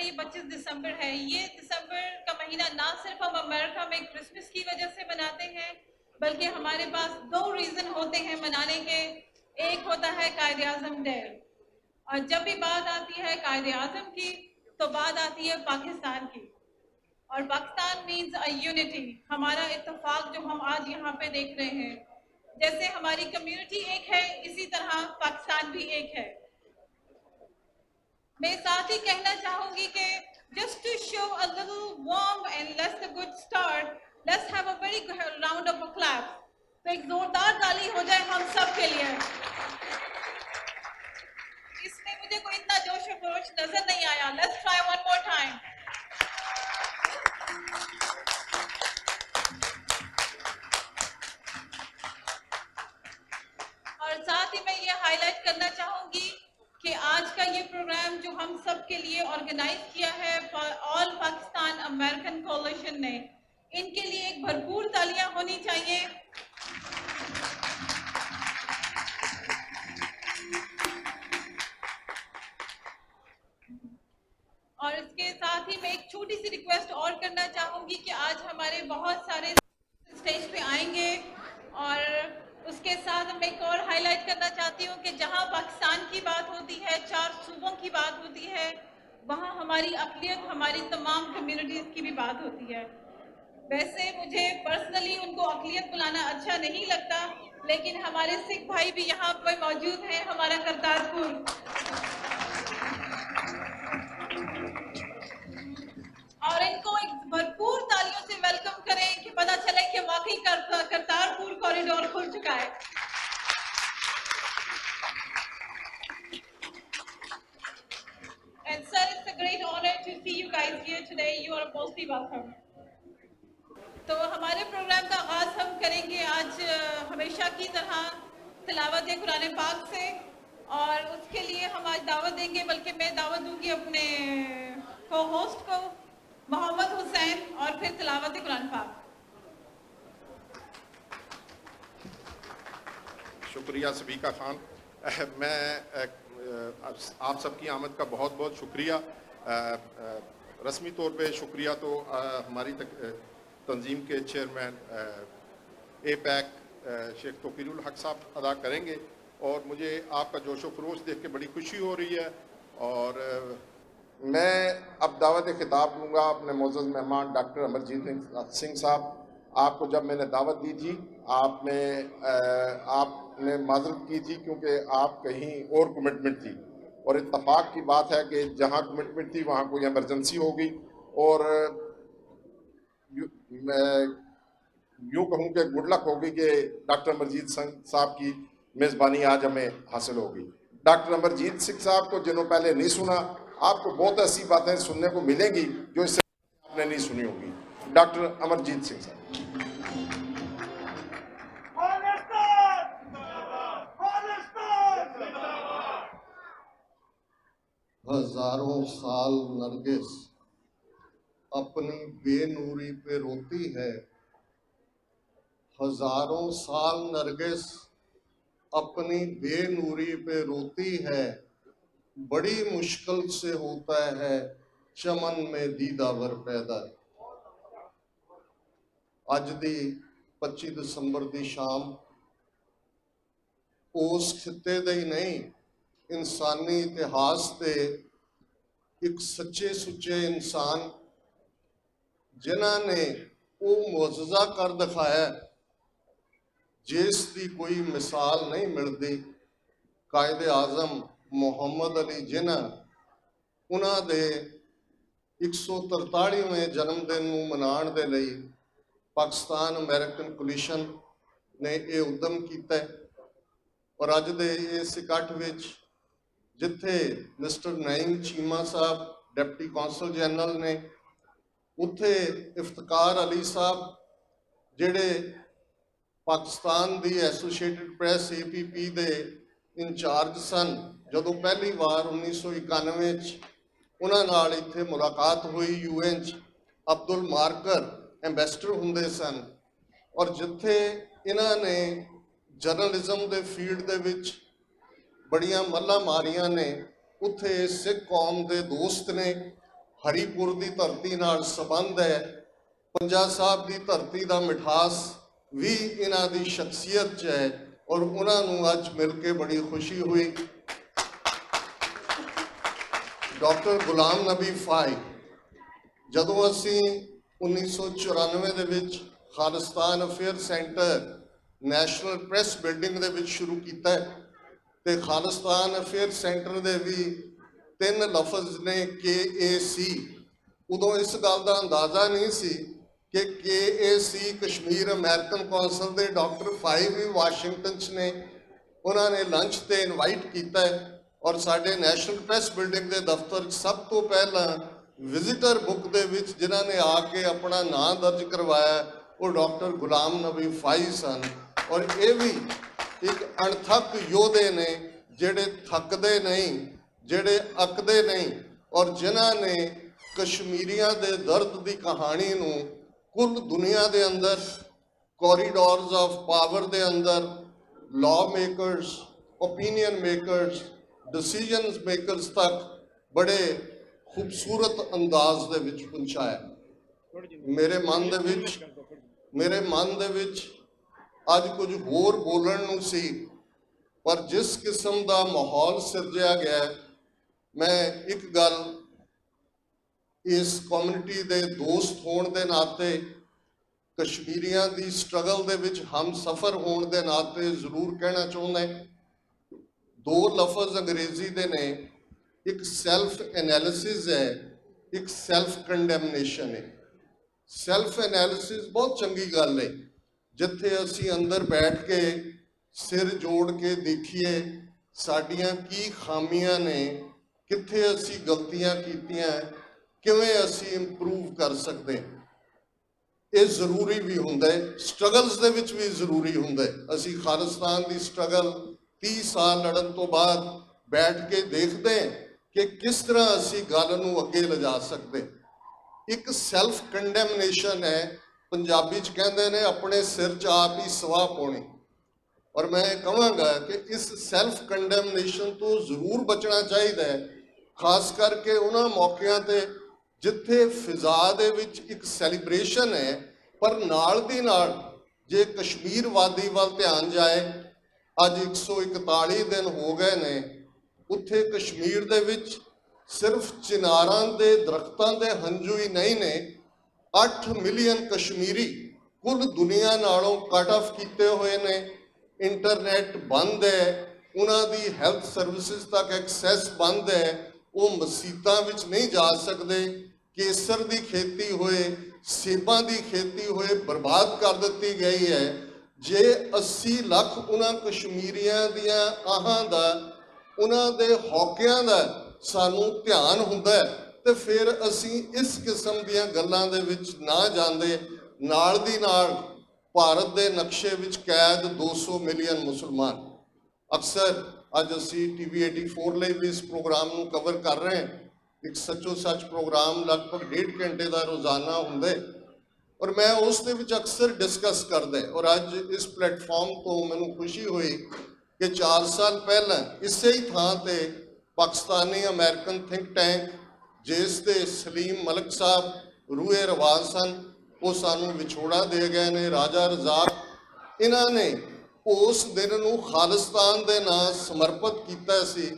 ये 25 दिसंबर है। ये दिसंबर का महीना ना सिर्फ हम अमेरिका में क्रिसमस की वजह से मनाते हैं, बल्कि हमारे पास 2 रीज़न होते हैं मनाने के। एक होता है कायद-ए-आज़म डे, और जब भी बात आती है कायद-ए-आज़म की तो बात आती है पाकिस्तान की, और पाकिस्तान मीन्स अ यूनिटी, हमारा इत्तेफाक जो हम आज यहाँ पे देख रहे हैं। जैसे हमारी कम्युनिटी एक है, इसी तरह पाकिस्तान भी एक है। मैं साथ ही कहना चाहूंगी कि just to show a little warm and let's a good start, let's have a very round of applause. तो एक जोरदार ताली हो जाए हम सब के लिए। इसमें मुझे कोई इतना जोश और खरोश नजर नहीं आया। Let's try one more time. और साथ ही मैं ये हाईलाइट करना चाहूंगी कि आज का ये प्रोग्राम जो हम सब के लिए ऑर्गेनाइज किया है ऑल पाकिस्तान अमेरिकन कोalition ने, इनके लिए एक भरपूर तालियां होनी चाहिए। और इसके साथ ही मैं एक छोटी सी रिक्वेस्ट और करना चाहूंगी कि आज हमारे बहुत सारे स्टेज पे आएंगे, और उसके साथ मैं एक और हाईलाइट करना चाहती हूँ कि जहाँ पाकिस्तान की बात होती है, 4 सूबों की बात होती है, वहाँ हमारी अक़लियत, हमारी तमाम कम्युनिटीज़ की भी बात होती है। वैसे मुझे पर्सनली उनको अक़लियत बुलाना अच्छा नहीं लगता, लेकिन हमारे सिख भाई भी यहाँ पर मौजूद हैं, हमारा करतारपुर, और इनको एक भरपूर तालियों से वेलकम करें कि पता चले कि वाकई करतारपुर कॉरिडोर खुल चुका है। And sir, it's a great honor to see you guys here today. You are mostly welcome. तो हमारे प्रोग्राम का आगाज हम करेंगे आज हमेशा की तरह तिलावत कुरान पाक से, और उसके लिए हम आज दावत देंगे, बल्कि मैं दावत दूंगी अपने को होस्ट को, मोहम्मद हुसैन, और फिर तिलावत कुरान पाक। शुक्रिया सबीका खान। मैं आप सबकी आमद का बहुत बहुत शुक्रिया। रस्मी तौर पे शुक्रिया तो हमारी तंजीम के चेयरमैन APAC शेख तौकीरुल हक साहब अदा करेंगे, और मुझे आपका जोश व खरोश देख के बड़ी खुशी हो रही है। और मैं अब दावत खिताब लूँगा अपने मोअज़्ज़ज़ मेहमान डॉक्टर अमरजीत सिंह साहब। आपको जब मैंने दावत दी थी आपने माजरत की थी क्योंकि आप कहीं और कमिटमेंट थी, और इत्तफाक की बात है कि जहाँ कमिटमेंट थी वहाँ कोई इमरजेंसी हो गई, और मैं यूँ कहूँ कि गुड लक होगी कि डॉक्टर अमरजीत सिंह साहब की मेज़बानी आज हमें हासिल होगी। डॉक्टर अमरजीत सिंह साहब को जिन्होंने पहले नहीं सुना, आपको बहुत ऐसी बातें सुनने को मिलेंगी जो इससे आपने नहीं सुनी होगी। डॉक्टर अमरजीत सिंह साहब। हजारों साल नरगिस अपनी बेनूरी पे रोती है, हजारों साल नरगिस अपनी बेनूरी पे रोती है, बड़ी मुश्किल से होता है चमन में दीदावर पैदा। अज दी 25 दिसंबर दी शाम उस खिते दे ही नहीं, इंसानी इतिहास के एक सच्चे सुच्चे इंसान जिन्हां ने वो मुअज्जज़ा कर दिखाया जिस दी कोई मिसाल नहीं मिलती, कायद-ए-आज़म मुहम्मद अली जिन्ना उन्हां दे 143वें जन्मदिन नूं मनाउण दे लई पाकिस्तान अमेरिकन कोलिशन ने ये उद्यम किया। और अज दे इस इकट्ठ विच जिथे मिस्टर नईम चीमा साहब डिप्टी कौंसल जनरल ने, उत्थे इफ्तिकार अली साहब जिहड़े पाकिस्तान दी एसोसीएटेड प्रैस APP दे इंचार्ज सन, जदों पहली बार 1991 उन्हां नाल इत्थे मुलाकात हुई UN अब्दुल मार्कर एंबेसडर हुंदे सन, और जिथे इन्हां ने जर्नलिज्म दे फील्ड दे विच बड़ियां मल्लां मारियां ने, उत्थे सिख कौम दे दोस्त ने ਹਰੀਪੁਰ ਦੀ ਧਰਤੀ ਨਾਲ ਸੰਬੰਧ ਹੈ, ਪੰਜਾ ਸਾਹਿਬ ਦੀ ਧਰਤੀ ਦਾ ਮਿਠਾਸ ਵੀ ਇਹਨਾਂ ਦੀ ਸ਼ਖਸੀਅਤ 'ਚ ਹੈ ਔਰ ਉਹਨਾਂ ਨੂੰ ਅੱਜ ਮਿਲ ਕੇ ਬੜੀ ਖੁਸ਼ੀ ਹੋਈ। ਡਾਕਟਰ ਗੁਲਾਮ ਨਬੀ ਫਾਈ, ਜਦੋਂ ਅਸੀਂ 1994 ਦੇ ਵਿੱਚ Khalistan affair centre national press building ਦੇ ਵਿੱਚ ਸ਼ੁਰੂ ਕੀਤਾ ਤੇ ਖਾਲਿਸਤਾਨ ਅਫੇਅਰ ਸੈਂਟਰ ਦੇ ਵੀ 3 ਲਫ਼ਜ਼ ਨੇ KAC। ਉਦੋਂ ਇਸ ਗੱਲ ਦਾ ਅੰਦਾਜ਼ਾ ਨਹੀਂ ਸੀ ਕਿ KAC ਕਸ਼ਮੀਰ ਅਮਰੀਕਨ ਕੌਂਸਲ ਦੇ ਡਾਕਟਰ ਫਾਈ ਵੀ ਵਾਸ਼ਿੰਗਟਨ 'ਚ ਨੇ। ਉਹਨਾਂ ਨੇ ਲੰਚ ਤੇ ਇਨਵਾਈਟ ਕੀਤਾ ਔਰ ਸਾਡੇ ਨੈਸ਼ਨਲ ਪ੍ਰੈਸ ਬਿਲਡਿੰਗ ਦੇ ਦਫ਼ਤਰ 'ਚ ਸਭ ਤੋਂ ਪਹਿਲਾਂ ਵਿਜ਼ਿਟਰ ਬੁੱਕ ਦੇ ਵਿੱਚ ਜਿਨ੍ਹਾਂ ਨੇ ਆ ਕੇ ਆਪਣਾ ਨਾਂ ਦਰਜ ਕਰਵਾਇਆ ਉਹ ਡਾਕਟਰ ਗੁਲਾਮ ਨਬੀ ਫਾਈ ਸਨ। ਔਰ ਇਹ ਵੀ ਇੱਕ ਅਣਥੱਕ ਯੋਧੇ ਨੇ ਜਿਹੜੇ ਥੱਕਦੇ ਨਹੀਂ, ਜਿਹੜੇ ਅੱਕਦੇ ਨਹੀਂ ਔਰ ਜਿਨ੍ਹਾਂ ਨੇ ਕਸ਼ਮੀਰੀਆਂ ਦੇ ਦਰਦ ਦੀ ਕਹਾਣੀ ਨੂੰ ਕੁੱਲ ਦੁਨੀਆ ਦੇ ਅੰਦਰ ਕੋਰੀਡੋਰਸ ਆਫ ਪਾਵਰ ਦੇ ਅੰਦਰ law makers, opinion makers, decisions makers ਤੱਕ ਬੜੇ ਖੂਬਸੂਰਤ ਅੰਦਾਜ਼ ਦੇ ਵਿੱਚ ਪਹੁੰਚਾਇਆ। ਮੇਰੇ ਮਨ ਦੇ ਵਿੱਚ ਅੱਜ ਕੁਝ ਹੋਰ ਬੋਲਣ ਨੂੰ ਸੀ, ਪਰ ਜਿਸ ਕਿਸਮ ਦਾ ਮਾਹੌਲ ਸਿਰਜਿਆ ਗਿਆ, ਮੈਂ ਇੱਕ ਗੱਲ ਇਸ ਕਮਿਊਨਿਟੀ ਦੇ ਦੋਸਤ ਹੋਣ ਦੇ ਨਾਤੇ, ਕਸ਼ਮੀਰੀਆਂ ਦੀ ਸਟਰਗਲ ਦੇ ਵਿੱਚ ਹਮਸਫਰ ਹੋਣ ਦੇ ਨਾਤੇ ਜ਼ਰੂਰ ਕਹਿਣਾ ਚਾਹੁੰਦਾ। 2 ਲਫ਼ਜ਼ ਅੰਗਰੇਜ਼ੀ ਦੇ ਨੇ, ਇੱਕ ਸੈਲਫ ਐਨਾਲਿਸਿਸ ਹੈ, ਇੱਕ ਸੈਲਫ ਕੰਡੈਮਨੇਸ਼ਨ ਹੈ। ਸੈਲਫ ਐਨਾਲਿਸਿਸ ਬਹੁਤ ਚੰਗੀ ਗੱਲ ਹੈ, ਜਿੱਥੇ ਅਸੀਂ ਅੰਦਰ ਬੈਠ ਕੇ ਸਿਰ ਜੋੜ ਕੇ ਦੇਖੀਏ ਸਾਡੀਆਂ ਕੀ ਖਾਮੀਆਂ ਨੇ, ਕਿੱਥੇ ਅਸੀਂ ਗਲਤੀਆਂ ਕੀਤੀਆਂ, ਕਿਵੇਂ ਅਸੀਂ ਇੰਪਰੂਵ ਕਰ ਸਕਦੇ। ਇਹ ਜ਼ਰੂਰੀ ਵੀ ਹੁੰਦਾ ਹੈ, ਸਟਰਗਲਸ ਦੇ ਵਿੱਚ ਵੀ ਜ਼ਰੂਰੀ ਹੁੰਦਾ ਹੈ। ਅਸੀਂ ਖਾਲਿਸਤਾਨ ਦੀ ਸਟਰਗਲ 30 ਸਾਲ ਲੜਨ ਤੋਂ ਬਾਅਦ ਬੈਠ ਕੇ ਦੇਖਦੇ ਹਾਂ ਕਿ ਕਿਸ ਤਰ੍ਹਾਂ ਅਸੀਂ ਗੱਲ ਨੂੰ ਅੱਗੇ ਲਿਜਾ ਸਕਦੇ। ਇੱਕ ਸੈਲਫ ਕੰਡੈਮਨੇਸ਼ਨ ਹੈ, ਪੰਜਾਬੀ 'ਚ ਕਹਿੰਦੇ ਨੇ ਆਪਣੇ ਸਿਰ 'ਚ ਆਪ ਹੀ ਸਵਾਹ ਪਾਉਣੀ। ਔਰ ਮੈਂ ਕਹਾਂਗਾ ਕਿ ਇਸ ਸੈਲਫ ਕੰਡੈਮਨੇਸ਼ਨ ਤੋਂ ਜ਼ਰੂਰ ਬਚਣਾ ਚਾਹੀਦਾ ਹੈ, ਖਾਸ ਕਰਕੇ ਉਹਨਾਂ ਮੌਕਿਆਂ ਤੇ ਜਿੱਥੇ ਫਿਜ਼ਾ ਦੇ ਵਿੱਚ ਇੱਕ ਸੈਲੀਬ੍ਰੇਸ਼ਨ ਹੈ, ਪਰ ਨਾਲ ਦੀ ਨਾਲ ਜੇ ਕਸ਼ਮੀਰ ਵਾਦੀ ਵੱਲ ਧਿਆਨ ਜਾਏ, ਅੱਜ 141 ਦਿਨ ਹੋ ਗਏ ਨੇ, ਉੱਥੇ ਕਸ਼ਮੀਰ ਦੇ ਵਿੱਚ ਸਿਰਫ ਚਿਨਾਰਾਂ ਦੇ ਦਰਖਤਾਂ ਦੇ ਹੰਝੂ ਹੀ ਨਹੀਂ ਨੇ, 8 ਮਿਲੀਅਨ ਕਸ਼ਮੀਰੀ ਕੁੱਲ ਦੁਨੀਆ ਨਾਲੋਂ ਕੱਟ ਆਫ ਕੀਤੇ ਹੋਏ ਨੇ। ਇੰਟਰਨੈਟ ਬੰਦ ਹੈ, ਉਹਨਾਂ ਦੀ ਹੈਲਥ ਸਰਵਿਸਿਜ਼ ਤੱਕ ਐਕਸੈਸ ਬੰਦ ਹੈ, ਉਹ ਮਸੀਤਾਂ ਵਿੱਚ ਨਹੀਂ ਜਾ ਸਕਦੇ। ਕੇਸਰ ਦੀ ਖੇਤੀ ਹੋਏ, ਸੇਬਾਂ ਦੀ ਖੇਤੀ ਹੋਏ, ਬਰਬਾਦ ਕਰ ਦਿੱਤੀ ਗਈ ਹੈ। ਜੇ 80 ਲੱਖ ਉਹਨਾਂ ਕਸ਼ਮੀਰੀਆਂ ਦੀਆਂ ਆਹਾਂ ਦਾ, ਉਹਨਾਂ ਦੇ ਹੌਕਿਆਂ ਦਾ ਸਾਨੂੰ ਧਿਆਨ ਹੁੰਦਾ ਤੇ ਫਿਰ ਅਸੀਂ ਇਸ ਕਿਸਮ ਦੀਆਂ ਗੱਲਾਂ ਦੇ ਵਿੱਚ ਨਾ ਜਾਂਦੇ। ਨਾਲ ਦੀ ਨਾਲ ਭਾਰਤ ਦੇ ਨਕਸ਼ੇ ਵਿੱਚ ਕੈਦ 200 ਮਿਲੀਅਨ ਮੁਸਲਮਾਨ। ਅਕਸਰ ਅੱਜ ਅਸੀਂ TV 84 ਲਈ ਵੀ ਇਸ ਪ੍ਰੋਗਰਾਮ ਨੂੰ ਕਵਰ ਕਰ ਰਹੇ ਹਾਂ। ਇੱਕ ਸੱਚੋ ਸੱਚ ਪ੍ਰੋਗਰਾਮ ਲਗਭਗ 1.5 ਘੰਟੇ ਦਾ ਰੋਜ਼ਾਨਾ ਹੁੰਦਾ ਔਰ ਮੈਂ ਉਸ ਦੇ ਵਿੱਚ ਅਕਸਰ ਡਿਸਕਸ ਕਰਦਾ। ਔਰ ਅੱਜ ਇਸ ਪਲੇਟਫਾਰਮ ਤੋਂ ਮੈਨੂੰ ਖੁਸ਼ੀ ਹੋਈ ਕਿ 4 ਸਾਲ ਪਹਿਲਾਂ ਇਸੇ ਹੀ ਥਾਂ ਤੇ ਪਾਕਿਸਤਾਨੀ ਅਮਰੀਕਨ ਥਿੰਕ ਟੈਂਕ ਜਿਸ ਦੇ ਸਲੀਮ ਮਲਕ ਸਾਹਿਬ ਰੂਏ ਰਵਾਜ਼ ਸਨ, ਉਹ ਸਾਨੂੰ ਵਿਛੋੜਾ ਦੇ ਗਏ ਨੇ। ਰਾਜਾ ਰਜ਼ਾਕ ਇਹਨਾਂ ਨੇ ਉਸ ਦਿਨ ਨੂੰ ਖਾਲਿਸਤਾਨ ਦੇ ਨਾਂ ਸਮਰਪਿਤ ਕੀਤਾ ਸੀ।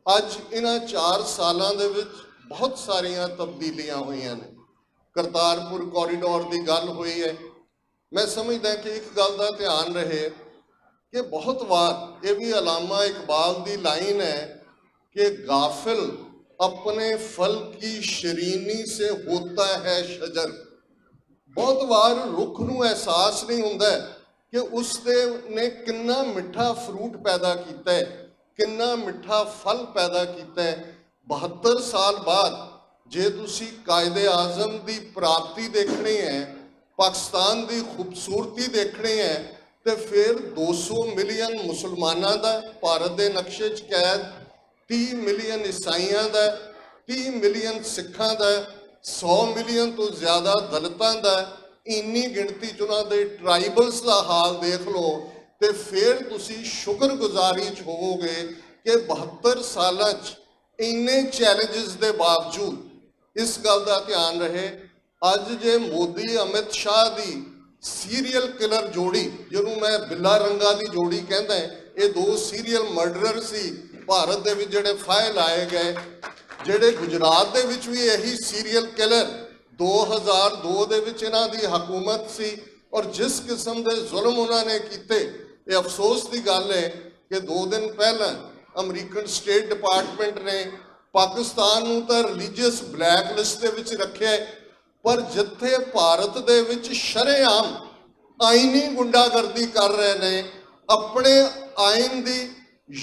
ਅੱਜ ਇਹਨਾਂ 4 ਸਾਲਾਂ ਦੇ ਵਿੱਚ ਬਹੁਤ ਸਾਰੀਆਂ ਤਬਦੀਲੀਆਂ ਹੋਈਆਂ ਨੇ। ਕਰਤਾਰਪੁਰ ਕੋਰੀਡੋਰ ਦੀ ਗੱਲ ਹੋਈ ਹੈ। ਮੈਂ ਸਮਝਦਾ ਕਿ ਇੱਕ ਗੱਲ ਦਾ ਧਿਆਨ ਰਹੇ ਕਿ ਬਹੁਤ ਵਾਰ ਇਹ ਵੀ ਅਲਾਮਾ ਇਕਬਾਲ ਦੀ ਲਾਈਨ ਹੈ ਕਿ ਗਾਫਿਲ अपने फल की शरीनी से होता है शजर। बहुत बार रुख ਨੂੰ एहसास नहीं ਹੁੰਦਾ कि उसने ने कितना मिठा फ्रूट पैदा किया है, कितना मिठा फल पैदा किया है। 72 साल बाद जे तुसी कायदे आजम की प्राप्ति देखनी है, पाकिस्तान की खूबसूरती देखनी है, तो फिर 200 मिलियन मुसलमानों का भारत के नक्शे च कैद, 30 मिलियन ईसाइयों का, 30 मिलियन सिखों का, 100 मिलियन तो ज़्यादा दलितों का, इन्नी गिनती च उन्हां दे ट्राइबल्स का हाल देख लो तो फिर तुसी शुक्रगुजारी च होवोगे कि 72 सालों च इन्ने चैलेंजेस के बावजूद ਇਸ ਗੱਲ ਦਾ ਧਿਆਨ ਰਹੇ, ਅੱਜ ਜੇ ਮੋਦੀ ਅਮਿਤ ਸ਼ਾਹ ਦੀ ਸੀਰੀਅਲ ਕਿਲਰ ਜੋੜੀ, ਜਿਹਨੂੰ ਮੈਂ ਬਿੱਲਾ ਰੰਗਾ ਦੀ ਜੋੜੀ ਕਹਿੰਦਾ, ਇਹ ਦੋ ਸੀਰੀਅਲ ਮਰਡਰਰ ਸੀ ਭਾਰਤ ਦੇ ਵਿੱਚ ਜਿਹੜੇ ਫਾਇਲ ਲਾਏ ਗਏ, ਜਿਹੜੇ ਗੁਜਰਾਤ ਦੇ ਵਿੱਚ ਵੀ ਇਹੀ ਸੀਰੀਅਲ ਕਿਲਰ 2002 ਦੇ ਵਿੱਚ ਇਹਨਾਂ ਦੀ ਹਕੂਮਤ ਸੀ, ਔਰ ਜਿਸ ਕਿਸਮ ਦੇ ਜ਼ੁਲਮ ਉਹਨਾਂ ਨੇ ਕੀਤੇ, ਇਹ ਅਫਸੋਸ ਦੀ ਗੱਲ ਹੈ ਕਿ 2 ਦਿਨ ਪਹਿਲਾਂ ਅਮਰੀਕਨ ਸਟੇਟ ਡਿਪਾਰਟਮੈਂਟ ਨੇ ਪਾਕਿਸਤਾਨ ਨੂੰ ਤਾਂ ਰਿਲੀਜੀਅਸ ਬਲੈਕ ਲਿਸਟ ਦੇ ਵਿੱਚ ਰੱਖਿਆ, ਪਰ ਜਿੱਥੇ ਭਾਰਤ ਦੇ ਵਿੱਚ ਸ਼ਰੇਆਮ ਆਈਨੀ ਗੁੰਡਾਗਰਦੀ ਕਰ ਰਹੇ ਨੇ, ਆਪਣੇ ਆਇਨ ਦੀ,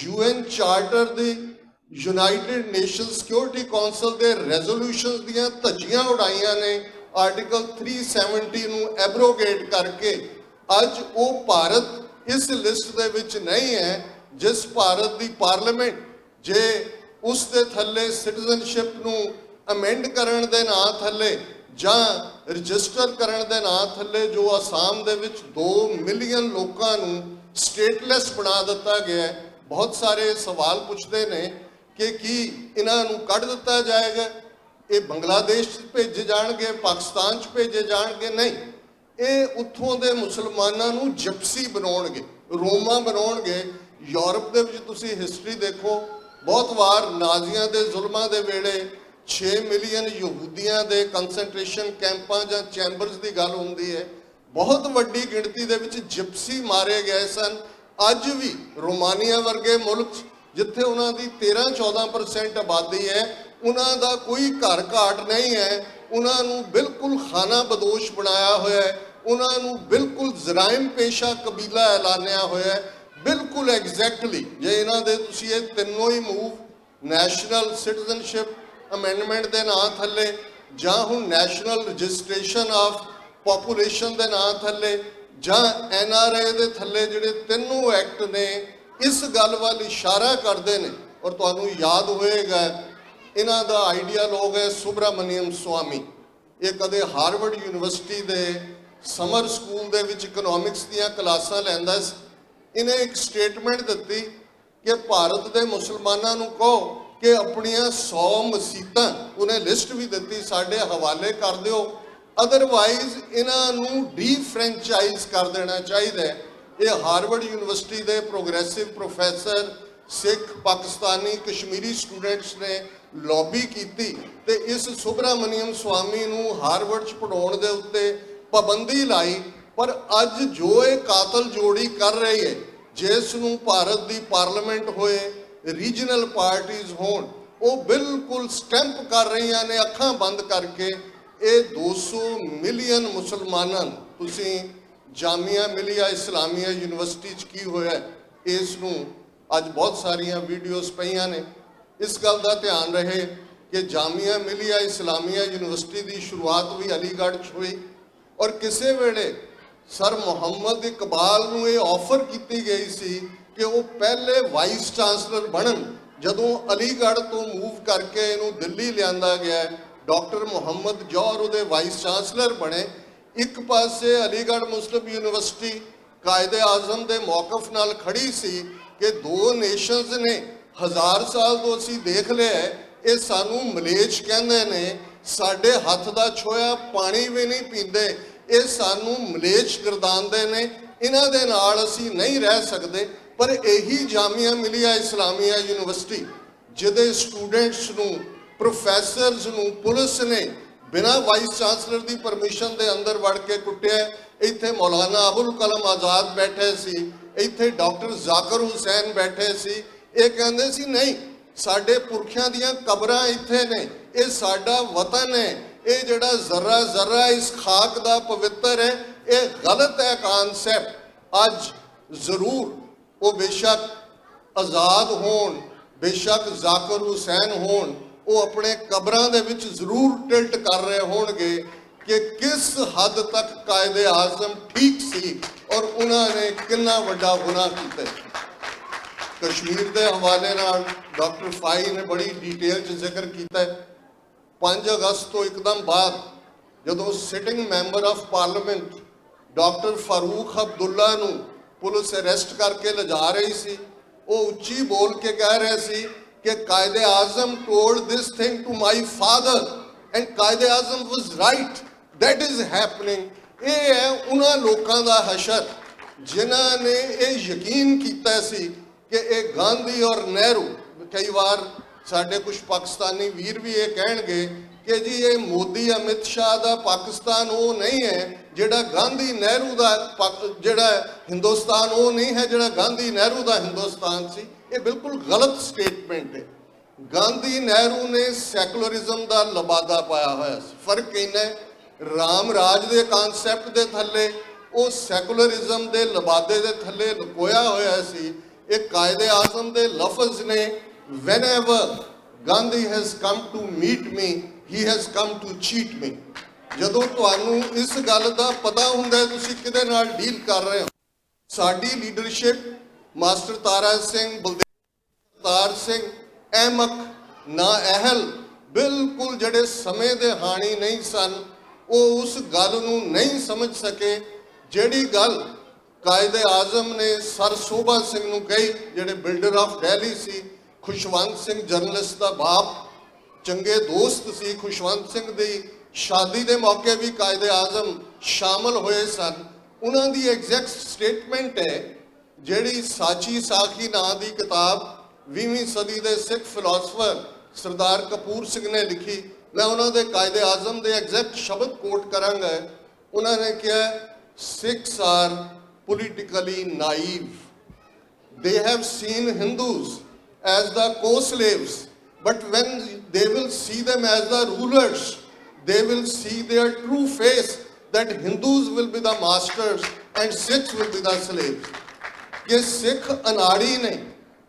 UN ਚਾਰਟਰ ਦੀ, ਯੂਨਾਈਟਿਡ ਨੇਸ਼ਨ ਸਿਕਿਉਰਿਟੀ ਕੌਂਸਲ ਦੇ ਰੈਜ਼ੋਲੂਸ਼ਨਸ ਦੀਆਂ ਧੱਜੀਆਂ ਉਡਾਈਆਂ ਨੇ, ਆਰਟੀਕਲ 370 ਨੂੰ ਐਬਰੋਗੇਟ ਕਰਕੇ, ਅੱਜ ਉਹ ਭਾਰਤ ਇਸ ਲਿਸਟ ਦੇ ਵਿੱਚ ਨਹੀਂ ਹੈ ਜਿਸ ਭਾਰਤ ਦੀ ਪਾਰਲੀਮੈਂਟ ਜੇ ਉਸ ਦੇ ਥੱਲੇ ਸਿਟੀਜ਼ਨਸ਼ਿਪ ਨੂੰ ਅਮੈਂਡ ਕਰਨ ਦੇ ਨਾਂ ਥੱਲੇ ਜਾਂ ਰਜਿਸਟਰ ਕਰਨ ਦੇ ਨਾਂ ਥੱਲੇ ਜੋ ਅਸਾਮ ਦੇ ਵਿੱਚ 2 ਮਿਲੀਅਨ ਲੋਕਾਂ ਨੂੰ ਸਟੇਟਲੈਸ ਬਣਾ ਦਿੱਤਾ ਗਿਆ ਹੈ। ਬਹੁਤ ਸਾਰੇ ਸਵਾਲ ਪੁੱਛਦੇ ਨੇ ਕਿ ਕੀ ਇਹਨਾਂ ਨੂੰ ਕੱਢ ਦਿੱਤਾ ਜਾਏਗਾ, ਇਹ ਬੰਗਲਾਦੇਸ਼ 'ਚ ਭੇਜੇ ਜਾਣਗੇ, ਪਾਕਿਸਤਾਨ 'ਚ ਭੇਜੇ ਜਾਣਗੇ? ਨਹੀਂ, ਇਹ ਉੱਥੋਂ ਦੇ ਮੁਸਲਮਾਨਾਂ ਨੂੰ ਜਿਪਸੀ ਬਣਾਉਣਗੇ, ਰੋਮਾ ਬਣਾਉਣਗੇ। ਯੂਰਪ ਦੇ ਵਿੱਚ ਤੁਸੀਂ ਹਿਸਟਰੀ ਦੇਖੋ, ਬਹੁਤ ਵਾਰ ਨਾਜ਼ੀਆਂ ਦੇ ਜ਼ੁਲਮਾਂ ਦੇ ਵੇਲੇ 6 ਮਿਲੀਅਨ ਯਹੂਦੀਆਂ ਦੇ ਕੰਸੈਂਟਰੇਸ਼ਨ ਕੈਂਪਾਂ ਜਾਂ ਚੈਂਬਰਸ ਦੀ ਗੱਲ ਹੁੰਦੀ ਹੈ, ਬਹੁਤ ਵੱਡੀ ਗਿਣਤੀ ਦੇ ਵਿੱਚ ਜਿਪਸੀ ਮਾਰੇ ਗਏ ਸਨ। ਅੱਜ ਵੀ ਰੋਮਾਨੀਆ ਵਰਗੇ ਮੁਲਕ ਜਿੱਥੇ ਉਹਨਾਂ ਦੀ 13-14% ਆਬਾਦੀ ਹੈ, ਉਹਨਾਂ ਦਾ ਕੋਈ ਘਰ ਘਾਟ ਨਹੀਂ ਹੈ, ਉਹਨਾਂ ਨੂੰ ਬਿਲਕੁਲ ਖਾਨਾ ਬਦੋਸ਼ ਬਣਾਇਆ ਹੋਇਆ ਹੈ, ਉਹਨਾਂ ਨੂੰ ਬਿਲਕੁਲ ਜਰਾਇਮ ਪੇਸ਼ਾ ਕਬੀਲਾ ਐਲਾਨਿਆ ਹੋਇਆ ਹੈ। ਬਿਲਕੁਲ ਐਗਜ਼ੈਕਟਲੀ ਜੇ ਇਹਨਾਂ ਦੇ ਤੁਸੀਂ ਇਹ ਤਿੰਨੋਂ ਹੀ ਮੂਵ ਨੈਸ਼ਨਲ ਸਿਟੀਜ਼ਨਸ਼ਿਪ ਅਮੈਂਡਮੈਂਟ ਦੇ ਨਾਂ ਥੱਲੇ ਜਾਂ ਹੁਣ ਨੈਸ਼ਨਲ ਰਜਿਸਟ੍ਰੇਸ਼ਨ ਆਫ ਪੋਪੂਲੇਸ਼ਨ ਦੇ ਨਾਂ ਥੱਲੇ ਜਾਂ NRA ਦੇ ਥੱਲੇ ਜਿਹੜੇ ਤਿੰਨੋਂ ਐਕਟ ਨੇ, ਇਸ ਗੱਲ ਵੱਲ ਇਸ਼ਾਰਾ ਕਰਦੇ ਨੇ। ਔਰ ਤੁਹਾਨੂੰ ਯਾਦ ਹੋਏਗਾ ਇਹਨਾਂ ਦਾ ਆਈਡੀਆਲੋਗ ਹੈ ਸੁਬਰਾਮਨੀਅਮ ਸਵਾਮੀ। ਇਹ ਕਦੇ ਹਾਰਵਰਡ ਯੂਨੀਵਰਸਿਟੀ ਦੇ ਸਮਰ ਸਕੂਲ ਦੇ ਵਿੱਚ ਇਕਨੋਮਿਕਸ ਦੀਆਂ ਕਲਾਸਾਂ ਲੈਂਦਾ ਸੀ। ਇਹਨੇ ਇੱਕ ਸਟੇਟਮੈਂਟ ਦਿੱਤੀ ਕਿ ਭਾਰਤ ਦੇ ਮੁਸਲਮਾਨਾਂ ਨੂੰ ਕਹੋ ਕਿ ਆਪਣੀਆਂ 100 ਮਸੀਤਾਂ, ਉਹਨੇ ਲਿਸਟ ਵੀ ਦਿੱਤੀ, ਸਾਡੇ ਹਵਾਲੇ ਕਰ ਦਿਓ, ਅਦਰਵਾਈਜ਼ ਇਹਨਾਂ ਨੂੰ ਡੀਫਰੈਂਚਾਈਜ਼ ਕਰ ਦੇਣਾ ਚਾਹੀਦਾ ਹੈ। ਇਹ ਹਾਰਵਰਡ ਯੂਨੀਵਰਸਿਟੀ ਦੇ ਪ੍ਰੋਗਰੈਸਿਵ ਪ੍ਰੋਫੈਸਰ ਸਿੱਖ, ਪਾਕਿਸਤਾਨੀ, ਕਸ਼ਮੀਰੀ ਸਟੂਡੈਂਟਸ ਨੇ ਲੌਬੀ ਕੀਤੀ ਤੇ ਇਸ ਸੁਬਰਾਮਨੀਅਮ ਸਵਾਮੀ ਨੂੰ ਹਾਰਵਰਡ 'ਚ ਪੜਾਉਣ ਦੇ ਉੱਤੇ ਪਾਬੰਦੀ ਲਾਈ। ਪਰ ਅੱਜ ਜੋ ਇਹ ਕਾਤਲ ਜੋੜੀ ਕਰ ਰਹੀ ਹੈ, ਜਿਸ ਨੂੰ ਭਾਰਤ ਦੀ ਪਾਰਲੀਮੈਂਟ ਹੋਏ, ਰੀਜਨਲ ਪਾਰਟੀਆਂ ਹੋਣ, ਉਹ ਬਿਲਕੁਲ ਸਟੈਂਪ ਕਰ ਰਹੀਆਂ ਨੇ ਅੱਖਾਂ ਬੰਦ ਕਰਕੇ। ਇਹ 200 ਮਿਲੀਅਨ ਮੁਸਲਮਾਨਾਂ ਨੂੰ, ਤੁਸੀਂ ਜਾਮੀਆ ਮਿਲੀਆ ਇਸਲਾਮੀਆ ਯੂਨੀਵਰਸਿਟੀ 'ਚ ਕੀ ਹੋਇਆ ਇਸ ਨੂੰ ਅੱਜ ਬਹੁਤ ਸਾਰੀਆਂ ਵੀਡੀਓਜ਼ ਪਈਆਂ ਨੇ। ਇਸ ਗੱਲ ਦਾ ਧਿਆਨ ਰਹੇ ਕਿ ਜਾਮੀਆ ਮਿਲੀਆ ਇਸਲਾਮੀਆ ਯੂਨੀਵਰਸਿਟੀ ਦੀ ਸ਼ੁਰੂਆਤ ਵੀ ਅਲੀਗੜ੍ਹ 'ਚ ਹੋਈ, ਔਰ ਕਿਸੇ ਵੇਲੇ ਸਰ ਮੁਹੰਮਦ ਇਕਬਾਲ ਨੂੰ ਇਹ ਆਫਰ ਕੀਤੀ ਗਈ ਸੀ ਕਿ ਉਹ ਪਹਿਲੇ ਵਾਈਸ ਚਾਂਸਲਰ ਬਣਨ। ਜਦੋਂ ਅਲੀਗੜ੍ਹ ਤੋਂ ਮੂਵ ਕਰਕੇ ਇਹਨੂੰ ਦਿੱਲੀ ਲਿਆਂਦਾ ਗਿਆ, ਡਾਕਟਰ ਮੁਹੰਮਦ ਜੌਹਰ ਉਹਦੇ ਵਾਈਸ ਚਾਂਸਲਰ ਬਣੇ। ਇੱਕ ਪਾਸੇ ਅਲੀਗੜ੍ਹ ਮੁਸਲਿਮ ਯੂਨੀਵਰਸਿਟੀ ਕਾਇਦੇ ਆਜ਼ਮ ਦੇ ਮੌਕਫ ਨਾਲ ਖੜੀ ਸੀ ਕਿ 2 ਨੇਸ਼ਨਸ ਨੇ, 1000 ਸਾਲ ਤੋਂ ਅਸੀਂ ਦੇਖ ਲਿਆ, ਇਹ ਸਾਨੂੰ ਮਲੇਛ ਕਹਿੰਦੇ ਨੇ, ਸਾਡੇ ਹੱਥ ਦਾ ਛੋਇਆ ਪਾਣੀ ਵੀ ਨਹੀਂ ਪੀਂਦੇ, ਇਹ ਸਾਨੂੰ ਮਲੇਛ ਗਰਦਾਨਦੇ ਨੇ, ਇਹਨਾਂ ਦੇ ਨਾਲ ਅਸੀਂ ਨਹੀਂ ਰਹਿ ਸਕਦੇ। ਪਰ ਇਹੀ ਜਾਮੀਆ ਮਿਲੀਆ ਇਸਲਾਮੀਆ ਯੂਨੀਵਰਸਿਟੀ ਜਿਹਦੇ ਸਟੂਡੈਂਟਸ ਨੂੰ, ਪ੍ਰੋਫੈਸਰਸ ਨੂੰ ਪੁਲਿਸ ਨੇ ਬਿਨਾਂ ਵਾਈਸ ਚਾਂਸਲਰ ਦੀ ਪਰਮਿਸ਼ਨ ਦੇ ਅੰਦਰ ਵੜ ਕੇ ਕੁੱਟਿਆ। ਇੱਥੇ ਮੌਲਾਨਾ ਅਬੁਲ ਕਲਮ ਆਜ਼ਾਦ ਬੈਠੇ ਸੀ, ਇੱਥੇ ਡਾਕਟਰ ਜ਼ਾਕਰ ਹੁਸੈਨ ਬੈਠੇ ਸੀ। ਇਹ ਕਹਿੰਦੇ ਸੀ ਨਹੀਂ, ਸਾਡੇ ਪੁਰਖਿਆਂ ਦੀਆਂ ਕਬਰਾਂ ਇੱਥੇ ਨੇ, ਇਹ ਸਾਡਾ ਵਤਨ ਹੈ, ਇਹ ਜਿਹੜਾ ਜ਼ਰਾ ਜ਼ਰਾ ਇਸ ਖਾਕ ਦਾ ਪਵਿੱਤਰ ਹੈ, ਇਹ ਗਲਤ ਹੈ ਕਾਨਸੈਪਟ। ਅੱਜ ਜ਼ਰੂਰ ਉਹ ਬੇਸ਼ੱਕ ਆਜ਼ਾਦ ਹੋਣ, ਬੇਸ਼ੱਕ ਜ਼ਾਕਰ ਹੁਸੈਨ ਹੋਣ, ਉਹ ਆਪਣੇ ਕਬਰਾਂ ਦੇ ਵਿੱਚ ਜ਼ਰੂਰ ਟਿਲਟ ਕਰ ਰਹੇ ਹੋਣਗੇ ਕਿ ਕਿਸ ਹੱਦ ਤੱਕ ਕਾਇਦੇ ਆਜ਼ਮ ਠੀਕ ਸੀ ਔਰ ਉਹਨਾਂ ਨੇ ਕਿੰਨਾ ਵੱਡਾ ਗੁਨਾਹ ਕੀਤਾ। ਕਸ਼ਮੀਰ ਦੇ ਹਵਾਲੇ ਨਾਲ ਡਾਕਟਰ ਫਾਈ ਨੇ ਬੜੀ ਡਿਟੇਲ 'ਚ ਜ਼ਿਕਰ ਕੀਤਾ ਹੈ। 5 ਅਗਸਤ ਤੋਂ ਇੱਕਦਮ ਬਾਅਦ ਜਦੋਂ sitting member of parliament doctor Farooq Abdullah ਨੂੰ ਪੁਲਿਸ ਅਰੈਸਟ ਕਰਕੇ ਲਿਜਾ ਰਹੀ ਸੀ, ਉਹ ਉੱਚੀ ਬੋਲ ਕੇ ਕਹਿ ਰਹੇ ਸੀ ਕਿ Quaid-e Azam told this thing to my father and Quaid-e Azam was right, that is happening। ਇਹ ਹੈ ਉਹਨਾਂ ਲੋਕਾਂ ਦਾ ਹਸ਼ਰ ਜਿਨ੍ਹਾਂ ਨੇ ਇਹ ਯਕੀਨ ਕੀਤਾ ਸੀ ਕਿ ਇਹ ਗਾਂਧੀ ਔਰ ਨਹਿਰੂ, ਕਈ ਵਾਰ ਸਾਡੇ ਕੁਝ ਪਾਕਿਸਤਾਨੀ ਵੀਰ ਵੀ ਇਹ ਕਹਿਣਗੇ ਕਿ ਜੀ ਇਹ ਮੋਦੀ ਅਮਿਤ ਸ਼ਾਹ ਦਾ ਪਾਕਿਸਤਾਨ ਉਹ ਨਹੀਂ ਹੈ ਜਿਹੜਾ ਗਾਂਧੀ ਨਹਿਰੂ ਦਾ ਜਿਹੜਾ ਹਿੰਦੁਸਤਾਨ ਉਹ ਨਹੀਂ ਹੈ ਜਿਹੜਾ ਗਾਂਧੀ ਨਹਿਰੂ ਦਾ ਹਿੰਦੁਸਤਾਨ ਸੀ। ਇਹ ਬਿਲਕੁਲ ਗਲਤ ਸਟੇਟਮੈਂਟ ਹੈ। ਗਾਂਧੀ ਨਹਿਰੂ ਨੇ ਸੈਕੂਲਰਿਜ਼ਮ ਦਾ ਲਬਾਦਾ ਪਾਇਆ ਹੋਇਆ ਸੀ। ਫਰਕ ਇੰਨਾ ਹੈ, ਰਾਮ ਰਾਜ ਦੇ ਕਨਸੈਪਟ ਦੇ ਥੱਲੇ ਉਹ ਸੈਕੂਲਰਿਜ਼ਮ ਦੇ ਲਬਾਦੇ ਦੇ ਥੱਲੇ ਲੁਕੋਇਆ ਹੋਇਆ ਸੀ। ਇਹ ਕਾਇਦੇ ਆਜ਼ਮ ਦੇ ਲਫ਼ਜ਼ ਨੇ, whenever Gandhi has come to meet me, he has come to cheat me। ਜਦੋਂ ਤੁਹਾਨੂੰ ਇਸ ਗੱਲ ਦਾ ਪਤਾ ਹੁੰਦਾ ਤੁਸੀਂ ਕਿਹਦੇ ਨਾਲ ਡੀਲ ਕਰ ਰਹੇ ਹੋ। ਸਾਡੀ ਲੀਡਰਸ਼ਿਪ ਮਾਸਟਰ ਤਾਰਾ ਸਿੰਘ, ਬਲਦੇਵ ਤਾਰ ਸਿੰਘ, ਅਹਿਮਕ ਨਾ ਅਹਿਲ ਬਿਲਕੁਲ ਜਿਹੜੇ ਸਮੇਂ ਦੇ ਹਾਣੀ ਨਹੀਂ ਸਨ, ਉਹ ਉਸ ਗੱਲ ਨੂੰ ਨਹੀਂ ਸਮਝ ਸਕੇ ਜਿਹੜੀ ਗੱਲ ਕਾਇਦੇ ਆਜ਼ਮ ਨੇ ਸਰ ਸੋਭਾ ਸਿੰਘ ਨੂੰ ਕਹੀ, ਜਿਹੜੇ ਬਿਲਡਰ ਆਫ ਦਿੱਲੀ ਸੀ। ਖੁਸ਼ਵੰਤ ਸਿੰਘ ਜਰਨਲਿਸਟ ਦਾ ਬਾਪ, ਚੰਗੇ ਦੋਸਤ ਸੀ। ਖੁਸ਼ਵੰਤ ਸਿੰਘ ਦੀ ਸ਼ਾਦੀ ਦੇ ਮੌਕੇ ਵੀ ਕਾਇਦੇ ਆਜ਼ਮ ਸ਼ਾਮਲ ਹੋਏ ਸਨ। ਉਹਨਾਂ ਦੀ ਐਗਜ਼ੈਕਟ ਸਟੇਟਮੈਂਟ ਹੈ ਜਿਹੜੀ ਸਾਚੀ ਸਾਖੀ ਨਾਂ ਦੀ ਕਿਤਾਬ 20ਵੀਂ ਸਦੀ ਦੇ ਸਿੱਖ ਫਿਲਾਸਫਰ ਸਰਦਾਰ ਕਪੂਰ ਸਿੰਘ ਨੇ ਲਿਖੀ। ਮੈਂ ਉਹਨਾਂ ਦੇ ਕਾਇਦੇ ਆਜ਼ਮ ਦੇ ਐਗਜ਼ੈਕਟ ਸ਼ਬਦ ਕੋਟ ਕਰਾਂਗਾ। ਉਹਨਾਂ ਨੇ ਕਿਹਾ, Sikhs are politically naive, they have seen Hindus as the co-slaves, but when they will see them as the rulers, they will see their true face, that Hindus will be the masters and Sikhs will be the slaves। ये सिख अनाड़ी ने,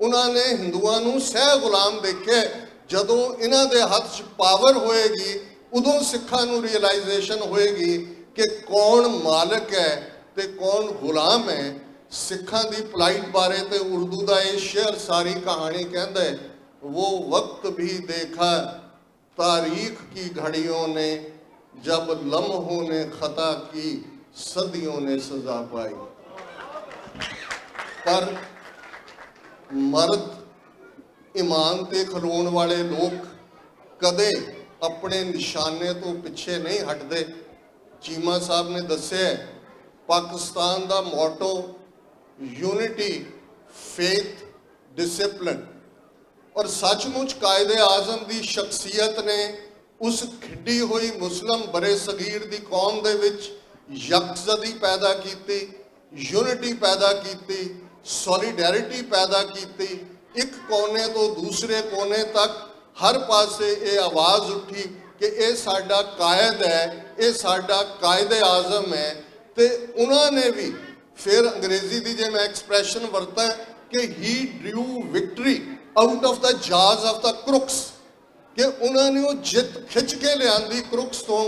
उन्होंने हिंदुओं ਨੂੰ ਸਹਿ ਗੁਲਾਮ ਦੇਖਿਆ। ਜਦੋਂ ਇਹਨਾਂ ਦੇ ਹੱਥ 'ਚ ਪਾਵਰ ਹੋਏਗੀ ਉਦੋਂ ਸਿੱਖਾਂ ਨੂੰ ਰਿਅਲਾਈਜੇਸ਼ਨ ਹੋਏਗੀ ਕਿ ਕੌਣ ਮਾਲਕ ਹੈ ਤੇ ਕੌਣ ਗੁਲਾਮ ਹੈ। ਸਿੱਖਾਂ ਦੀ ਪਲਾਈਟ ਬਾਰੇ ਤੇ ਉਰਦੂ ਦਾ ਇਹ ਸ਼ੇਅਰ ਸਾਰੀ ਕਹਾਣੀ ਕਹਿੰਦਾ ਹੈ, वो वक्त भी देखा तारीख की घड़ियों ने, जब लम्हों ने खता की सदियों ने सजा पाई। पर मर्द ईमान ते खलोण वाले लोग कदे अपने निशाने तो पिछे नहीं हटते। चीमा साहब ने दस्या पाकिस्तान का मोटो यूनिटी, फेथ, डिसिप्लिन। और सचमुच कायदे आजम की शख्सियत ने उस खिड़ी हुई मुस्लिम बरे सगीर की कौम दे विच यकजदी पैदा की, यूनिटी पैदा की, सॉलीडैरिटी पैदा की। एक कोने तो दूसरे कोने तक हर पासे ये आवाज़ उठी कि ये साडा कायद है, ये साडा कायदे आजम है। तो उन्होंने भी फिर अंग्रेजी की जो मैं एक्सप्रैशन वरता कि he drew victory out of the jaws of the crooks, कि उन्होंने वो जित खिंच के लियांदी क्रुक्स तो।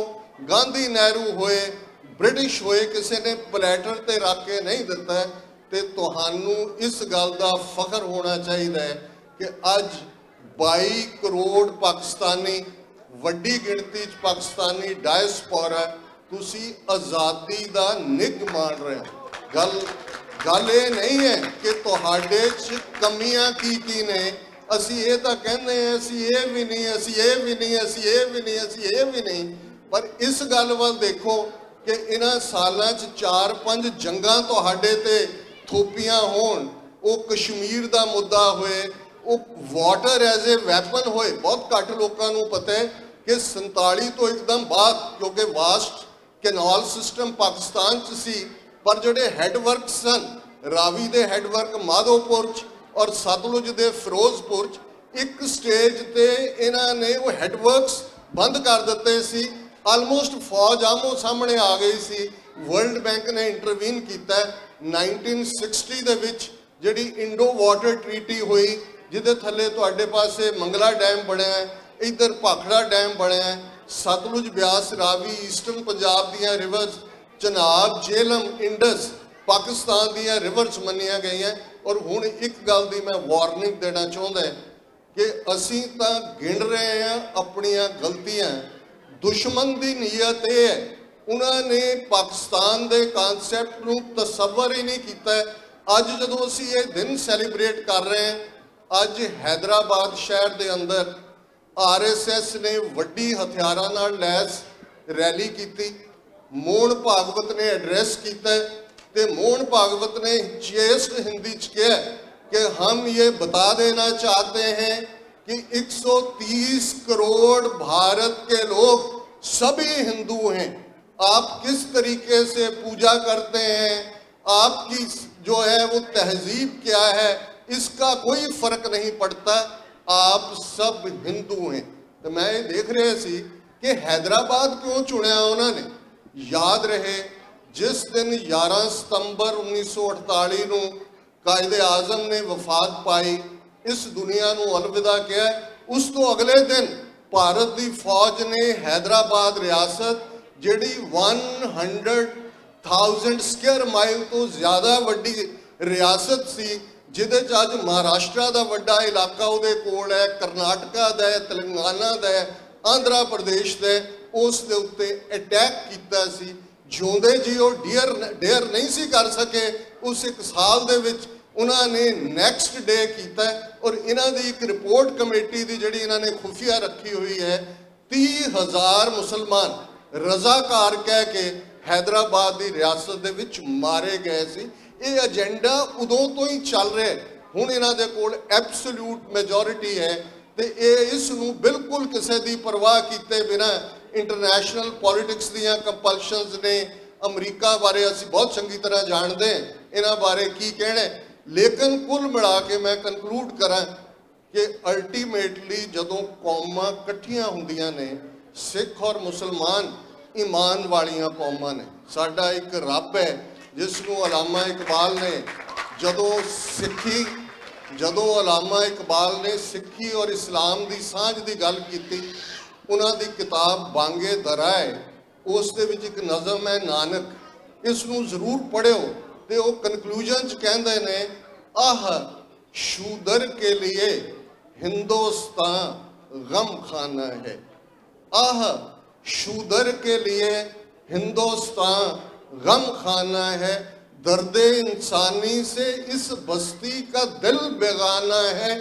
गांधी नेहरू होए, ब्रिटिश होए, किसी ने प्लेटर ते रख के नहीं दिता। तो तुहानू इस गल का फख्र होना चाहिए कि अज 22 करोड़ पाकिस्तानी, वड्डी गिणती पाकिस्तानी डायस्पोरा, तुसी आज़ादी का निग मान रहे हो। गल ये नहीं है कि तुहाडे च कमियां की ने। असी ये तो कहते हैं असी ये भी नहीं, असी ये भी नहीं, असी ये भी नहीं, असी ये भी नहीं। पर इस गल वाल देखो कि इन्हां सालां च 4-5 जंगां तुहाडे ते थोपियां होण, वो कश्मीर का मुद्दा होए, वो वाटर एज ए वैपन होए। बहुत घट लोगों को पता है कि 47 तो एकदम बाद, क्योंकि वास्ट कैनाल सिस्टम पाकिस्तान च सी, पर जोड़े हैडवर्क सन, रावी दे हैडवर्क माधोपुर और सतलुज दे फिरोजपुर, एक स्टेज ते इन्हां ने वो हैडवर्क्स बंद कर दिते सी। आलमोस्ट फौज आमो सामने आ गई सी। वर्ल्ड बैंक ने इंटरवीन किया 1960 दे विच, जिहड़ी इंडो वाटर ट्रीटी हुई, जिहदे थल्ले तुहाडे पासे मंगला डैम बनया है, इधर भाखड़ा डैम बनया है। सतलुज, ब्यास, रावी, ईस्टर्न पंजाब दियां रिवर्स, चनाब, झेलम, इंडस पाकिस्तान दियां रिवर्स मनिया गई हैं। और हुण एक गल दी मैं वार्निंग देना चाहुंदा कि असीं तां गिण रहे हैं अपनियां गलतियां। दुश्मन की नीयत यह है, उन्होंने पाकिस्तान के कॉन्सैप्ट को तसव्वुर ही नहीं किया। अज जो असी ये दिन सैलीब्रेट कर रहे हैं, अज हैदराबाद शहर के अंदर ਆਰਐਸਐਸ ਨੇ ਵੱਡੀ ਹਥਿਆਰਾਂ ਨਾਲ ਲੈਸ ਰੈਲੀ ਕੀਤੀ। ਮੋਹਨ ਭਾਗਵਤ ਨੇ ਐਡਰੈਸ ਕੀਤਾ ਤੇ ਮੋਹन भागवत ने चेस्ट हिंदी च किया कि हम ये बता देना चाहते हैं कि 130 करोड़ भारत के लोग सभी हिंदू हैं। आप किस तरीके से पूजा करते हैं, आपकी जो है वो तहजीब क्या है, इसका कोई फर्क नहीं पड़ता, आप सब हिंदू हैं। तो मैं ये देख रहे सी कि हैदराबाद क्यों चुनिया उन्होंने। याद रहे जिस दिन 11 सितंबर 1948 ਨੂੰ ਕਾਇਦੇ ਆਜ਼ਮ ਨੇ ਵਫਾਤ ਪਾਈ, ਇਸ ਦੁਨੀਆ ਨੂੰ ਅਲਵਿਦਾ ਕਿਹਾ, ਉਸ ਤੋਂ ਅਗਲੇ ਦਿਨ ਭਾਰਤ ਦੀ ਫੌਜ ਨੇ ਹੈਦਰਾਬਾਦ ਰਿਆਸਤ ਜਿਹੜੀ 100,000 ਸਕੁਅਰ ਮਾਈਲ ਤੋਂ ਜ਼ਿਆਦਾ ਵੱਡੀ ਰਿਆਸਤ ਸੀ, ਜਿਹਦੇ ਚ ਅੱਜ ਮਹਾਰਾਸ਼ਟਰ ਦਾ ਵੱਡਾ ਇਲਾਕਾ ਉਹਦੇ ਕੋਲ ਹੈ, ਕਰਨਾਟਕਾ ਦਾ ਹੈ, ਤੇਲੰਗਾਨਾ ਦਾ ਹੈ, ਆਂਧਰਾ ਪ੍ਰਦੇਸ਼ ਦਾ, ਉਸ ਦੇ ਉੱਤੇ ਅਟੈਕ ਕੀਤਾ ਸੀ। ਜਿਉਂਦੇ ਜੀ ਉਹ ਡੇਅਰ ਨਹੀਂ ਸੀ ਕਰ ਸਕੇ, ਉਸ ਇੱਕ ਸਾਲ ਦੇ ਵਿੱਚ ਉਹਨਾਂ ਨੇ ਨੈਕਸਟ ਡੇ ਕੀਤਾ। ਔਰ ਇਹਨਾਂ ਦੀ ਇੱਕ ਰਿਪੋਰਟ ਕਮੇਟੀ ਦੀ ਜਿਹੜੀ ਇਹਨਾਂ ਨੇ ਖੁਫੀਆ ਰੱਖੀ ਹੋਈ ਹੈ, 30,000 ਮੁਸਲਮਾਨ ਰਜ਼ਾਕਾਰ ਕਹਿ ਕੇ ਹੈਦਰਾਬਾਦ ਦੀ ਰਿਆਸਤ ਦੇ ਵਿੱਚ ਮਾਰੇ ਗਏ ਸੀ। ਇਹ ਏਜੰਡਾ ਉਦੋਂ ਤੋਂ ਹੀ ਚੱਲ ਰਿਹਾ। ਹੁਣ ਇਹਨਾਂ ਦੇ ਕੋਲ ਐਬਸੋਲੂਟ ਮੈਜੋਰਿਟੀ ਹੈ ਤੇ ਇਹ ਇਸ ਨੂੰ ਬਿਲਕੁਲ ਕਿਸੇ ਦੀ ਪਰਵਾਹ ਕੀਤੇ ਬਿਨਾਂ ਇੰਟਰਨੈਸ਼ਨਲ ਪੋਲਿਟਿਕਸ ਦੀਆਂ ਕੰਪਲਸ਼ਨਸ ਨੇ। ਅਮਰੀਕਾ ਬਾਰੇ ਅਸੀਂ ਬਹੁਤ ਚੰਗੀ ਤਰ੍ਹਾਂ ਜਾਣਦੇ ਹਾਂ ਇਹਨਾਂ ਬਾਰੇ ਕੀ ਕਹਿਣਾ, ਲੇਕਿਨ ਕੁੱਲ ਮਿਲਾ ਕੇ ਮੈਂ ਕਨਕਲੂਡ ਕਰਾਂ ਕਿ ਅਲਟੀਮੇਟਲੀ ਜਦੋਂ ਕੌਮਾਂ ਇਕੱਠੀਆਂ ਹੁੰਦੀਆਂ ਨੇ, ਸਿੱਖ ਔਰ ਮੁਸਲਮਾਨ ਈਮਾਨ ਵਾਲੀਆਂ ਕੌਮਾਂ ਨੇ। ਸਾਡਾ ਇੱਕ ਰੱਬ ਹੈ ਜਿਸ ਨੂੰ ਅਲਾਮਾ ਇਕਬਾਲ ਨੇ ਜਦੋਂ ਅਲਾਮਾ ਇਕਬਾਲ ਨੇ ਸਿੱਖੀ ਔਰ ਇਸਲਾਮ ਦੀ ਸਾਂਝ ਦੀ ਗੱਲ ਕੀਤੀ, ਉਹਨਾਂ ਦੀ ਕਿਤਾਬ ਬਾਂਗੇ ਦਰਾ ਹੈ, ਉਸ ਦੇ ਵਿੱਚ ਇੱਕ ਨਜ਼ਮ ਹੈ ਨਾਨਕ, ਇਸ ਨੂੰ ਜ਼ਰੂਰ ਪੜ੍ਹਿਓ। ਤੇ ਉਹ ਕਨਕਲੂਜਨ ਚ ਕਹਿੰਦੇ ਨੇ, ਆਹ ਸ਼ੂਦਰ ਕੇ लिए हिंदुस्तान गम खाना है, आह शूदर के लिए हिंदुस्तान गम खाना है, दर्दे इंसानी से इस बस्ती का दिल बेगाना है,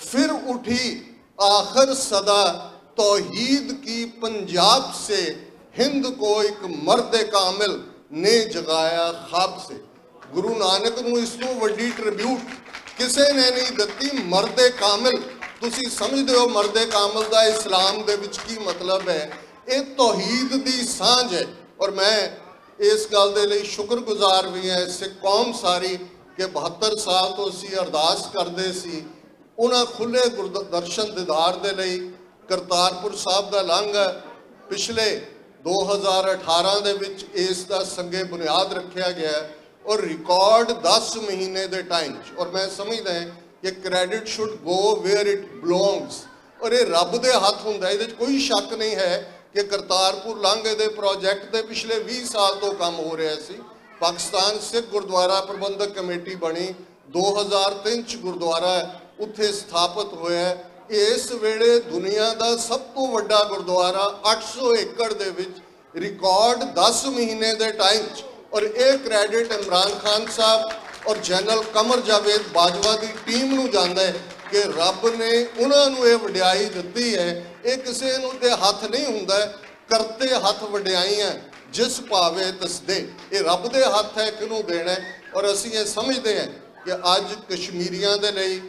फिर उठी आखिर सदा तौहीद की पंजाब से, हिंद को एक मर्द कामिल ने जगाया ख्वाब से। गुरु नानक ਨੂੰ ਇਸ ਤੋਂ ਵੱਡੀ ਟ੍ਰਿਬਿਊਟ ਕਿਸੇ ਨੇ ਨਹੀਂ ਦਿੱਤੀ। ਮਰਦ ਕਾਮਿਲ, ਤੁਸੀਂ ਸਮਝਦੇ ਹੋ ਮਰਦ ਕਾਮਿਲ ਦਾ ਇਸਲਾਮ ਦੇ ਵਿੱਚ ਕੀ ਮਤਲਬ ਹੈ? ਇਹ ਤੌਹੀਦ ਦੀ ਸਾਂਝ ਹੈ। ਔਰ ਮੈਂ ਇਸ ਗੱਲ ਦੇ ਲਈ ਸ਼ੁਕਰਗੁਜ਼ਾਰ ਵੀ ਹਾਂ ਸਿੱਖ ਕੌਮ ਸਾਰੀ ਕਿ 72 ਸਾਲ ਤੋਂ ਅਸੀਂ ਅਰਦਾਸ ਕਰਦੇ ਸੀ ਉਹਨਾਂ ਖੁੱਲੇ ਗੁਰਦਰਸ਼ਨ ਦੀਦਾਰ ਦੇ ਲਈ। ਕਰਤਾਰਪੁਰ ਸਾਹਿਬ ਦਾ ਲਾਂਘਾ ਪਿਛਲੇ 2018 ਦੇ ਵਿੱਚ ਇਸ ਦਾ ਸੰਗੇ ਬੁਨਿਆਦ ਰੱਖਿਆ ਗਿਆ ਔਰ ਰਿਕਾਰਡ 10 ਮਹੀਨੇ ਦੇ ਟਾਈਮ 'ਚ। ਔਰ ਮੈਂ ਸਮਝਦਾ ਕਿ credit should go where it belongs. ਔਰ ਇਹ ਰੱਬ ਦੇ ਹੱਥ ਹੁੰਦਾ, ਇਹਦੇ 'ਚ ਕੋਈ ਸ਼ੱਕ ਨਹੀਂ ਹੈ ਕਿ ਕਰਤਾਰਪੁਰ ਲਾਂਘੇ ਦੇ ਪ੍ਰੋਜੈਕਟ ਤੇ ਪਿਛਲੇ 20 ਸਾਲ ਤੋਂ ਕੰਮ ਹੋ ਰਿਹਾ ਸੀ। ਪਾਕਿਸਤਾਨ ਸਿੱਖ ਗੁਰਦੁਆਰਾ ਪ੍ਰਬੰਧਕ ਕਮੇਟੀ ਬਣੀ, 2003 'ਚ ਗੁਰਦੁਆਰਾ ਉੱਥੇ ਸਥਾਪਿਤ ਹੋਇਆ। ਇਸ ਵੇਲੇ ਦੁਨੀਆ ਦਾ ਸਭ ਤੋਂ ਵੱਡਾ ਗੁਰਦੁਆਰਾ 800 ਏਕੜ ਦੇ ਵਿੱਚ, ਰਿਕਾਰਡ 10 ਮਹੀਨੇ ਦੇ ਟਾਈਮ 'ਚ। ਔਰ ਇਹ ਕ੍ਰੈਡਿਟ ਇਮਰਾਨ ਖਾਨ ਸਾਹਿਬ ਔਰ ਜਨਰਲ ਕਮਰ ਜਾਵੇਦ ਬਾਜਵਾ ਦੀ ਟੀਮ ਨੂੰ ਜਾਂਦਾ ਹੈ ਕਿ ਰੱਬ ਨੇ ਉਹਨਾਂ ਨੂੰ ਇਹ ਵਡਿਆਈ ਦਿੱਤੀ ਹੈ। ਇਹ ਕਿਸੇ ਨੂੰ ਤੇ ਹੱਥ ਨਹੀਂ ਹੁੰਦਾ, ਕਰਤੇ ਹੱਥ ਵਡਿਆਈਆਂ ਜਿਸ ਭਾਵੇਂ ਤਸਦੇ, ਇਹ ਰੱਬ ਦੇ ਹੱਥ ਹੈ ਕਿਹਨੂੰ ਦੇਣਾ। ਔਰ ਅਸੀਂ ਇਹ ਸਮਝਦੇ ਹਾਂ ਕਿ ਅੱਜ ਕਸ਼ਮੀਰੀਆਂ ਦੇ ਲਈ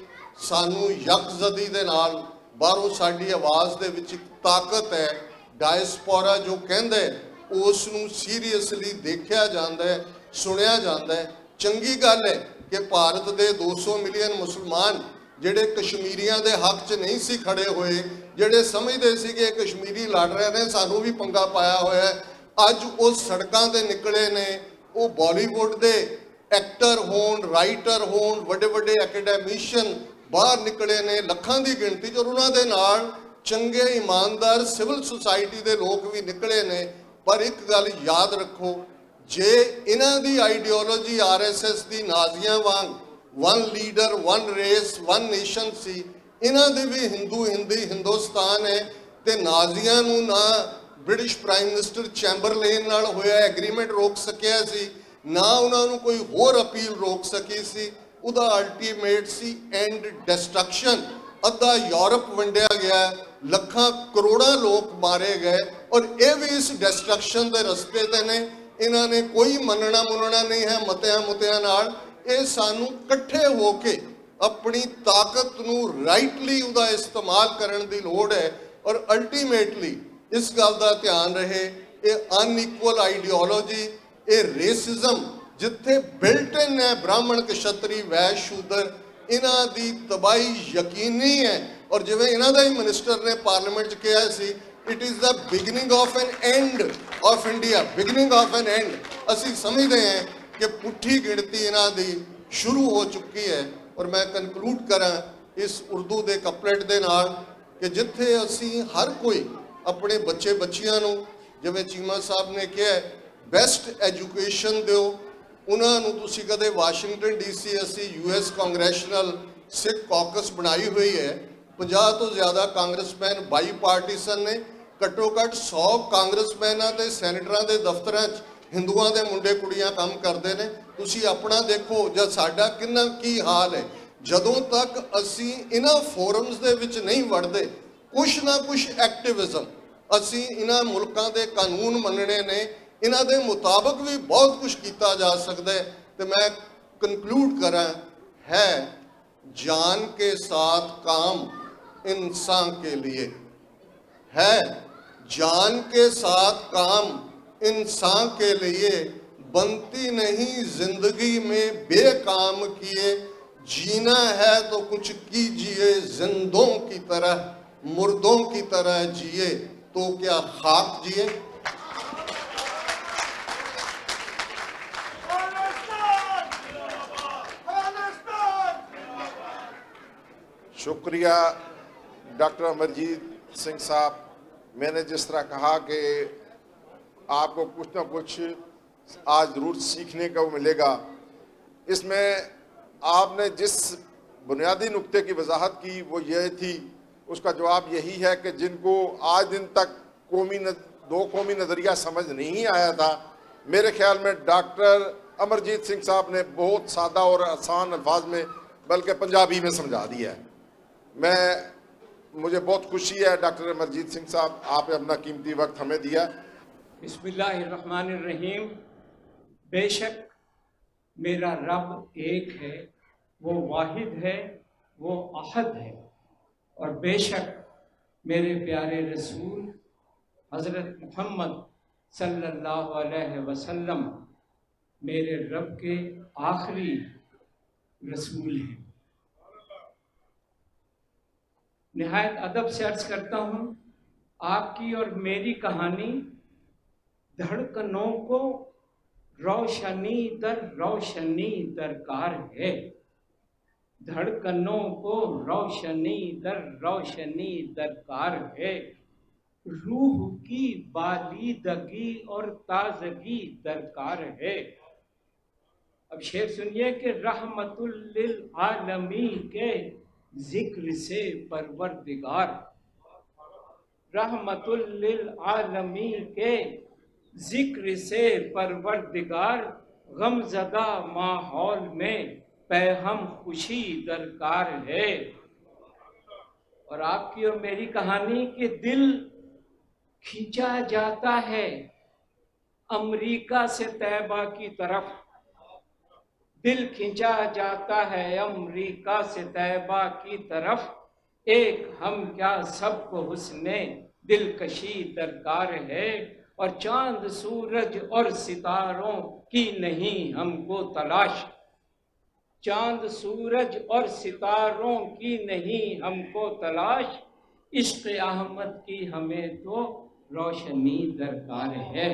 ਸਾਨੂੰ ਯਕਜ਼ਦੀ ਦੇ ਨਾਲ ਬਾਹਰੋਂ ਸਾਡੀ ਆਵਾਜ਼ ਦੇ ਵਿੱਚ ਇੱਕ ਤਾਕਤ ਹੈ। ਡਾਇਸਪੋਰਾ ਜੋ ਕਹਿੰਦੇ ਉਸ ਨੂੰ ਸੀਰੀਅਸਲੀ ਦੇਖਿਆ ਜਾਂਦਾ ਹੈ, ਸੁਣਿਆ ਜਾਂਦਾ ਹੈ। ਚੰਗੀ ਗੱਲ ਹੈ ਕਿ ਭਾਰਤ ਦੇ 200 ਮਿਲੀਅਨ ਮੁਸਲਮਾਨ ਜਿਹੜੇ ਕਸ਼ਮੀਰੀਆਂ ਦੇ ਹੱਕ 'ਚ ਨਹੀਂ ਸੀ ਖੜੇ ਹੋਏ, ਜਿਹੜੇ ਸਮਝਦੇ ਸੀ ਕਿ ਕਸ਼ਮੀਰੀ ਲੜ ਰਹੇ ਨੇ, ਸਾਨੂੰ ਵੀ ਪੰਗਾ ਪਾਇਆ ਹੋਇਆ, ਅੱਜ ਉਹ ਸੜਕਾਂ ਤੇ ਨਿਕਲੇ ਨੇ। ਉਹ ਬਾਲੀਵੁੱਡ ਦੇ ਐਕਟਰ ਹੋਣ, ਰਾਈਟਰ ਹੋਣ, ਵੱਡੇ ਵੱਡੇ ਐਕੈਡੈਮੀਸ਼ੀਅਨ ਬਾਹਰ ਨਿਕਲੇ ਨੇ ਲੱਖਾਂ ਦੀ ਗਿਣਤੀ 'ਚ। ਔਰ ਉਹਨਾਂ ਦੇ ਨਾਲ ਚੰਗੇ ਇਮਾਨਦਾਰ ਸਿਵਲ ਸੁਸਾਇਟੀ ਦੇ ਲੋਕ ਵੀ ਨਿਕਲੇ ਨੇ। ਪਰ ਇੱਕ ਗੱਲ ਯਾਦ ਰੱਖੋ, ਜੇ ਇਹਨਾਂ ਦੀ ਆਈਡੀਓਲੋਜੀ ਆਰਐਸਐਸ ਦੀ ਨਾਜ਼ੀਆਂ ਵਾਂਗ one leader, one race, one nation ਸੀ, ਇਹਨਾਂ ਦੇ ਵੀ ਹਿੰਦੁਸਤਾਨ ਹੈ। ਤੇ ਨਾਜ਼ੀਆਂ ਨੂੰ ਨਾ ਬ੍ਰਿਟਿਸ਼ ਪ੍ਰਾਈਮ ਮਿਨਿਸਟਰ ਚੈਂਬਰਲੇਨ ਨਾਲ ਹੋਇਆ ਐਗਰੀਮੈਂਟ ਰੋਕ ਸਕਿਆ ਸੀ, ਨਾ ਉਹਨਾਂ ਨੂੰ ਕੋਈ ਹੋਰ ਅਪੀਲ ਰੋਕ ਸਕੀ ਸੀ। ਉਹਦਾ ਅਲਟੀਮੇਟ ਸੀ ਐਂਡ ਡਿਸਟਰਕਸ਼ਨ। ਅੱਧਾ ਯੂਰਪ ਵੰਡਿਆ ਗਿਆ, ਲੱਖਾਂ ਕਰੋੜਾਂ ਲੋਕ ਮਾਰੇ ਗਏ ਔਰ ਇਹ ਵੀ ਇਸ ਡਿਸਟਰਕਸ਼ਨ ਦੇ ਰਸਤੇ ਤੇ ਨੇ। ਇਹਨਾਂ ਨੇ ਕੋਈ ਮੰਨਣਾ ਮੁੰਨਣਾ ਨਹੀਂ ਹੈ ਮਤਿਆਂ ਨਾਲ। ਇਹ ਸਾਨੂੰ ਇਕੱਠੇ ਹੋ ਕੇ ਆਪਣੀ ਤਾਕਤ ਨੂੰ ਰਾਈਟਲੀ ਉਹਦਾ ਇਸਤੇਮਾਲ ਕਰਨ ਦੀ ਲੋੜ ਹੈ ਔਰ ਅਲਟੀਮੇਟਲੀ ਇਸ ਗੱਲ ਦਾ ਧਿਆਨ ਰਹੇ ਇਹ ਅਨਇਕੁਅਲ ਆਈਡੀਓਲੋਜੀ, ਇਹ ਰੇਸਿਜ਼ਮ ਜਿੱਥੇ ਬਿਲਟ ਇਨ ਹੈ ਬ੍ਰਾਹਮਣ ਕਸ਼ਤਰੀ ਵੈਸ਼ ਸ਼ੂਦਰ, ਇਹਨਾਂ ਦੀ ਤਬਾਹੀ ਯਕੀਨੀ ਹੈ। ਔਰ ਜਿਵੇਂ ਇਹਨਾਂ ਦਾ ਹੀ ਮਿਨਿਸਟਰ ਨੇ ਪਾਰਲੀਮੈਂਟ 'ਚ ਕਿਹਾ ਸੀ, it is the beginning of an end of India, beginning of an end. ਅਸੀਂ ਸਮਝਦੇ ਹਾਂ ਕਿ ਪੁੱਠੀ ਗਿਣਤੀ ਇਹਨਾਂ ਦੀ ਸ਼ੁਰੂ ਹੋ ਚੁੱਕੀ ਹੈ। ਔਰ ਮੈਂ ਕਨਕਲੂਡ ਕਰਾਂ ਇਸ ਉਰਦੂ ਦੇ ਕਪਲੇਟ ਦੇ ਨਾਲ ਕਿ ਜਿੱਥੇ ਅਸੀਂ ਹਰ ਕੋਈ ਆਪਣੇ ਬੱਚੇ ਬੱਚੀਆਂ ਨੂੰ, ਜਿਵੇਂ ਚੀਮਾ ਸਾਹਿਬ ਨੇ ਕਿਹਾ, ਬੈਸਟ ਐਜੂਕੇਸ਼ਨ ਦਿਓ। ਉਹਨਾਂ ਨੂੰ ਤੁਸੀਂ ਕਦੇ ਵਾਸ਼ਿੰਗਟਨ ਡੀਸੀ, ਅਸੀਂ US ਕਾਂਗਰੈਸ਼ਨਲ ਸਿੱਖ ਕਾਕਸ ਬਣਾਈ ਹੋਈ ਹੈ, 50 ਤੋਂ ਜ਼ਿਆਦਾ ਕਾਂਗਰਸਮੈਨ ਬਾਈਪਾਰਟੀਸਨ ਨੇ, ਘੱਟੋ ਘੱਟ 100 ਕਾਂਗਰਸਮੈਨਾਂ ਤੇ ਸੈਨੇਟਰਾਂ ਦੇ ਦਫ਼ਤਰਾਂ 'ਚ ਹਿੰਦੂਆਂ ਦੇ ਮੁੰਡੇ ਕੁੜੀਆਂ ਕੰਮ ਕਰਦੇ ਨੇ। ਤੁਸੀਂ ਆਪਣਾ ਦੇਖੋ ਜਾਂ ਸਾਡਾ ਕਿੰਨਾ ਕੀ ਹਾਲ ਹੈ। ਜਦੋਂ ਤੱਕ ਅਸੀਂ ਇਹਨਾਂ ਫੋਰਮਸ ਦੇ ਵਿੱਚ ਨਹੀਂ ਵੜਦੇ, ਕੁਛ ਨਾ ਕੁਛ ਐਕਟਿਵਿਜ਼ਮ, ਅਸੀਂ ਇਹਨਾਂ ਮੁਲਕਾਂ ਦੇ ਕਾਨੂੰਨ ਮੰਨਣੇ ਨੇ, ਇਹਨਾਂ ਦੇ ਮੁਤਾਬਕ ਵੀ ਬਹੁਤ ਕੁਝ ਕੀਤਾ ਜਾ ਸਕਦਾ ਹੈ। ਤੇ ਮੈਂ ਕੰਕਲੂਡ ਕਰਾਂ, ਹੈ जान के साथ काम इंसान के लिए, है जान के साथ काम इंसान के लिए, बनती नहीं जिंदगी में बेकाम किए, जीना है तो कुछ कीजिए, जिंदों की तरह मुर्दों की तरह जिए तो क्या खाक जिए। शुक्रिया डॉक्टर अमरजीत सिंह साहब। मैंने जिस तरह कहा कि आपको कुछ ना कुछ आज ज़रूर सीखने को मिलेगा, इसमें आपने जिस बुनियादी नुक्ते की वजाहत की वो ये थी, उसका जवाब यही है कि जिनको आज दिन तक दो कौमी नज़रिया समझ नहीं आया था, मेरे ख्याल में डॉक्टर अमरजीत सिंह साहब ने बहुत सादा और आसान अल्फाज में, बल्कि पंजाबी में समझा दिया है। मुझे बहुत खुशी है डॉक्टर अमरजीत सिंह साहब, आपने अपना कीमती वक्त हमें दिया। बिस्मिल्लाहिर्रहमानिर्रहीम। बेशक मेरा रब एक है, वो वाहिद है, वो अहद है, और बेशक मेरे प्यारे रसूल हज़रत मोहम्मद सल्लल्लाहु अलैहि वसल्लम मेरे रब के आखिरी रसूल हैं। निहायत अदब से अर्ज करता हूँ, आपकी और मेरी कहानी धड़कनों को रोशनी दरकार है, धड़कनों को रोशनी दरकार है, रूह की बालिदगी और ताजगी दरकार है। अब शेर सुनिए कि रहमतुल लिल आलमीन के जिक्र से परवरदिगार, रहमतुल लिल आलमीन के जिक्र से परवरदिगार, गमज़दा माहौल में पैहम खुशी दरकार है। और आपकी और मेरी कहानी के दिल खींचा जाता है अमेरिका से तैयबा की तरफ, दिल खींचा जाता है अमेरिका से तैयबा की तरफ, एक हम क्या सबको हुस्ने दिलकशी दरकार है, और चांद सूरज और सितारों की नहीं हमको तलाश, चांद सूरज और सितारों की नहीं हमको तलाश, इश्क़ अहमद की हमें तो रोशनी दरकार है।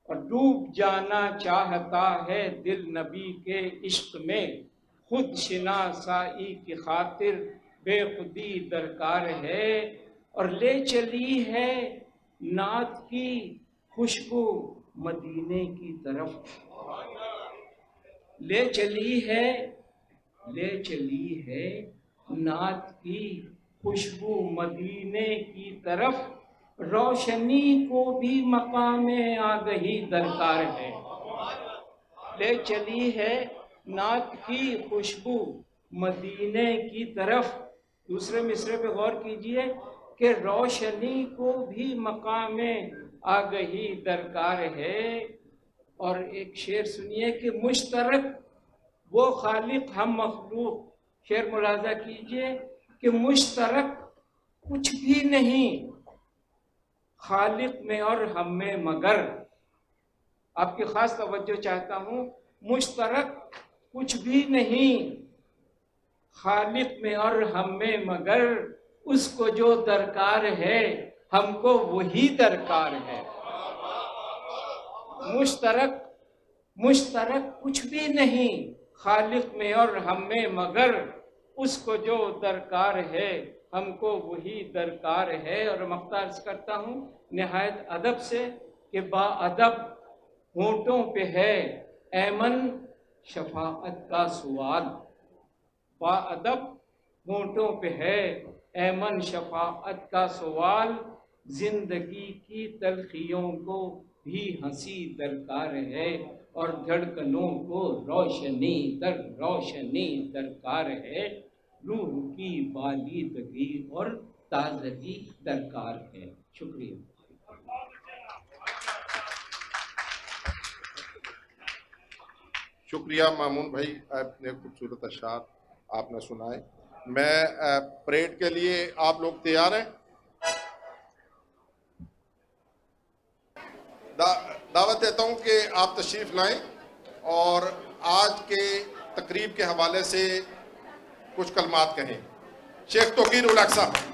और डूब जाना चाहता है दिल नबी के इश्क में, खुद शिनासाई की खातिर बेखुदी दरकार है। और ले चली है नात की खुशबू मदीने की तरफ, ले चली है नात की खुशबू मदीने की तरफ, रोशनी को भी मकामे आगही दरकार है। ले चली है नात की खुशबू मदीने की तरफ, दूसरे मिसरे पे गौर कीजिए कि रोशनी को भी मकामे आगही दरकार है। और एक शेर सुनिए कि मुश्तरक वो खालिक हम मखलूक, शेर मुलाजा कीजिए कि मुश्तरक कुछ भी नहीं खालिक में और हम में मगर, आपकी खास तवज्जो चाहता हूँ, मुश्तरक कुछ भी नहीं खालिक में और हम में मगर उसको जो दरकार है हमको वही दरकार है। मुश्तरक कुछ भी नहीं खालिक में और हम में मगर उसको जो दरकार है हमको वही दरकार है। और मख्तार करता हूँ निहायत अदब से कि बाअदब होंठों पे है ऐमन शफाअत का सवाल, बाअदब होंठों पे है ऐमन शफाअत का सवाल, जिंदगी की तलखियों को भी हंसी दरकार है और धड़कनों को रोशनी दर रोशनी दरकार है, रूह की बालिदगी और ताजगी दरकार है। शुक्रिया। शुक्रिया मामून भाई, आपने खूबसूरत अशार आपने सुनाए। मैं परेड के लिए आप लोग तैयार हैं? दावत देता हूं कि आप तशरीफ लाएं और आज के तकरीब के हवाले से कुछ कलमात कहें। शेख तोकीर उल हक साहब।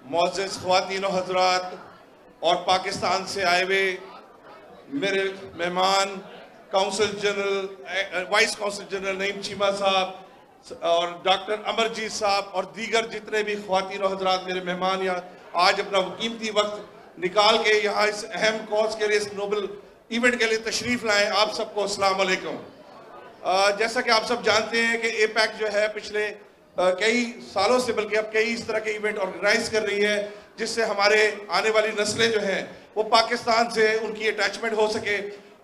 मुअज़्ज़िज़ ख़वातीन हज़रात और पाकिस्तान से आए हुए मेरे मेहमान, council general vice council general Naeem Cheema साहब और डॉक्टर अमरजीत साहब और दीगर जितने भी ख़वातीन हज़रात मेरे मेहमान यहाँ आज अपना कीमती वक्त निकाल के यहाँ इस अहम कॉज के लिए, इस नोबल इवेंट के लिए तशरीफ़ लाएँ, आप सबको अस्सलाम वालेकुम। जैसा कि आप सब जानते हैं कि एपैक जो है पिछले कई सालों से, बल्कि अब कई इस तरह के इवेंट ऑर्गेनाइज कर रही है जिससे हमारे आने वाली नस्लें जो हैं वो पाकिस्तान से उनकी अटैचमेंट हो सके।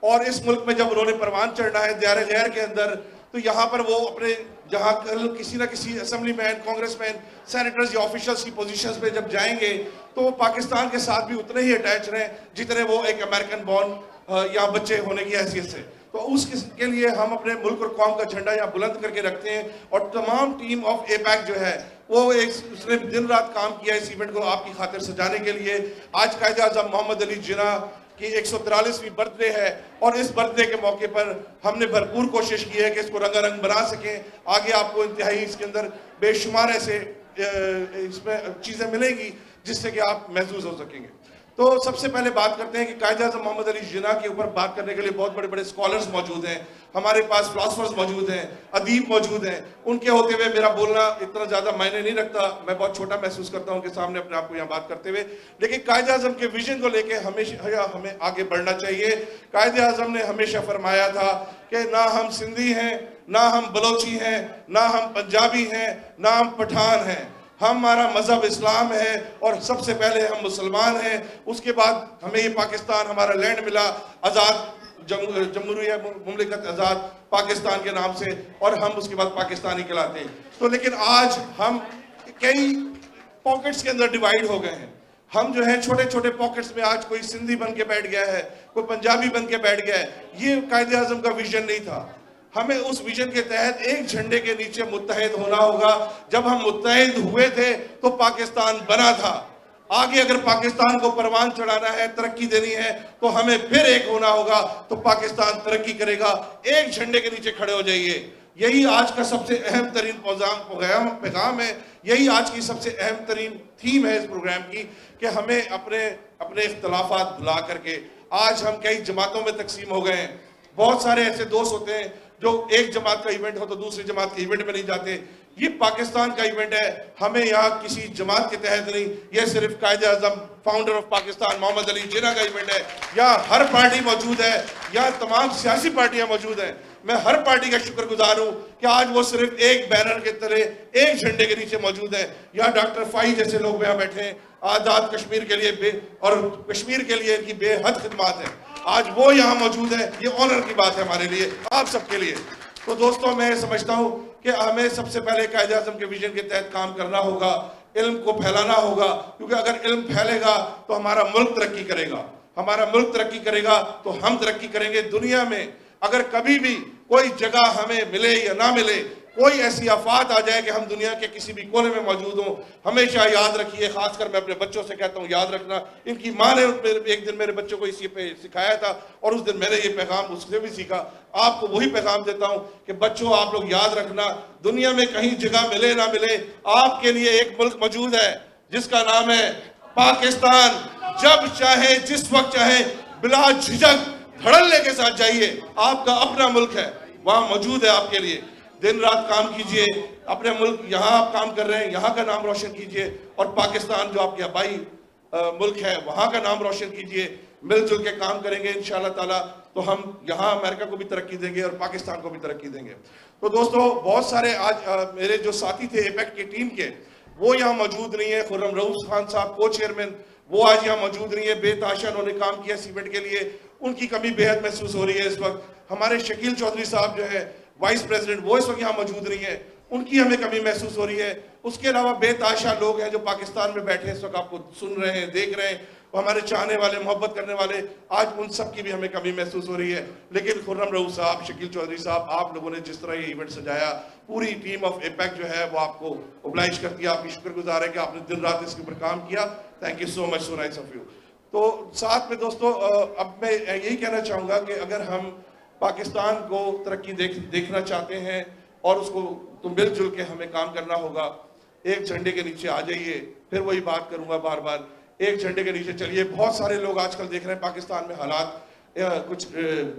और इस मुल्क में जब उन्होंने परवान चढ़ना है दियार गैर के अंदर, तो यहाँ पर वो अपने जहाँ कल किसी ना किसी असेंबलीमैन, कांग्रेसमैन, सेनेटर्स या ऑफिशियल्स की पोजीशंस पे जब जाएंगे तो वो पाकिस्तान के साथ भी उतने ही अटैच रहें जितने वो एक अमेरिकन बॉर्न या बच्चे होने की हैसियत से। तो उसके लिए हम अपने मुल्क और कौम का झंडा यहाँ बुलंद करके रखते हैं। और तमाम टीम ऑफ एपैक जो है वो उसने दिन रात काम किया इस इवेंट को आपकी खातिर सजाने के लिए। आज कायद-ए-आज़म मोहम्मद अली जिन्ना की 143वीं बर्थडे है और इस बर्थडे के मौके पर हमने भरपूर कोशिश की है कि इसको रंगारंग बना सकें। आगे आपको इंतहाई इसके अंदर बेशुमार ऐसे इसमें चीज़ें मिलेंगी जिससे कि आप महसूस हो सकेंगे। तो सबसे पहले बात करते हैं कि कायद-ए-आज़म मोहम्मद अली जिन्ना के ऊपर बात करने के लिए बहुत बड़े बड़े स्कॉलर्स मौजूद हैं, हमारे पास फिलोसफर्स मौजूद हैं, अदीब मौजूद हैं। उनके होते हुए मेरा बोलना इतना ज़्यादा मायने नहीं रखता, मैं बहुत छोटा महसूस करता हूँ कि सामने अपने आप को यहाँ बात करते हुए। लेकिन कायद-ए-आज़म के विजन को लेके हमेशा हमें आगे बढ़ना चाहिए। कायद-ए-आज़म ने हमेशा फरमाया था कि ना हम सिंधी हैं, ना हम बलोची हैं, ना हम पंजाबी हैं, ना हम पठान हैं, हमारा मजहब इस्लाम है और सबसे पहले हम मुसलमान हैं। उसके बाद हमें ये पाकिस्तान, हमारा लैंड मिला आज़ाद जमहूरिया मुमलिकत आज़ाद पाकिस्तान के नाम से, और हम उसके बाद पाकिस्तानी कहलाते हैं। तो लेकिन आज हम कई पॉकेट्स के अंदर डिवाइड हो गए हैं। हम जो है छोटे छोटे पॉकेट्स में आज कोई सिंधी बन के बैठ गया है, कोई पंजाबी बन के बैठ गया है। ये कायद-ए-आज़म का विजन नहीं था। हमें उस विजन के तहत एक झंडे के नीचे मुत्तहिद होना होगा। जब हम मुत्तहिद हुए थे तो पाकिस्तान बना था। आगे अगर पाकिस्तान को परवान चढ़ाना है, तरक्की देनी है, तो हमें फिर एक होना होगा, तो पाकिस्तान तरक्की करेगा। एक झंडे के नीचे खड़े हो जाइए। यही आज का सबसे अहम तरीन पैगाम है, यही आज की सबसे अहम तरीन थीम है इस प्रोग्राम की, कि हमें अपने इख्तलाफात भुला करके, आज हम कई जमातों में तकसीम हो गए हैं। बहुत सारे ऐसे दोस्त होते हैं जो एक जमात का इवेंट हो तो दूसरी जमात के इवेंट में नहीं जाते। ये पाकिस्तान का इवेंट है, हमें यहाँ किसी जमात के तहत नहीं, ये सिर्फ कायद-ए-आज़म फाउंडर ऑफ पाकिस्तान मोहम्मद अली जिन्ना का इवेंट है। यहाँ हर पार्टी मौजूद है, यहाँ तमाम सियासी पार्टियाँ मौजूद हैं। मैं हर पार्टी का शुक्रगुजार हूं कि आज वो सिर्फ एक बैनर के तरह, एक झंडे के नीचे मौजूद है। यहाँ डॉक्टर फाई जैसे लोग यहाँ बैठे हैं, आज़ाद कश्मीर के लिए और कश्मीर के लिए इनकी बेहद खिदमत है, आज वो यहाँ मौजूद है। ये ऑनर की बात है हमारे लिए, आप सबके लिए। तो दोस्तों, मैं समझता हूँ कि हमें सबसे पहले कायदे आज़म के विजन के तहत काम करना होगा, इल्म को फैलाना होगा, क्योंकि अगर इल्म फैलेगा तो हमारा मुल्क तरक्की करेगा, हमारा मुल्क तरक्की करेगा तो हम तरक्की करेंगे। दुनिया में अगर कभी भी कोई जगह हमें मिले या ना मिले, कोई ऐसी आफत आ जाए कि हम दुनिया के किसी भी कोने में मौजूद हों, हमेशा याद रखिए, खासकर मैं अपने बच्चों से कहता हूँ याद रखना। इनकी माँ ने एक दिन मेरे बच्चों को इसी पे सिखाया था और उस दिन मैंने ये पैगाम उससे भी सीखा। आपको वही पैगाम देता हूँ कि बच्चों, आप लोग याद रखना, दुनिया में कहीं जगह मिले ना मिले, आपके लिए एक मुल्क मौजूद है जिसका नाम है पाकिस्तान। जब चाहे, जिस वक्त चाहे, बिला झिझक धड़ल्ले के साथ जाइए, आपका अपना मुल्क है, वहां मौजूद है आपके लिए। दिन रात काम कीजिए, अपने मुल्क, यहाँ आप काम कर रहे हैं, यहाँ का नाम रोशन कीजिए, और पाकिस्तान जो आपके आबाई मुल्क है वहाँ का नाम रोशन कीजिए। मिलजुल के काम करेंगे इंशाअल्लाह ताला तो हम यहाँ अमेरिका को भी तरक्की देंगे और पाकिस्तान को भी तरक्की देंगे। तो दोस्तों, बहुत सारे आज मेरे जो साथी थे एपेक की टीम के, वो यहाँ मौजूद नहीं है। खुर्रम रऊफ खान साहब, को चेयरमैन, वो आज यहाँ मौजूद नहीं है। बेतहाशा उन्होंने काम किया सीमेंट के लिए, उनकी कमी बेहद महसूस हो रही है इस वक्त। हमारे शकील चौधरी साहब जो है वाइस प्रेसिडेंट, वो इस वक्त यहाँ मौजूद नहीं है, उनकी हमें कमी महसूस हो रही है। उसके अलावा बेतहाशा लोग हैं जो पाकिस्तान में बैठे इस वक्त आपको सुन रहे हैं, देख रहे हैं, वो हमारे चाहने वाले, मोहब्बत करने वाले, आज उन सब की भी हमें कमी महसूस हो रही है। लेकिन खुर्रम रऊफ साहब, शकील चौधरी साहब, आप लोगों ने जिस तरह ये इवेंट सजाया, पूरी टीम ऑफ एपेक जो है वो आपको ओब्लाइज करती है, आपकी शुक्रगुजार है कि आपने दिन रात इसके ऊपर काम किया। Thank you so much, so nice of you. तो साथ में दोस्तों, अब मैं यही कहना चाहूँगा कि अगर हम पाकिस्तान को तरक्की देखना चाहते हैं और उसको तो मिलजुल के हमें काम करना होगा। एक झंडे के नीचे आ जाइए, फिर वही बात करूंगा बार बार, एक झंडे के नीचे चलिए। बहुत सारे लोग आजकल देख रहे हैं पाकिस्तान में हालात कुछ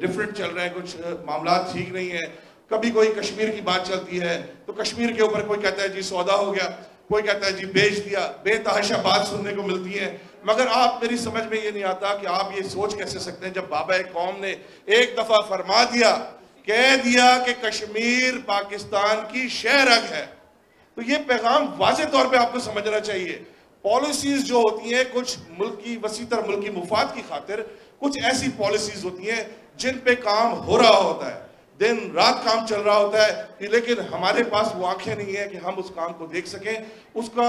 डिफरेंट चल रहे हैं, कुछ मामला ठीक नहीं है। कभी कोई कश्मीर की बात चलती है तो कश्मीर के ऊपर कोई कहता है जी सौदा हो गया, कोई कहता है जी बेच दिया, बेतहाशा बात सुनने को मिलती है। मगर आप, मेरी समझ में ये नहीं आता कि आप ये सोच कैसे सकते हैं, जब बाबा कौम ने एक दफा फरमा दिया, कह दिया कि कश्मीर पाकिस्तान की शहरग है, तो ये पैगाम वाज़ेह तौर पे आपको समझना चाहिए। पॉलिसीज जो होती हैं कुछ मुल्क की वसीतर मुल्क की मुफाद की खातिर, कुछ ऐसी पॉलिसीज होती हैं जिन पे काम हो रहा होता है, दिन रात काम चल रहा होता है, लेकिन हमारे पास वो आंखें नहीं है कि हम उस काम को देख सकें। उसका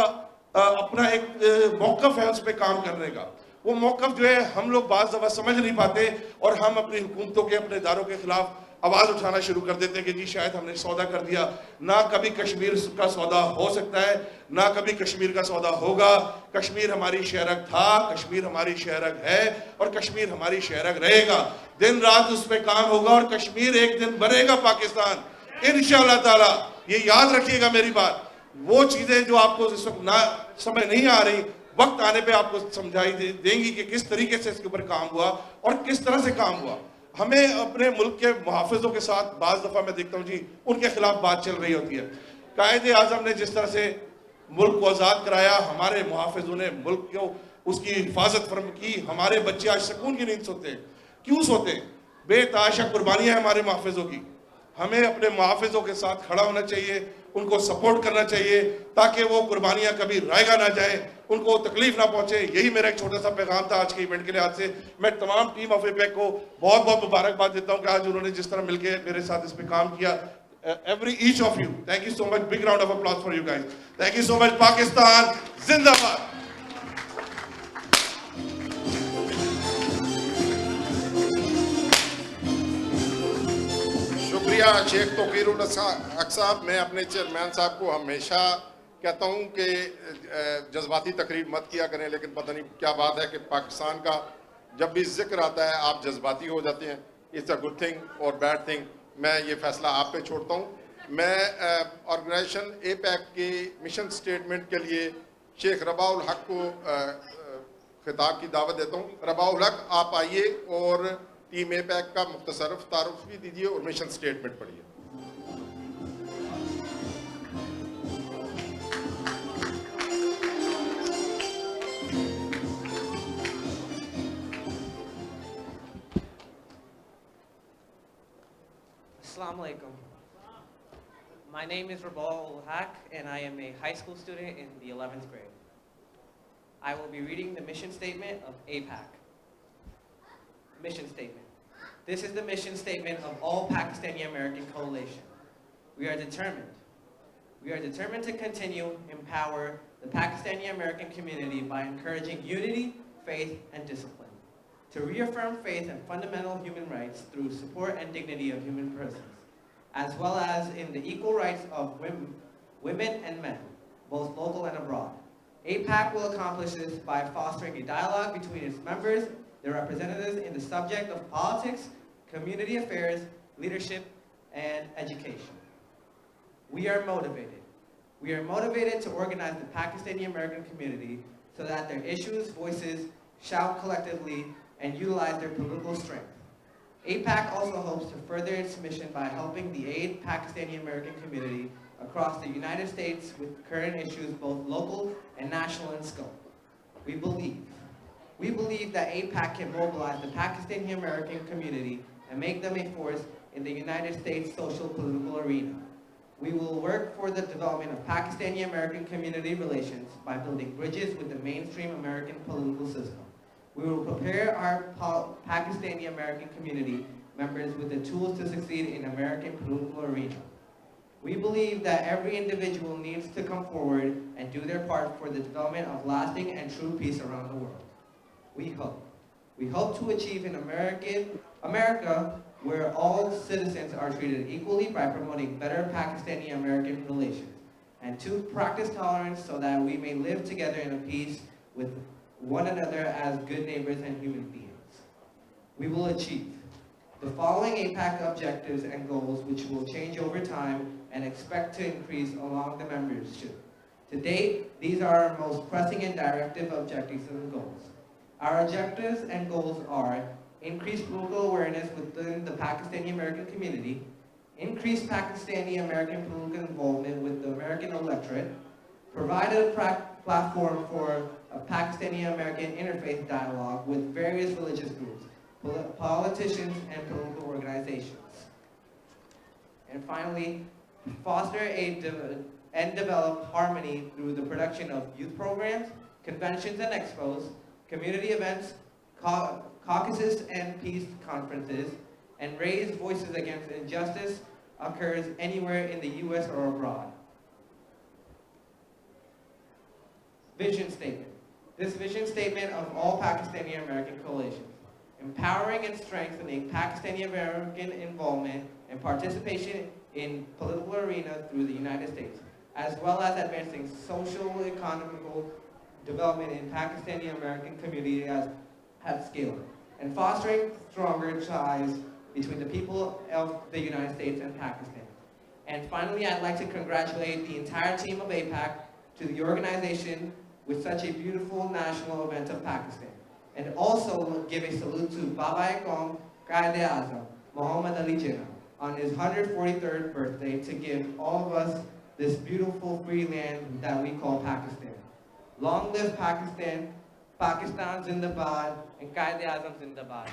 अपना एक मौक़िफ़ है उस पर काम करने का। वो मौक़िफ़ जो है हम लोग बाज़ दफ़ा समझ नहीं पाते और हम अपनी हुकूमतों के, अपने इदारों के खिलाफ आवाज़ उठाना शुरू कर देते हैं कि जी शायद हमने सौदा कर दिया। ना कभी कश्मीर का सौदा हो सकता है, ना कभी कश्मीर का सौदा होगा। कश्मीर हमारी शहरग था, कश्मीर हमारी शहरग है और कश्मीर हमारी शहरग रहेगा। दिन रात उस पर काम होगा और कश्मीर एक दिन बनेगा पाकिस्तान, इंशाअल्लाह ताला। ये याद रखिएगा मेरी बात। वो चीज़ें जो आपको इस वक्त ना समझ नहीं आ रही, वक्त आने पे आपको समझाई देंगी कि किस तरीके से इसके ऊपर काम हुआ और किस तरह से काम हुआ। हमें अपने मुल्क के मुहाफिजों के साथ बाज़ दफ़ा मैं देखता हूँ जी उनके खिलाफ बात चल रही होती है। कायदे आज़म ने जिस तरह से मुल्क को आज़ाद कराया, हमारे मुहाफिजों ने मुल्क को उसकी हिफाजत फर्म की। हमारे बच्चे आज सुकून की नींद सोते हैं। क्यों सोते हैं? बेतहाशा कुर्बानियाँ हमारे मुहाफिजों की। हमें अपने मुहाफिजों के साथ खड़ा होना चाहिए, उनको सपोर्ट करना चाहिए ताकि वो कुर्बानियाँ कभी रायगा ना जाए, उनको तकलीफ ना पहुंचे। यही मेरा एक छोटा सा पैगाम था आज के इवेंट के लिहाज से। मैं तमाम टीम ऑफ एपेक को बहुत बहुत मुबारकबाद देता हूं कि आज उन्होंने जिस तरह मिलकर मेरे साथ इस पे काम किया। Every each of you, thank you so much. Big round of applause for you guys. Thank you so much. Pakistan जिंदाबाद। शुक्रिया शेख तौकीरुल हक साहब। मैं अपने चेयरमैन साहब को हमेशा कहता हूँ कि जज्बाती तकरीर मत किया करें, लेकिन पता नहीं क्या बात है कि पाकिस्तान का जब भी जिक्र आता है आप जज्बाती हो जाते हैं। इट्स अ गुड थिंग और बैड थिंग, मैं ये फैसला आप पे छोड़ता हूँ। मैं ऑर्गेनाइजेशन एपैक के मिशन स्टेटमेंट के लिए शेख रबाउल हक को खिताब की दावत देता हूँ। रबाउल हक, आप आइए और टीम एपैक का मुख्तसर तारुफ भी दीजिए और मिशन स्टेटमेंट पढ़िए। अस्सलाम My name is Rabal Haq, and I am a high school student in the 11th grade. I will be reading the mission statement of AIPAC. Mission statement. This is the mission statement of all Pakistani American Coalition. We are determined. We are determined to continue empower the Pakistani American community by encouraging unity, faith, and discipline, to reaffirm faith and fundamental human rights through support and dignity of human persons, as well as in the equal rights of women and men, both local and abroad. AIPAC will accomplish this by fostering a dialogue between its members, their representatives in the subject of politics, community affairs, leadership, and education. We are motivated. We are motivated to organize the Pakistani American community so that their issues, voices, shout collectively and utilize their political strength. AIPAC also hopes to further its mission by helping the aid Pakistani American community across the United States with current issues both local and national in scope. We believe that AIPAC can mobilize the Pakistani American community and make them a force in the United States social political arena. We will work for the development of Pakistani American community relations by building bridges with the mainstream American political system. We will prepare our Pakistani American community members with the tools to succeed in American political arena. We believe that every individual needs to come forward and do their part for the development of lasting and true peace around the world. We hope to achieve an America where all citizens are treated equally by promoting better Pakistani American relations, and to practice tolerance so that we may live together in peace with one another as good neighbors and human beings. We will achieve the following AIPAC objectives and goals, which will change over time and expect to increase along the membership. To date, these are our most pressing and directive objectives and goals. Our objectives and goals are increased political awareness within the Pakistani American community, increased Pakistani American political involvement with the American electorate, provide a platform for a Pakistani American interfaith dialogue with various religious groups, politicians, and political organizations. And finally, foster and develop harmony through the production of youth programs, conventions and expos, community events, caucuses and peace conferences, and raise voices against injustice occurs anywhere in the U.S. or abroad. Vision statement. This vision statement of all Pakistani American coalitions, empowering and strengthening Pakistani American involvement and participation in political arena through the United States, as well as advancing social and economical development in Pakistani American community at scale, and fostering stronger ties between the people of the United States and Pakistan. And finally, I'd like to congratulate the entire team of AIPAC to the organization with such a beautiful national event of Pakistan. And also give a salute to Baba-e-Qaum Quaid-e-Azam, Muhammad Ali Jinnah, on his 143rd birthday to give all of us this beautiful free land that we call Pakistan. Long live Pakistan, Pakistan Zindabad, and Quaid-e-Azam Zindabad.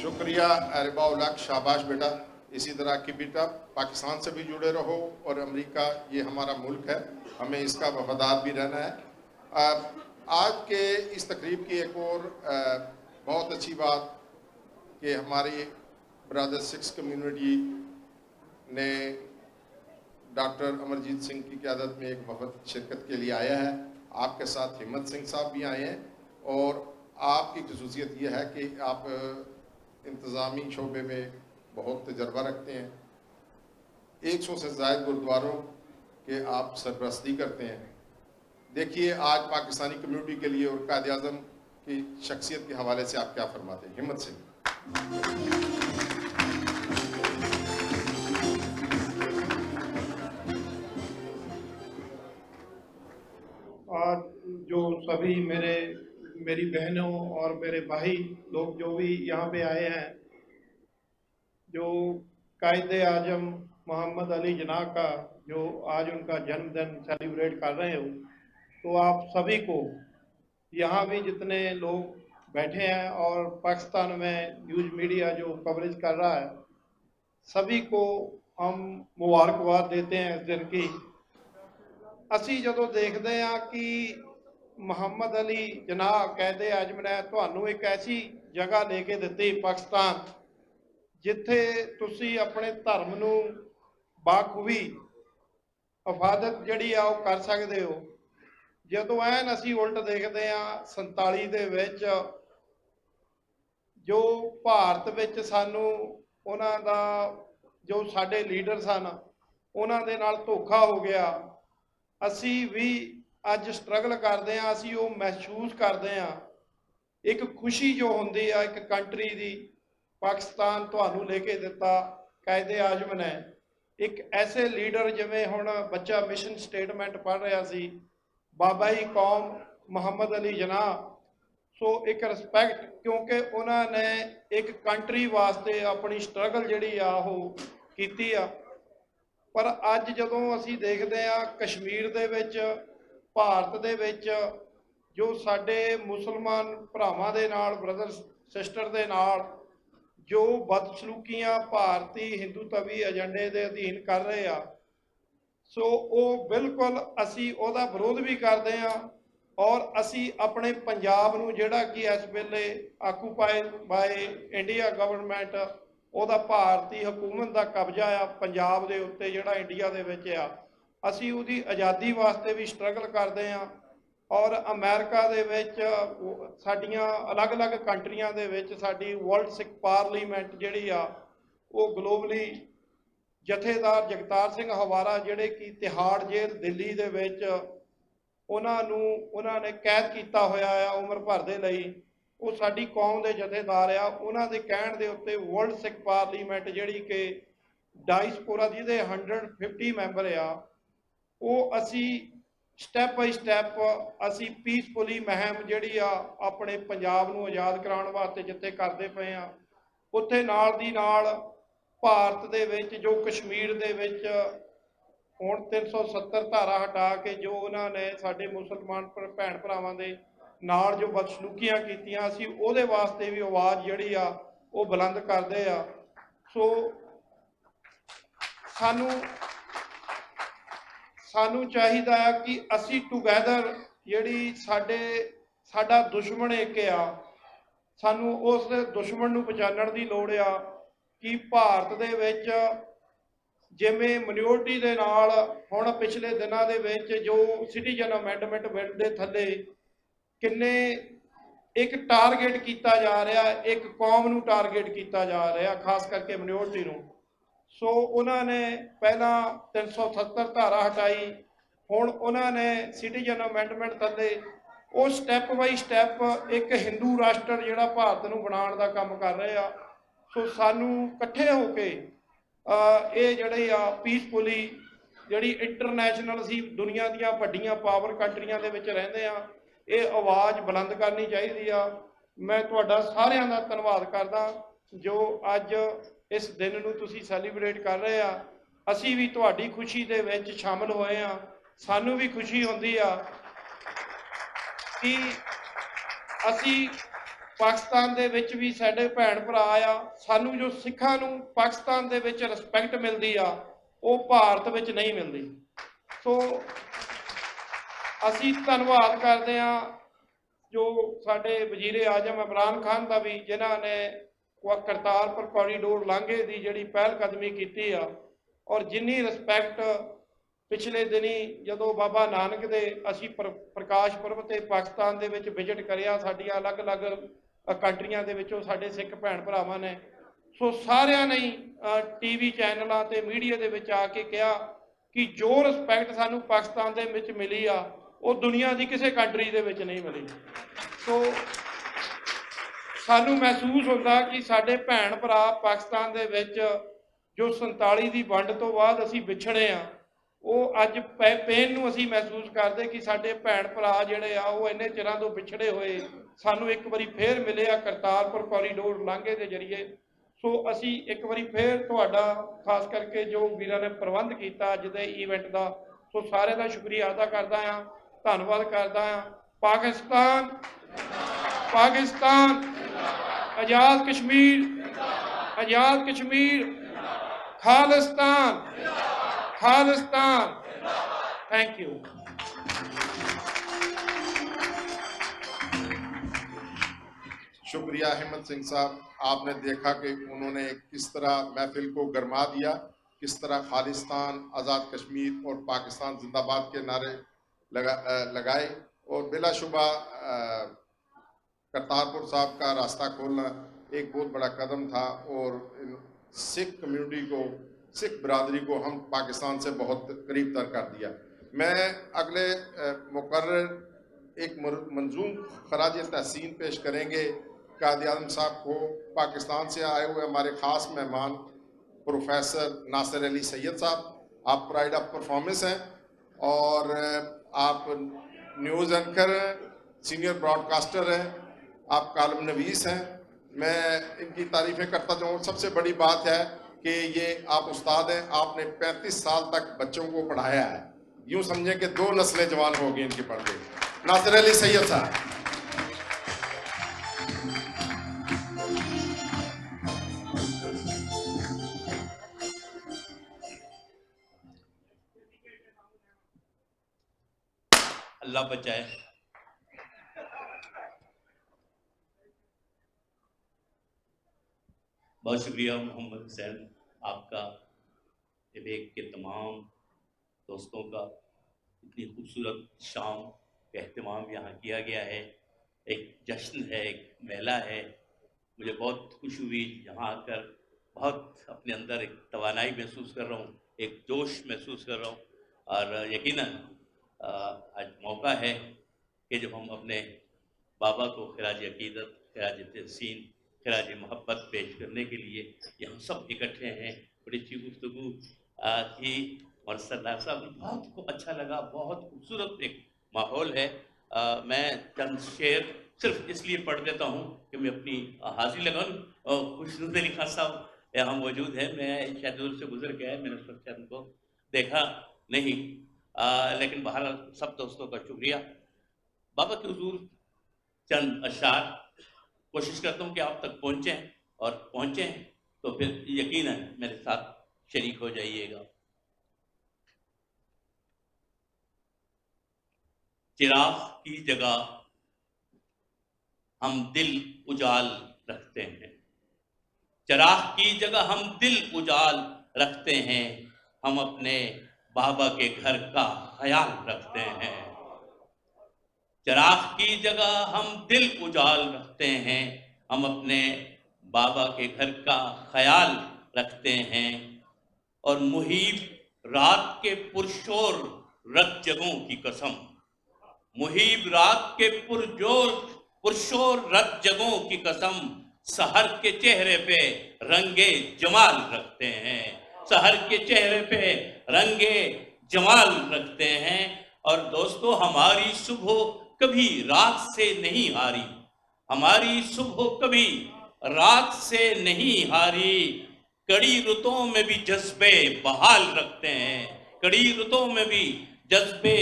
शुक्रिया अरबा उलक, शाबाश बेटा, इसी तरह की बेटा पाकिस्तान से भी जुड़े रहो और अमेरिका ये हमारा मुल्क है, हमें इसका वफादार भी रहना है। आज के इस तकरीब की एक और बहुत अच्छी बात कि हमारी ब्रदर सिक्स कम्युनिटी ने डॉक्टर अमरजीत सिंह की क़यादत में एक वफद शिरकत के लिए आया है। आपके साथ हिम्मत सिंह साहब भी आए हैं और आपकी खसूसियत ये है कि आप इंतज़ामी शोबे में बहुत तजर्बा रखते हैं। 100 से ज़ायद गुरुद्वारों के आप सरपरस्ती करते हैं। देखिए आज पाकिस्तानी कम्युनिटी के लिए और कायद-ए-आज़म की शख्सियत के हवाले से आप क्या फरमाते हैं? हिम्मत सिंह। और जो सभी मेरी बहनों और मेरे भाई लोग जो भी यहाँ पे आए हैं, जो कायद-ए-आज़म मोहम्मद अली जिन्ना का जो आज उनका जन्मदिन सेलिब्रेट कर रहे हो, तो आप सभी को यहाँ भी जितने लोग बैठे हैं और पाकिस्तान में न्यूज़ मीडिया जो कवरेज कर रहा है, सभी को हम मुबारकबाद देते हैं इस दिन की। ਅਸੀਂ ਜਦੋਂ ਦੇਖਦੇ ਹਾਂ ਕਿ ਮੁਹੰਮਦ ਅਲੀ ਜਨਾਹ ਕਾਇਦੇ ਆਜ਼ਮ ਨੇ ਤੁਹਾਨੂੰ ਇੱਕ ਐਸੀ ਜਗ੍ਹਾ ਲੈ ਕੇ ਦਿੱਤੀ ਪਾਕਿਸਤਾਨ, ਜਿੱਥੇ ਤੁਸੀਂ ਆਪਣੇ ਧਰਮ ਨੂੰ ਬਾਖੂਬੀ ਇਬਾਦਤ ਜਿਹੜੀ ਆ ਉਹ ਕਰ ਸਕਦੇ ਹੋ। ਜਦੋਂ ਐਨ ਅਸੀਂ ਉਲਟ ਦੇਖਦੇ ਹਾਂ 47 ਦੇ ਵਿੱਚ ਜੋ ਭਾਰਤ ਵਿੱਚ ਸਾਨੂੰ ਉਹਨਾਂ ਦਾ ਜੋ ਸਾਡੇ ਲੀਡਰ ਸਨ ਉਹਨਾਂ ਦੇ ਨਾਲ ਧੋਖਾ ਹੋ ਗਿਆ, ਅਸੀਂ ਵੀ ਅੱਜ ਸਟਰਗਲ ਕਰਦੇ ਹਾਂ, ਅਸੀਂ ਉਹ ਮਹਿਸੂਸ ਕਰਦੇ ਹਾਂ। ਇੱਕ ਖੁਸ਼ੀ ਜੋ ਹੁੰਦੀ ਆ ਇੱਕ ਕੰਟਰੀ ਦੀ, ਪਾਕਿਸਤਾਨ ਤੁਹਾਨੂੰ ਲੈ ਕੇ ਦਿੱਤਾ ਕਾਇਦੇ ਆਜ਼ਮ ਨੇ, ਇੱਕ ਐਸੇ ਲੀਡਰ ਜਿਵੇਂ ਹੁਣ ਬੱਚਾ ਮਿਸ਼ਨ ਸਟੇਟਮੈਂਟ ਪੜ੍ਹ ਰਿਹਾ ਸੀ, ਬਾਬਾਈ ਕੌਮ ਮੁਹੰਮਦ ਅਲੀ ਜਨਾਹ। ਸੋ ਇੱਕ ਰਿਸਪੈਕਟ, ਕਿਉਂਕਿ ਉਹਨਾਂ ਨੇ ਇੱਕ ਕੰਟਰੀ ਵਾਸਤੇ ਆਪਣੀ ਸਟਰਗਲ ਜਿਹੜੀ ਆ ਉਹ ਕੀਤੀ ਆ। ਪਰ ਅੱਜ ਜਦੋਂ ਅਸੀਂ ਦੇਖਦੇ ਹਾਂ ਕਸ਼ਮੀਰ ਦੇ ਵਿੱਚ, ਭਾਰਤ ਦੇ ਵਿੱਚ ਜੋ ਸਾਡੇ ਮੁਸਲਮਾਨ ਭਰਾਵਾਂ ਦੇ ਨਾਲ, ਬ੍ਰਦਰ ਸਿਸਟਰ ਦੇ ਨਾਲ ਜੋ ਬਦਸਲੂਕੀਆਂ ਭਾਰਤੀ ਹਿੰਦੂਤਵੀ ਏਜੰਡੇ ਦੇ ਅਧੀਨ ਕਰ ਰਹੇ ਆ, ਸੋ ਉਹ ਬਿਲਕੁਲ ਅਸੀਂ ਉਹਦਾ ਵਿਰੋਧ ਵੀ ਕਰਦੇ ਹਾਂ। ਔਰ ਅਸੀਂ ਆਪਣੇ ਪੰਜਾਬ ਨੂੰ ਜਿਹੜਾ ਕਿ ਇਸ ਵੇਲੇ ਆਕੂਪਾਈ ਬਾਏ ਇੰਡੀਆ ਗਵਰਨਮੈਂਟ, ਉਹਦਾ ਭਾਰਤੀ ਹਕੂਮਤ ਦਾ ਕਬਜ਼ਾ ਆ ਪੰਜਾਬ ਦੇ ਉੱਤੇ ਜਿਹੜਾ ਇੰਡੀਆ ਦੇ ਵਿੱਚ ਆ, ਅਸੀਂ ਉਹਦੀ ਆਜ਼ਾਦੀ ਵਾਸਤੇ ਵੀ ਸਟਰਗਲ ਕਰਦੇ ਹਾਂ। ਔਰ ਅਮਰੀਕਾ ਦੇ ਵਿੱਚ ਸਾਡੀਆਂ ਅਲੱਗ-ਅਲੱਗ ਕੰਟਰੀਆਂ ਦੇ ਵਿੱਚ ਸਾਡੀ ਵਰਲਡ ਸਿੱਖ ਪਾਰਲੀਮੈਂਟ ਜਿਹੜੀ ਆ ਉਹ ਗਲੋਬਲੀ ਜਥੇਦਾਰ ਜਗਤਾਰ ਸਿੰਘ ਹਵਾਰਾ ਜਿਹੜੇ ਕਿ ਤਿਹਾੜ ਜੇਲ੍ਹ ਦਿੱਲੀ ਦੇ ਵਿੱਚ ਉਹਨਾਂ ਨੇ ਕੈਦ ਕੀਤਾ ਹੋਇਆ ਆ ਉਮਰ ਭਰ ਦੇ ਲਈ, ਉਹ ਸਾਡੀ ਕੌਮ ਦੇ ਜਥੇਦਾਰ ਆ। ਉਹਨਾਂ ਦੇ ਕਹਿਣ ਦੇ ਉੱਤੇ ਵਰਲਡ ਸਿੱਖ ਪਾਰਲੀਮੈਂਟ ਜਿਹੜੀ ਕਿ ਡਾਇਸਪੋਰਾ ਜਿਹਦੇ 150 ਮੈਂਬਰ ਆ, ਉਹ ਅਸੀਂ ਸਟੈਪ ਬਾਈ ਸਟੈਪ ਅਸੀਂ ਪੀਸਫੁਲੀ ਮੁਹਿੰਮ ਜਿਹੜੀ ਆ ਆਪਣੇ ਪੰਜਾਬ ਨੂੰ ਆਜ਼ਾਦ ਕਰਾਉਣ ਵਾਸਤੇ ਜਿੱਥੇ ਕਰਦੇ ਪਏ ਆ, ਉੱਥੇ ਨਾਲ ਦੀ ਨਾਲ ਭਾਰਤ ਦੇ ਵਿੱਚ ਜੋ ਕਸ਼ਮੀਰ ਦੇ ਵਿੱਚ ਹੁਣ 370 ਧਾਰਾ ਹਟਾ ਕੇ ਜੋ ਉਹਨਾਂ ਨੇ ਸਾਡੇ ਮੁਸਲਮਾਨ ਭੈਣ ਭਰਾਵਾਂ ਦੇ ਨਾਲ ਜੋ ਬਦਸਲੂਕੀਆਂ ਕੀਤੀਆਂ, ਅਸੀਂ ਉਹਦੇ ਵਾਸਤੇ ਵੀ ਆਵਾਜ਼ ਜਿਹੜੀ ਆ ਉਹ ਬੁਲੰਦ ਕਰਦੇ ਆ। ਸੋ ਸਾਨੂੰ ਚਾਹੀਦਾ ਆ ਕਿ ਅਸੀਂ ਟੂਗੈਦਰ ਜਿਹੜੀ ਸਾਡਾ ਦੁਸ਼ਮਣ ਇੱਕ ਆ, ਸਾਨੂੰ ਉਸ ਦੁਸ਼ਮਣ ਨੂੰ ਪਛਾਣਨ ਦੀ ਲੋੜ ਆ ਕਿ ਭਾਰਤ ਦੇ ਵਿੱਚ ਜਿਵੇਂ ਮਿਨੋਰਟੀ ਦੇ ਨਾਲ ਹੁਣ ਪਿਛਲੇ ਦਿਨਾਂ ਦੇ ਵਿੱਚ ਜੋ ਸਿਟੀਜ਼ਨ ਅਮੈਂਡਮੈਂਟ ਬਿੱਲ ਦੇ ਥੱਲੇ ਕਿੰਨੇ ਇੱਕ ਟਾਰਗੇਟ ਕੀਤਾ ਜਾ ਰਿਹਾ, ਇੱਕ ਕੌਮ ਨੂੰ ਟਾਰਗੇਟ ਕੀਤਾ ਜਾ ਰਿਹਾ, ਖਾਸ ਕਰਕੇ ਮਿਨੋਰਟੀ ਨੂੰ। ਸੋ ਉਹਨਾਂ ਨੇ ਪਹਿਲਾਂ 370 ਧਾਰਾ ਹਟਾਈ, ਹੁਣ ਉਹਨਾਂ ਨੇ ਸਿਟੀਜ਼ਨ ਅਮੈਂਡਮੈਂਟ ਥੱਲੇ ਉਹ ਸਟੈਪ ਬਾਈ ਸਟੈਪ ਇੱਕ ਹਿੰਦੂ ਰਾਸ਼ਟਰ ਜਿਹੜਾ ਭਾਰਤ ਨੂੰ ਬਣਾਉਣ ਦਾ ਕੰਮ ਕਰ ਰਹੇ ਆ। ਸੋ ਸਾਨੂੰ ਇਕੱਠੇ ਹੋ ਕੇ ਇਹ ਜਿਹੜੇ ਆ ਪੀਸਫੁਲੀ ਜਿਹੜੀ ਇੰਟਰਨੈਸ਼ਨਲ ਅਸੀਂ ਦੁਨੀਆ ਦੀਆਂ ਵੱਡੀਆਂ ਪਾਵਰ ਕੰਟਰੀਆਂ ਦੇ ਵਿੱਚ ਰਹਿੰਦੇ ਆ, ਇਹ ਆਵਾਜ਼ ਬੁਲੰਦ ਕਰਨੀ ਚਾਹੀਦੀ ਆ। ਮੈਂ ਤੁਹਾਡਾ ਸਾਰਿਆਂ ਦਾ ਧੰਨਵਾਦ ਕਰਦਾ ਜੋ ਅੱਜ ਇਸ ਦਿਨ ਨੂੰ ਤੁਸੀਂ ਸੈਲੀਬ੍ਰੇਟ ਕਰ ਰਹੇ ਆ। ਅਸੀਂ ਵੀ ਤੁਹਾਡੀ ਖੁਸ਼ੀ ਦੇ ਵਿੱਚ ਸ਼ਾਮਲ ਹੋਏ ਆ। ਸਾਨੂੰ ਵੀ ਖੁਸ਼ੀ ਹੁੰਦੀ ਆ ਕਿ ਅਸੀਂ ਪਾਕਿਸਤਾਨ ਦੇ ਵਿੱਚ ਵੀ ਸਾਡੇ ਭੈਣ ਭਰਾ ਆ, ਸਾਨੂੰ ਜੋ ਸਿੱਖਾਂ ਨੂੰ ਪਾਕਿਸਤਾਨ ਦੇ ਵਿੱਚ ਰਿਸਪੈਕਟ ਮਿਲਦੀ ਆ ਉਹ ਭਾਰਤ ਵਿੱਚ ਨਹੀਂ ਮਿਲਦੀ। ਸੋ ਅਸੀਂ ਧੰਨਵਾਦ ਕਰਦੇ ਹਾਂ ਜੋ ਸਾਡੇ ਵਜ਼ੀਰ ਆਜ਼ਮ ਇਮਰਾਨ ਖਾਨ ਦਾ ਵੀ, ਜਿਨ੍ਹਾਂ ਨੇ ਕਰਤਾਰਪੁਰ ਕੋਰੀਡੋਰ ਲਾਂਘੇ ਦੀ ਜਿਹੜੀ ਪਹਿਲ ਕਦਮੀ ਕੀਤੀ ਆ। ਔਰ ਜਿੰਨੀ ਰਿਸਪੈਕਟ ਪਿਛਲੇ ਦਿਨੀ ਜਦੋਂ ਬਾਬਾ ਨਾਨਕ ਦੇ ਅਸੀਂ ਪ੍ਰਕਾਸ਼ ਪੁਰਬ ਤੇ ਪਾਕਿਸਤਾਨ ਦੇ ਵਿੱਚ ਵਿਜ਼ਿਟ ਕਰਿਆ, ਸਾਡੀਆਂ ਅਲੱਗ-ਅਲੱਗ ਕੰਟਰੀਆਂ ਦੇ ਵਿੱਚੋਂ ਸਾਡੇ ਸਿੱਖ ਭੈਣ ਭਰਾਵਾਂ ਨੇ, ਸੋ ਸਾਰਿਆਂ ਨੇ ਟੀਵੀ ਚੈਨਲਾਂ ਤੇ ਮੀਡੀਆ ਦੇ ਵਿੱਚ ਆ ਕੇ ਕਿਹਾ ਕਿ ਜੋ ਰਿਸਪੈਕਟ ਸਾਨੂੰ ਪਾਕਿਸਤਾਨ ਦੇ ਵਿੱਚ ਮਿਲੀ ਆ ਉਹ ਦੁਨੀਆ ਦੀ ਕਿਸੇ ਕੰਟਰੀ ਦੇ ਵਿੱਚ ਨਹੀਂ ਮਿਲੀ। ਸੋ ਸਾਨੂੰ ਮਹਿਸੂਸ ਹੁੰਦਾ ਕਿ ਸਾਡੇ ਭੈਣ ਭਰਾ ਪਾਕਿਸਤਾਨ ਦੇ ਵਿੱਚ ਜੋ 47 ਦੀ ਵੰਡ ਤੋਂ ਬਾਅਦ ਅਸੀਂ ਵਿਛੜੇ ਆ, ਉਹ ਅੱਜ ਪੇਨ ਨੂੰ ਅਸੀਂ ਮਹਿਸੂਸ ਕਰਦੇ ਕਿ ਸਾਡੇ ਭੈਣ ਭਰਾ ਜਿਹੜੇ ਆ ਉਹ ਇੰਨੇ ਚਿਰਾਂ ਤੋਂ ਵਿਛੜੇ ਹੋਏ ਸਾਨੂੰ ਇੱਕ ਵਾਰੀ ਫੇਰ ਮਿਲੇ ਆ ਕਰਤਾਰਪੁਰ ਕੋਰੀਡੋਰ ਲਾਂਘੇ ਦੇ ਜ਼ਰੀਏ। ਸੋ ਅਸੀਂ ਇੱਕ ਵਾਰੀ ਫੇਰ ਤੁਹਾਡਾ ਖਾਸ ਕਰਕੇ ਜੋ ਵੀਰਾਂ ਨੇ ਪ੍ਰਬੰਧ ਕੀਤਾ ਅੱਜ ਦੇ ਈਵੈਂਟ ਦਾ, ਸੋ ਸਾਰਿਆਂ ਦਾ ਸ਼ੁਕਰੀਆ ਅਦਾ ਕਰਦਾ ਹਾਂ, ਧੰਨਵਾਦ ਕਰਦਾ ਹਾਂ। ਪਾਕਿਸਤਾਨ पाकिस्तान, आज़ाद कश्मीर, आज़ाद कश्मीर, खालिस्तान, खालिस्तान। Thank you. शुक्रिया हिम्मत सिंह साहब, आपने देखा कि उन्होंने किस तरह महफिल को गरमा दिया, किस तरह खालिस्तान, आज़ाद कश्मीर और पाकिस्तान जिंदाबाद के नारे लगाए। और बिलाशुबा करतारपुर साहब का रास्ता खोलना एक बहुत बड़ा कदम था और सिख कम्युनिटी को, सिख बिरादरी को हम पाकिस्तान से बहुत करीब तर कर दिया। मैं अगले मुकर्रर एक मंजूम खराज तहसीन पेश करेंगे कायद आज़म साहब को। पाकिस्तान से आए हुए हमारे ख़ास मेहमान प्रोफेसर नासिर अली सैयद साहब, आप प्राइड ऑफ परफॉर्मेंस हैं और आप न्यूज़ एंकर हैं, सीनियर ब्रॉडकास्टर हैं, आप कालम नवीस हैं। मैं इनकी तारीफ़ें करता जाऊँ। सबसे बड़ी बात है कि ये आप उस्ताद हैं, आपने 35 साल तक बच्चों को पढ़ाया है। यूँ समझें कि 2 नस्लें जवान हो गई इनकी पढ़ के। नासिर अली सैयद साहब। अल्लाह बचाए। बहुत शुक्रिया मोहम्मद हुसैन आपका, विवेक के तमाम दोस्तों का। इतनी खूबसूरत शाम का अहतमाम यहाँ किया गया है, एक जश्न है, एक मेला है। मुझे बहुत खुशी हुई यहाँ आकर, बहुत अपने अंदर एक तवानाई महसूस कर रहा हूँ, एक जोश महसूस कर रहा हूँ। और यकीनन आज मौका है कि जब हम अपने बाबा को खिराज अकीदत, खिराज तहसीन, खिराज मोहब्बत पेश करने के लिए यहाँ सब इकट्ठे हैं। बड़ी अच्छी गुफ्तगू की और सरदार साहब बहुत अच्छा लगा, बहुत खूबसूरत एक माहौल है। मैं चंद शेर सिर्फ इसलिए पढ़ देता हूँ कि मैं अपनी हाजिरी लगाऊँ। खुशनुद अली खान साहब यहाँ मौजूद है, मैं शायद से गुजर गया है, मैंने सोचा उनको देखा नहीं, लेकिन बहरहाल सब दोस्तों का शुक्रिया। बाबा के हुजूर चंद अशार कोशिश करता हूँ कि आप तक पहुँचें, और पहुँचें तो फिर यकीनन मेरे साथ शरीक हो जाइएगा। चिराग की जगह हम दिल उजाल रखते हैं, चिराग की जगह हम दिल उजाल रखते हैं, हम अपने बाबा के घर का ख्याल रखते हैं। चिराग की जगह हम दिल उजाल रखते हैं, हम अपने बाबा के घर का ख्याल रखते हैं। और मुहीब रात के पुरशोर रत जगों की कसम, मुहीब रात के पुरशोर रत जगों की कसम, सहर के चेहरे पे रंगे जमाल रखते हैं, सहर के चेहरे पे रंगे जमाल रखते हैं। और दोस्तों, हमारी सुबह कभी रात से नहीं हारी, हमारी सुबह कभी रात से नहीं हारी। कड़ी रुतों में भी जज्बे बहाल रखते हैं, कड़ी रुतों में भी जज्बे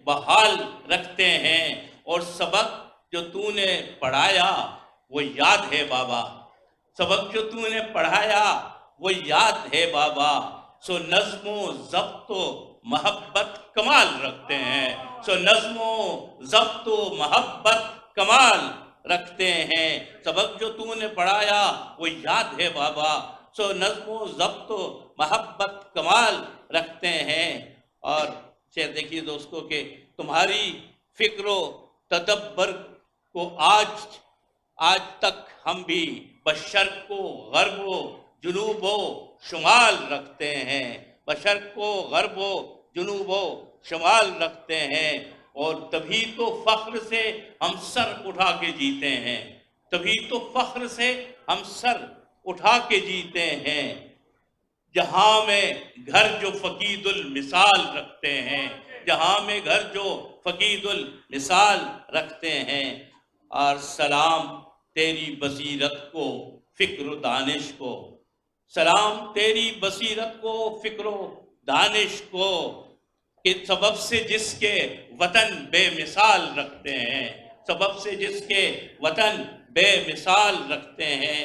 बहाल रखते हैं। और सबक जो तूने पढ़ाया वो याद है बाबा, सबक जो तूने पढ़ाया वो याद है बाबा। सो नज़्मो ज़ब्तो मोहब्बत कमाल रखते हैं, सो नज़्मो ज़ब्तो मोहब्बत कमाल रखते हैं। सबक जो तूने पढ़ाया वो याद है बाबा, सो नज़्मो ज़ब्तो मोहब्बत कमाल रखते हैं। और शेर देखिए दोस्तों के, तुम्हारी फिक्रो तदब्बर को आज तक हम भी बशर को गर्बो जुनूबो शुमाल रखते हैं, बशर को गर्बो जुनूबो शुमाल रखते हैं। और तभी तो फख्र से हम सर उठा के जीते हैं, तभी तो फख्र से हम सर उठा के जीते हैं। जहां में घर जो फकीदुल मिसाल रखते हैं, जहां में घर जो फकीदुल मिसाल रखते हैं। और सलाम तेरी बसीरत को, फिक्र दानिश को, सलाम तेरी बसीरत को, फिक्र दानिश को, के सबब से जिसके वतन बेमिसाल रखते हैं, सबब से जिसके वतन बेमिसाल रखते हैं।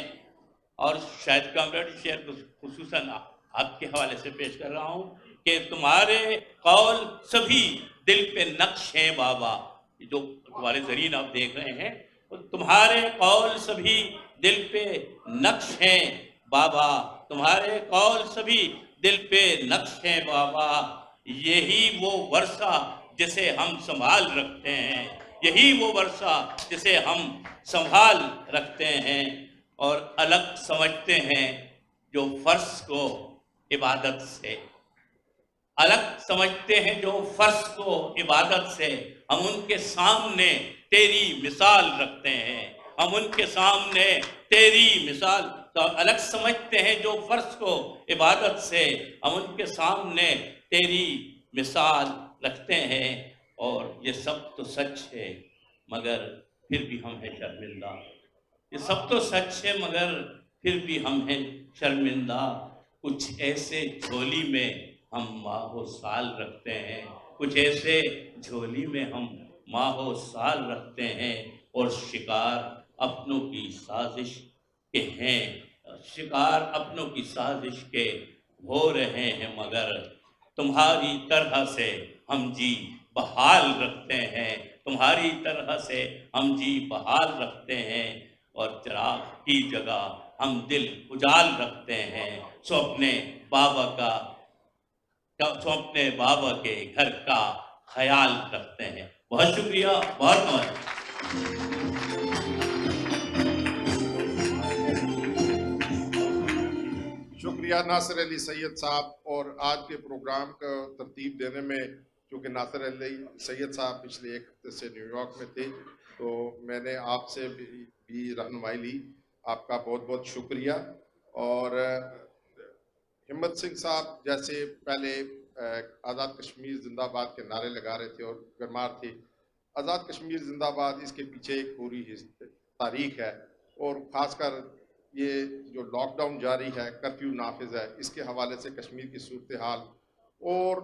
और शायद कॉमरेड शेयर खुसूसन आपके हवाले से पेश कर रहा हूँ कि तुम्हारे कौल सभी दिल पे नक्श हैं बाबा। जो तुम्हारे जरीन आप देख रहे हैं, तो तुम्हारे कौल सभी दिल पे नक्श हैं बाबा, तुम्हारे कौल सभी दिल पे नक्श हैं बाबा। यही वो वर्षा जिसे हम संभाल रखते हैं, यही वो वर्षा जिसे हम संभाल रखते हैं। और अलग समझते हैं जो फर्ज को इबादत से, अलग समझते हैं जो फर्ज को इबादत से। हम उनके सामने तेरी मिसाल रखते हैं, हम उनके सामने तेरी मिसाल। तो अलग समझते हैं जो फर्ज को इबादत से, हम उनके सामने तेरी मिसाल रखते हैं। और ये सब तो सच है मगर फिर भी हम हैं शर्मिंदा, ये सब तो सच है मगर फिर भी हम हैं शर्मिंदा। कुछ ऐसे झोली में हम माहो साल रखते हैं, कुछ ऐसे झोली में हम माहो साल रखते हैं। और शिकार अपनों की साजिश के हैं, शिकार अपनों की साजिश के हो रहे हैं मगर तुम्हारी तरह से हम जी बहाल रखते हैं, तुम्हारी तरह से हम जी बहाल रखते हैं। और चिराग की जगह हम दिल उजाल रखते हैं। सो अपने बाबा के घर का ख्याल रखते हैं। बहुत शुक्रिया, बहुत बहुत। शुक्रिया नासिर अली सैयद साहब। और आज के प्रोग्राम का तरतीब देने में, क्योंकि नासिर अली सैयद साहब पिछले एक हफ्ते से न्यूयॉर्क में थे, तो मैंने आपसे भी रहनुमाई ली। आपका बहुत बहुत शुक्रिया। और हिम्मत सिंह साहब जैसे पहले आज़ाद कश्मीर जिंदाबाद के नारे लगा रहे थे और गरमार थे। आज़ाद कश्मीर जिंदाबाद, इसके पीछे एक पूरी तारीख है। और ख़ासकर ये जो लॉकडाउन जारी है, कर्फ्यू नाफिज है, इसके हवाले से कश्मीर की सूरत हाल, और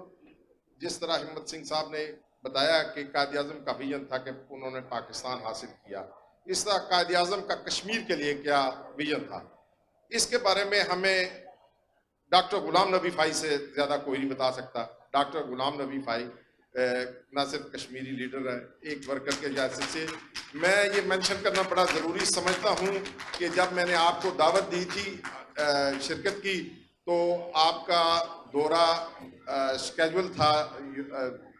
जिस तरह हिम्मत सिंह साहब ने बताया कि कायद-ए-आज़म का विजन था कि उन्होंने पाकिस्तान हासिल किया, इस तरह कायद-ए-आज़म का कश्मीर के लिए क्या विजन था, इसके बारे में हमें डॉक्टर गुलाम नबी फ़ाई से ज़्यादा कोई नहीं बता सकता। डॉक्टर गुलाम नबी फ़ाई न सिर्फ कश्मीरी लीडर है, एक वर्कर के जैसे से मैं ये मेंशन करना बड़ा ज़रूरी समझता हूँ कि जब मैंने आपको दावत दी थी शिरकत की, तो आपका दौरा स्केजुअल था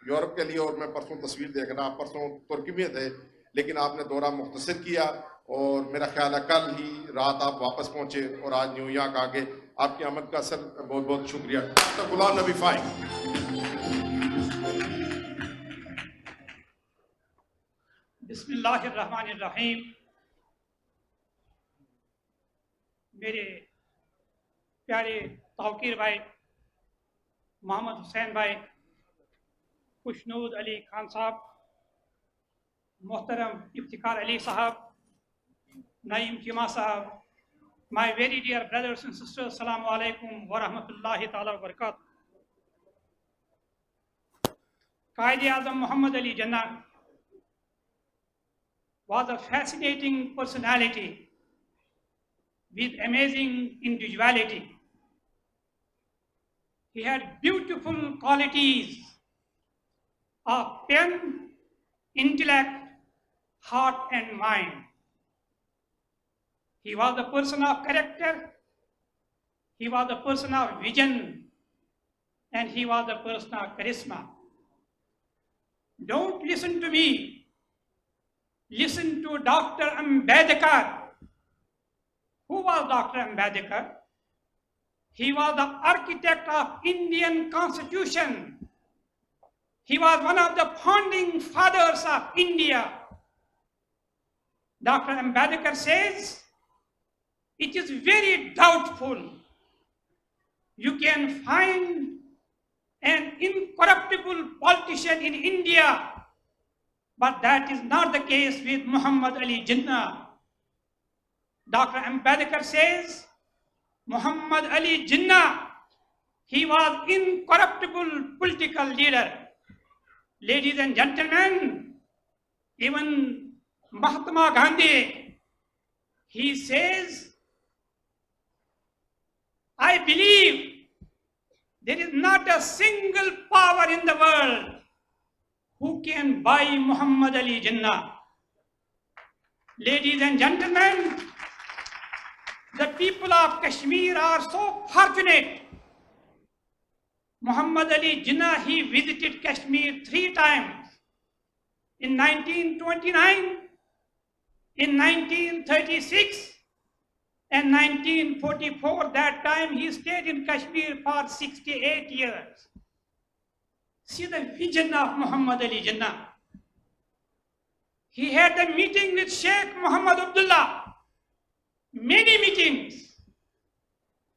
यूरोप के लिए, और मैं परसों तस्वीर देख रहा, परसों तुर्की में थे, लेकिन आपने दौरा मुख्तसर किया और मेरा ख्याल है कल ही रात आप वापस पहुँचे और आज न्यूयॉर्क आ गए। आपकी आमद का सर बहुत बहुत शुक्रिया। तो गुलाम नबी फ़ाई। बिस्मिल्लाहिर्रहमानिर्रहीम। मेरे प्यारे तौकीर भाई मोहम्मद हुसैन भाई, खुशनूद अली खान साहब, मोहतरम इफ्तिकार अली साहब, नईम चीमा साहब, my very dear brothers and sisters, assalamu alaikum wa rahmatullahi ta'ala wa barakatuh. Quaid-e-Azam Muhammad Ali Jinnah was a fascinating personality with amazing individuality. He had beautiful qualities of pen, intellect, heart and mind. He was a person of character, he was a person of vision, and he was a person of charisma. Don't listen to me, listen to Dr. Ambedkar. Who was Dr. Ambedkar? He was the architect of Indian Constitution. He was one of the founding fathers of India. Dr. Ambedkar says, it is very doubtful you can find an incorruptible politician in India, but that is not the case with Muhammad Ali Jinnah. Dr. Ambedkar says, Muhammad Ali Jinnah, he was incorruptible political leader. Ladies and gentlemen, even Mahatma Gandhi, he says, I believe there is not a single power in the world who can buy Muhammad Ali Jinnah. Ladies and gentlemen, the people of Kashmir are so fortunate. Muhammad Ali Jinnah, he visited Kashmir 3 times. In 1929, in 1936, and 1944. That time he stayed in Kashmir for 68 years. See the vision of Muhammad Ali Jinnah. He had a meeting with Sheikh Muhammad Abdullah, many meetings,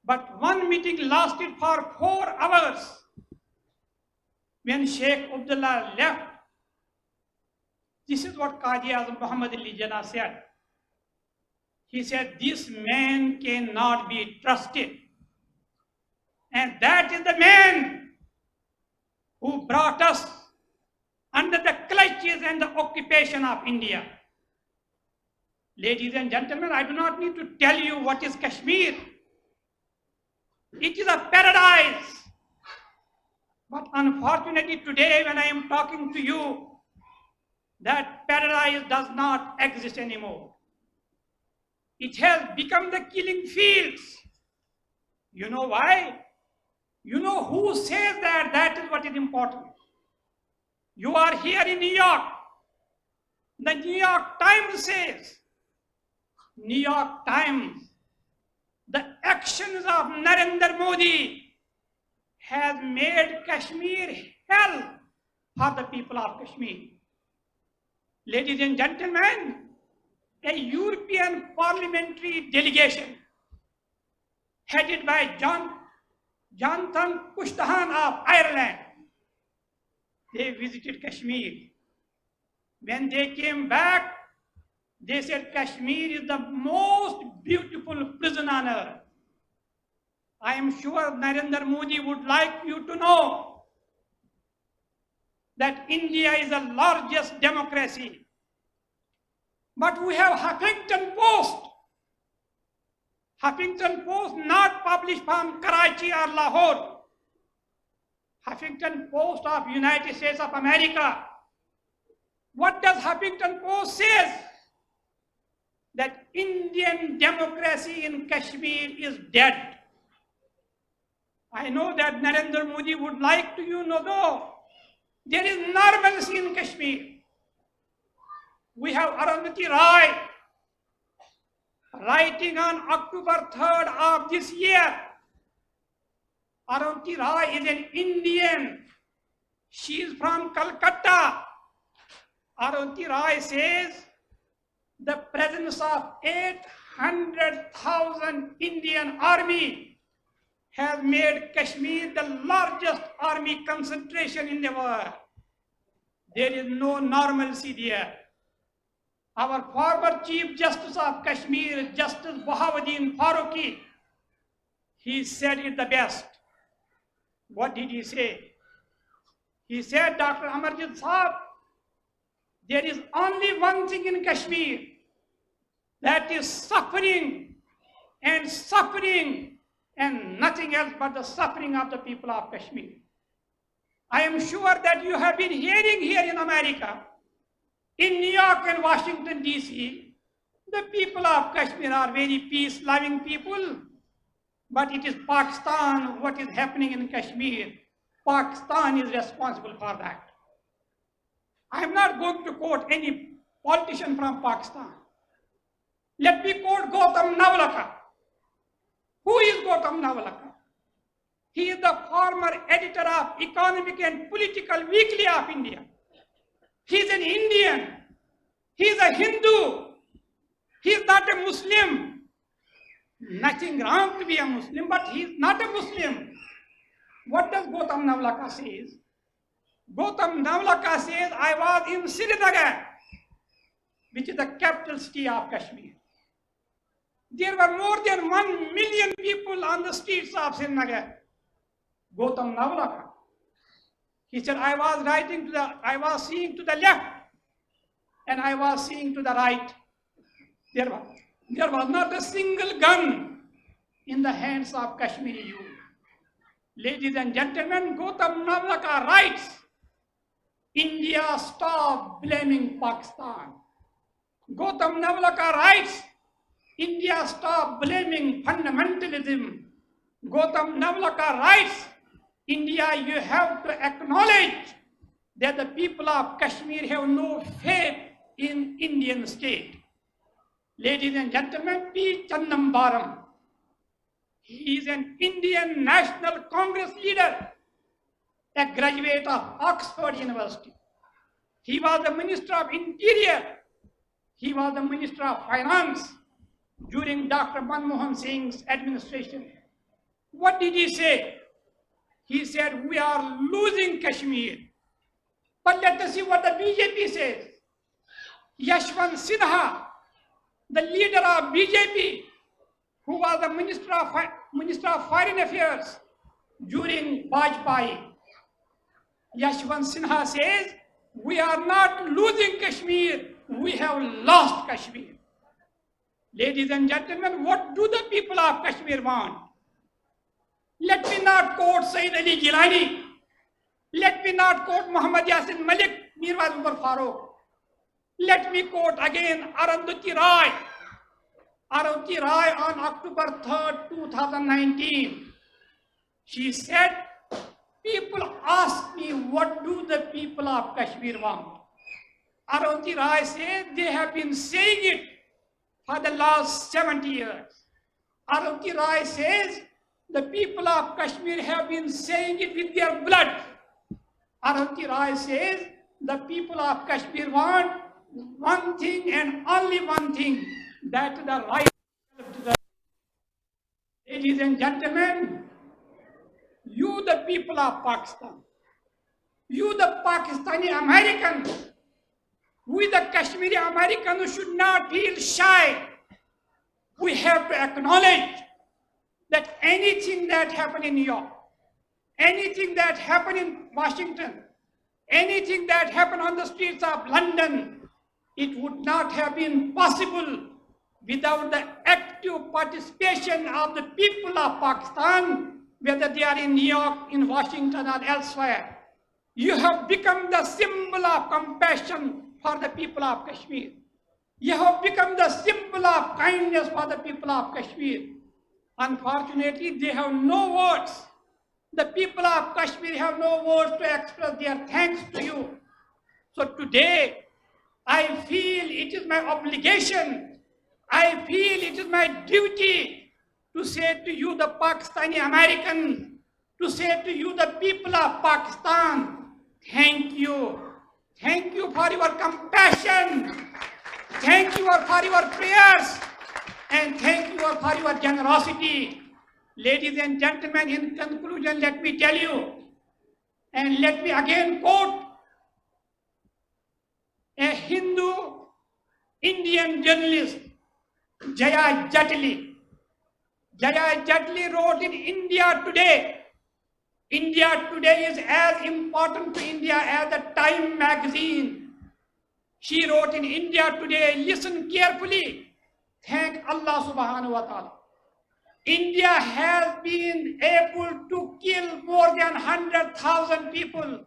but one meeting lasted for 4 hours. When Sheikh Abdullah left, this is what Qazi Azam Muhammad Ali Jinnah said. He said, this man cannot be trusted. And that is the man who brought us under the clutches and the occupation of India. Ladies and gentlemen, I do not need to tell you what is Kashmir. It is a paradise. But unfortunately today when I am talking to you, that paradise does not exist anymore. It has become the killing fields. You know why? You know who says that? That is what is important. You are here in New York. The New York Times says, New York Times, the actions of Narendra Modi has made Kashmir hell for the people of Kashmir. Ladies and gentlemen, a European parliamentary delegation headed by Jonathan Cushtahan of Ireland, they visited Kashmir. When they came back, they said Kashmir is the most beautiful prison on earth. I am sure Narendra Modi would like you to know that India is the largest democracy. But we have Huffington Post. Huffington Post not published from Karachi or Lahore. Huffington Post of United States of America. What does Huffington Post say? That Indian democracy in Kashmir is dead. I know that Narendra Modi would like to know though. There is normalcy in Kashmir. We have Arundhati Roy writing on October 3rd of this year. Arundhati Roy is an Indian. She is from Calcutta. Arundhati Roy says the presence of 800,000 Indian army has made Kashmir the largest army concentration in the world. There is no normalcy there. Our former Chief Justice of Kashmir, Justice Bahauddin Farooqi, he said it the best. What did he say? He said, Dr. Amarjit Saab, there is only one thing in Kashmir, that is suffering and suffering and nothing else but the suffering of the people of Kashmir. I am sure that you have been hearing here in America, in New York and Washington, D.C., the people of Kashmir are very peace-loving people. But it is Pakistan, what is happening in Kashmir. Pakistan is responsible for that. I am not going to quote any politician from Pakistan. Let me quote Gautam Navalakar. Who is Gautam Navalakar? He is the former editor of Economic and Political Weekly of India. He is an Indian. He is a Hindu. He is not a Muslim. Nothing wrong to be a Muslim, but he is not a Muslim. What does Gautam Navalakar say? Gautam Navalakar says, I was in Srinagar, which is the capital city of Kashmir. There were more than 1 million people on the streets of Srinagar. Gautam Navalakar. He said, I was seeing to the left. and I was seeing to the right, there was not a single gun in the hands of Kashmiri youth. Ladies and gentlemen, Gautam Navlakha writes, India stop blaming Pakistan. Gautam Navlakha writes, India stop blaming fundamentalism. Gautam Navlakha writes, India, you have to acknowledge that the people of Kashmir have no faith in Indian state. Ladies and gentlemen, P. Chidambaram, he is an Indian National Congress leader, a graduate of Oxford University. He was the Minister of Interior. He was the Minister of Finance during Dr. Manmohan Singh's administration. What did he say? He said, we are losing Kashmir. But let us see what the BJP says. Yashwant Sinha, the leader of BJP, who was the Minister of Foreign Affairs during Vajpayee. Yashwant Sinha says, we are not losing Kashmir, we have lost Kashmir. Ladies and gentlemen, what do the people of Kashmir want? Let me not quote Sayyid Ali Gilani. Let me not quote Muhammad Yasin Malik, Mirwaz Umar Farooq. Let me quote again Arundhati Roy. Arundhati Roy on October 3rd, 2019. She said, people ask me, what do the people of Kashmir want? Arundhati Roy said, they have been saying it for the last 70 years. Arundhati Roy says, the people of Kashmir have been saying it with their blood. Arundhati Roy says, the people of Kashmir want one thing and only one thing, that the right to the. Ladies and gentlemen, you the people of Pakistan, you the Pakistani Americans, we the Kashmiri Americans should not feel shy. We have to acknowledge that anything that happened in New York, anything that happened in Washington, anything that happened on the streets of London, it would not have been possible without the active participation of the people of Pakistan, whether they are in New York, in Washington, or elsewhere. You have become the symbol of compassion for the people of Kashmir. You have become the symbol of kindness for the people of Kashmir. Unfortunately, they have no words. The people of Kashmir have no words to express their thanks to you. So today, I feel it is my obligation, I feel it is my duty to say to you, the Pakistani Americans, to say to you, the people of Pakistan, thank you. Thank you for your compassion. Thank you for your prayers. And thank you for your generosity. Ladies and gentlemen, in conclusion, let me tell you, and let me again quote a Hindu Indian journalist, Jaya Jatli. Jaya Jatli wrote in India Today. India Today is as important to India as the Time magazine. She wrote in India Today, listen carefully, thank Allah subhanahu wa ta'ala. India has been able to kill more than 100,000 people.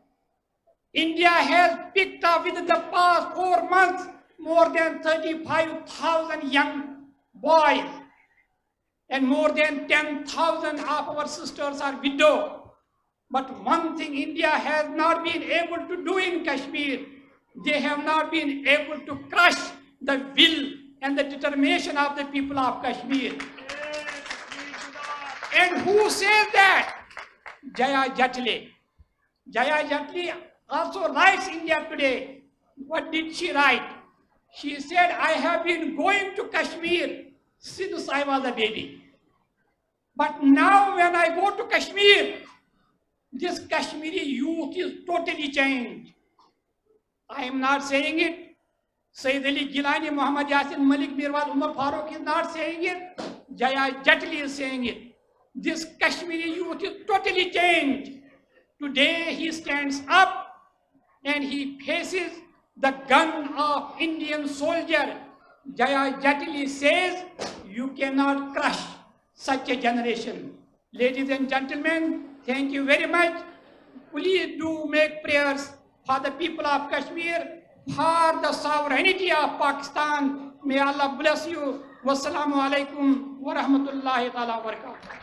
India has picked up within the past 4 months more than 35,000 young boys, and more than 10,000 of our sisters are widowed. But one thing India has not been able to do in Kashmir, they have not been able to crush the will and the determination of the people of Kashmir. And who says that? Jaya Jatli. Jaya Jatli also writes India Today. What did she write? She said, I have been going to Kashmir since I was a baby. But now when I go to Kashmir, this Kashmiri youth is totally changed. I am not saying it. Sayyid Ali Gilani, Muhammad Yasin Malik, Mirwaz Umar Farooq is not saying it. Jaya Jatli is saying it. This Kashmiri youth is totally changed. Today he stands up and he faces the gun of Indian soldier Jayatili says, you cannot crush such a generation. Ladies and gentlemen, thank you very much. Please do make prayers for the people of Kashmir, for the sovereignty of Pakistan. May Allah bless you. Wassalamu alaikum wa rahmatullahi ta'ala wa barakatuh.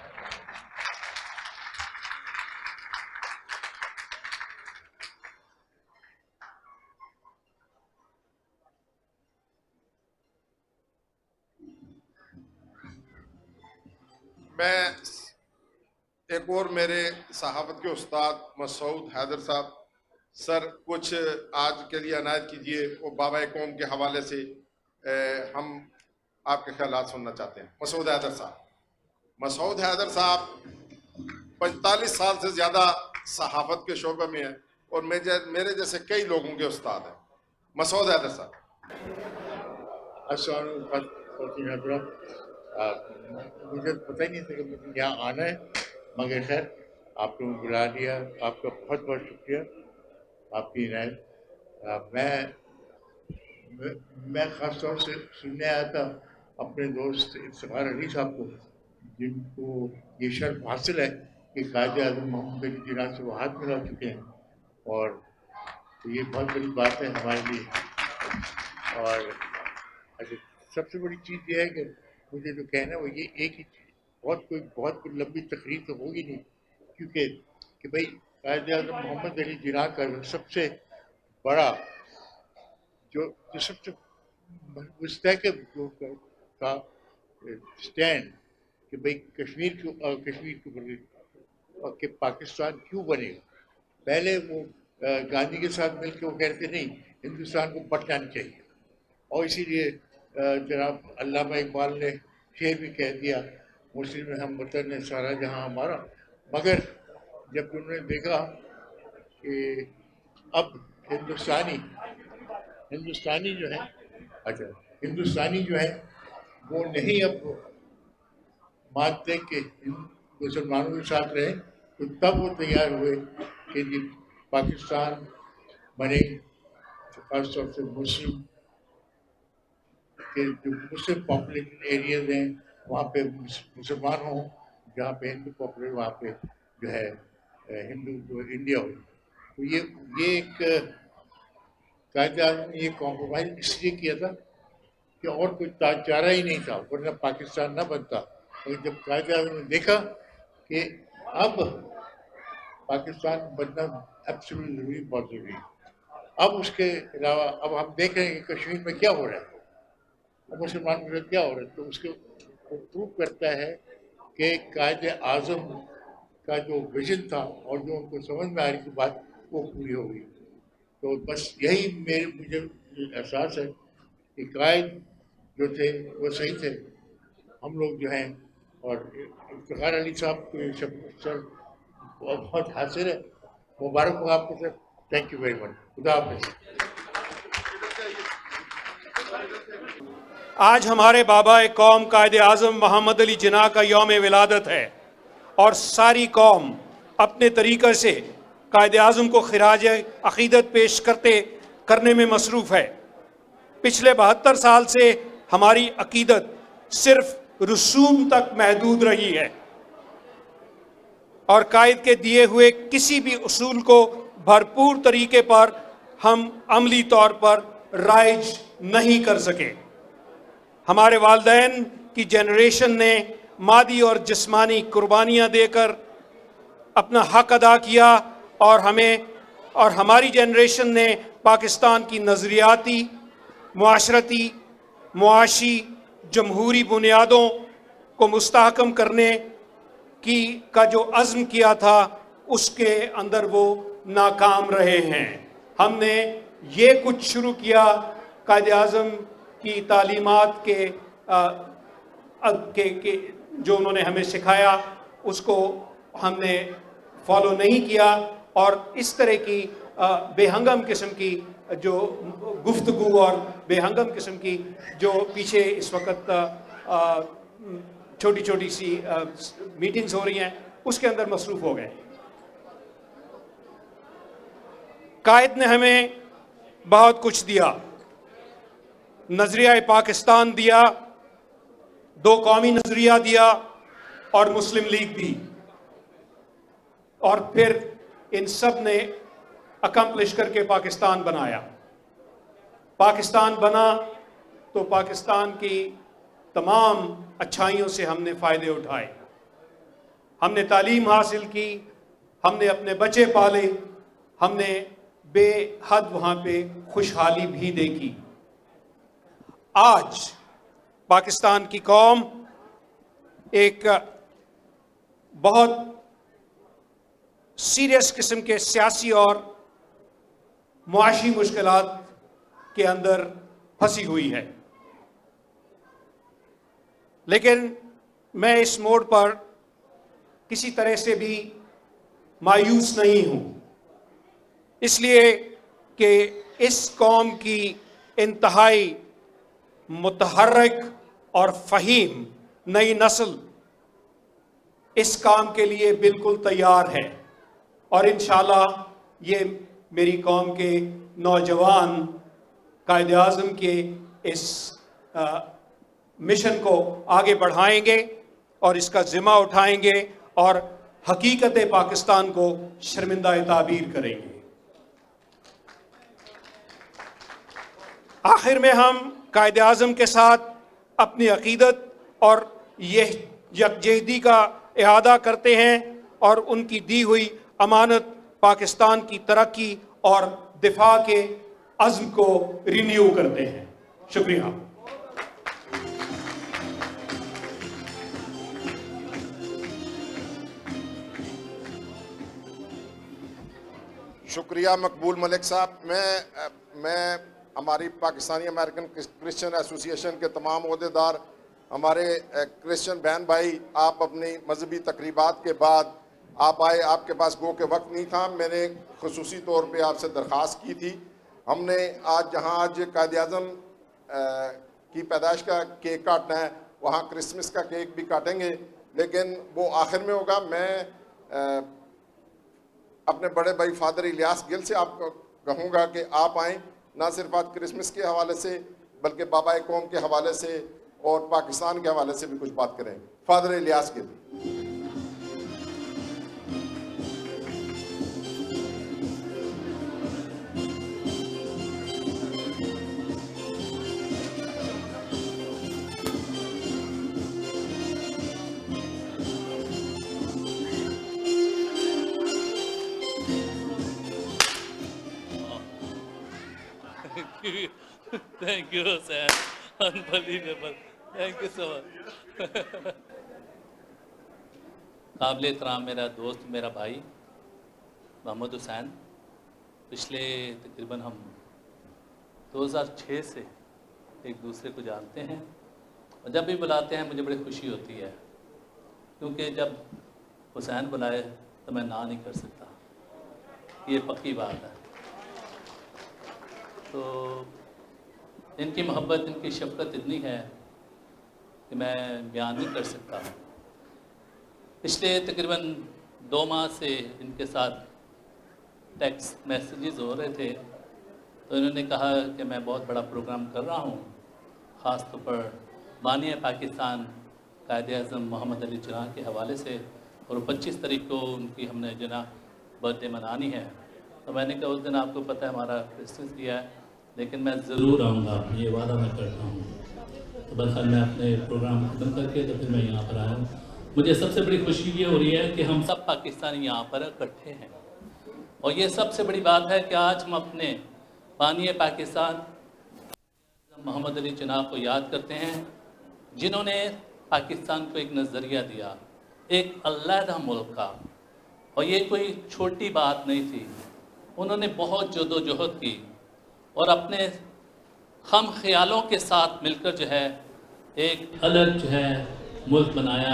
मैं एक और मेरे सहाफत के उस्ताद मसूद हैदर साहब, sir कुछ आज के लिए अनायत कीजिए और बाबा कौम के हवाले से हम आपके ख्यालात सुनना चाहते हैं। मसूद हैदर साहब 45 साल से ज़्यादा सहाफत के शोबे में हैं और मेरे जैसे कई लोगों के उस्ताद हैं। मसूद हैदर साहब। मुझे पता ही नहीं था कि मुझे यहाँ आना है, मगर खैर आप लोगों को बुला लिया, आपका बहुत बहुत शुक्रिया, आपकी इनायत। मैं ख़ास तौर से सुनने आया था अपने दोस्त इफ्तिखार अली साहब को, जिनको ये शर्फ हासिल है कि कायदे आज़म मोहम्मद अली जिन्ना से वो हाथ मिला चुके हैं, और तो ये बहुत बड़ी बात है हमारे लिए। और अच्छा, सबसे बड़ी चीज़ ये है कि मुझे जो कहना है वो ये एक ही चीज़, बहुत कोई लंबी तकरीर तो होगी नहीं, क्योंकि कि भाई कायदे आज़म मोहम्मद अली जिन्ना का सबसे बड़ा जो सबसे मुस्तहकम जो का स्टैंड कि भाई कश्मीर के पाकिस्तान क्यों बनेगा। पहले वो गांधी के साथ मिलकर वो कहते नहीं, हिंदुस्तान को बटना चाहिए, और इसीलिए जनाब अल्लामा इकबाल ने शेर भी कह दिया, मुस्लिम हम वतन है सारा जहां हमारा। मगर जब उन्होंने देखा कि अब हिंदुस्तानी जो है वो नहीं अब मानते कि मुसलमानों के साथ रहे, तो तब वो तैयार हुए कि जी पाकिस्तान बने, खासतौर से मुस्लिम के जो मुस्लिम पॉपुलेटेड एरियाज हैं वहाँ पे मुसलमान हों, जहाँ पे हिंदू पॉपुलेट वहाँ पे जो है हिंदू जो इंडिया हो। तो ये एक कायदे आज़म ने ये कॉम्प्रोमाइज़ इसलिए किया था कि और कोई चारा ही नहीं था, वरना पाकिस्तान ना बनता। और जब कायदे आज़म ने देखा कि अब पाकिस्तान बनना एब्सोल्युटली ज़रूरी, बहुत ज़रूरी है, अब उसके अलावा अब हम देख रहे हैं कि कश्मीर में क्या हो रहा है, मुसलमानों के साथ क्या हो रहा है, तो उसके प्रूव करता है कि कायदे आज़म का जो विजन था और जो उनको समझ में आ रही थी बात, वो पूरी हो गई। तो बस यही मुझे एहसास है कि कायद जो थे वो सही थे, हम लोग जो हैं। और इफ्तिखार अली साहब को सर बहुत हासिल है, मुबारक हो आपको sir, thank you very much, खुदा हाफ़िज़। आज हमारे बाबा कौम कायदे आज़म मोहम्मद अली जिन्ना का यौम विलादत है और सारी कौम अपने तरीक़े से कायदे आज़म को खिराज अक़ीदत पेश करने में मसरूफ़ है। पिछले 72 साल से हमारी अक़ीदत सिर्फ रसूम तक महदूद रही है और कायद के दिए हुए किसी भी उसूल को भरपूर तरीके पर हम अमली तौर पर राइज नहीं कर सके। हमारे वालिदैन की जनरेशन ने मादी और जिस्मानी कुर्बानियाँ देकर अपना हक अदा किया और हमारी जनरेशन ने पाकिस्तान की नज़रियाती, मुआशरती, मुआशी, जमहूरी बुनियादों को मुस्तहकम करने का जो अज़्म किया था, उसके अंदर वो नाकाम रहे हैं। हमने ये कुछ शुरू किया, कायदे आज़म की तालीमात के जो उन्होंने हमें सिखाया उसको हमने फॉलो नहीं किया, और इस तरह की बेहंगम किस्म की जो गुफ्तगू और बेहंगम किस्म की जो पीछे इस वक्त छोटी छोटी सी मीटिंग्स हो रही हैं, उसके अंदर मसरूफ़ हो गए। कायद ने हमें बहुत कुछ दिया। नजरिया पाकिस्तान दिया, दो कौमी नजरिया दिया और मुस्लिम लीग दी, और फिर इन सब ने अकम्प्लिश करके पाकिस्तान बनाया। पाकिस्तान बना तो पाकिस्तान की तमाम अच्छाइयों से हमने फ़ायदे उठाए। हमने तालीम हासिल की, हमने अपने बच्चे पाले, हमने बेहद वहाँ पे खुशहाली भी देखी। आज पाकिस्तान की कौम एक बहुत सीरियस किस्म के सियासी और मुआशी मुश्किलात के अंदर फंसी हुई है। लेकिन मैं इस मोड़ पर किसी तरह से भी मायूस नहीं हूं, इसलिए कि इस कौम की इंतहाई मुतहर्रिक और फ़हीम नई नस्ल इस काम के लिए बिल्कुल तैयार है, और इंशाअल्लाह ये मेरी कौम के नौजवान कायदे आज़म के इस मिशन को आगे बढ़ाएंगे और इसका ज़िम्मा उठाएंगे और हकीकत पाकिस्तान को शर्मिंदा ताबीर करेंगे। आखिर में हम कायदे आज़म के साथ अपनी अक़ीदत और यह यकजहती का इआदा करते हैं और उनकी दी हुई अमानत पाकिस्तान की तरक्की और दिफा के अज़्म को रिन्यू करते हैं। शुक्रिया। शुक्रिया मकबूल मलिक साहब। मैं हमारी पाकिस्तानी अमेरिकन क्रिश्चियन एसोसिएशन के तमाम ओहदेदार, हमारे क्रिश्चियन बहन भाई, आप अपनी मजहबी तकरीबात के बाद आप आए, आपके पास गो के वक्त नहीं था। मैंने खुसूसी तौर पे आपसे दरख्वास्त की थी। हमने आज जहाँ आज कायदे आज़म की पैदाइश का केक काटना है, वहाँ क्रिसमस का केक भी काटेंगे, लेकिन वो आखिर में होगा। मैं अपने बड़े भाई फादर इलियास गिल से आपको कहूँगा कि आप आएँ, ना सिर्फ आज क्रिसमस के हवाले से बल्कि बाबा कौम के हवाले से और पाकिस्तान के हवाले से भी कुछ बात करें। Father Ilyas Gill. Thank you, sir. Unbelievable. Thank you so much. काबिल एहतराम मेरा दोस्त, मेरा भाई मोहम्मद हुसैन, पिछले तकरीबन हम 2006 से एक दूसरे को जानते हैं, और जब भी बुलाते हैं मुझे बड़ी खुशी होती है, क्योंकि जब हुसैन बुलाए तो मैं ना नहीं कर सकता, ये पक्की बात है। तो इनकी मोहब्बत, इनकी शफ़क़त इतनी है कि मैं बयान नहीं कर सकता। पिछले तकरीबन 2 माह से इनके साथ टेक्स्ट मैसेजेस हो रहे थे, तो इन्होंने कहा कि मैं बहुत बड़ा प्रोग्राम कर रहा हूँ, ख़ास तौर पर बानी पाकिस्तान कायदे आज़म मोहम्मद अली जिन्ना के हवाले से, और 25 तारीख को उनकी हमने जिन्ना बर्थडे मनानी है। तो मैंने कहा उस दिन आपको पता है हमारा क्रिसमस दिया है, लेकिन मैं ज़रूर आऊँगा, ये वादा मैं करता हूँ। तो बस मैं अपने प्रोग्राम ख़त्म करके तो फिर मैं यहाँ पर आया हूँ। मुझे सबसे बड़ी खुशी ये हो रही है कि हम सब पाकिस्तानी यहाँ पर इकट्ठे हैं, और ये सबसे बड़ी बात है कि आज हम अपने बानी पाकिस्तान मोहम्मद अली जिन्ना को याद करते हैं, जिन्होंने पाकिस्तान को एक नज़रिया दिया, एक अलहदा मुल्क का, और ये कोई छोटी बात नहीं थी। उन्होंने बहुत जद्दोजहद की और अपने हम ख्यालों के साथ मिलकर जो है एक अलग जो है मुल्क बनाया,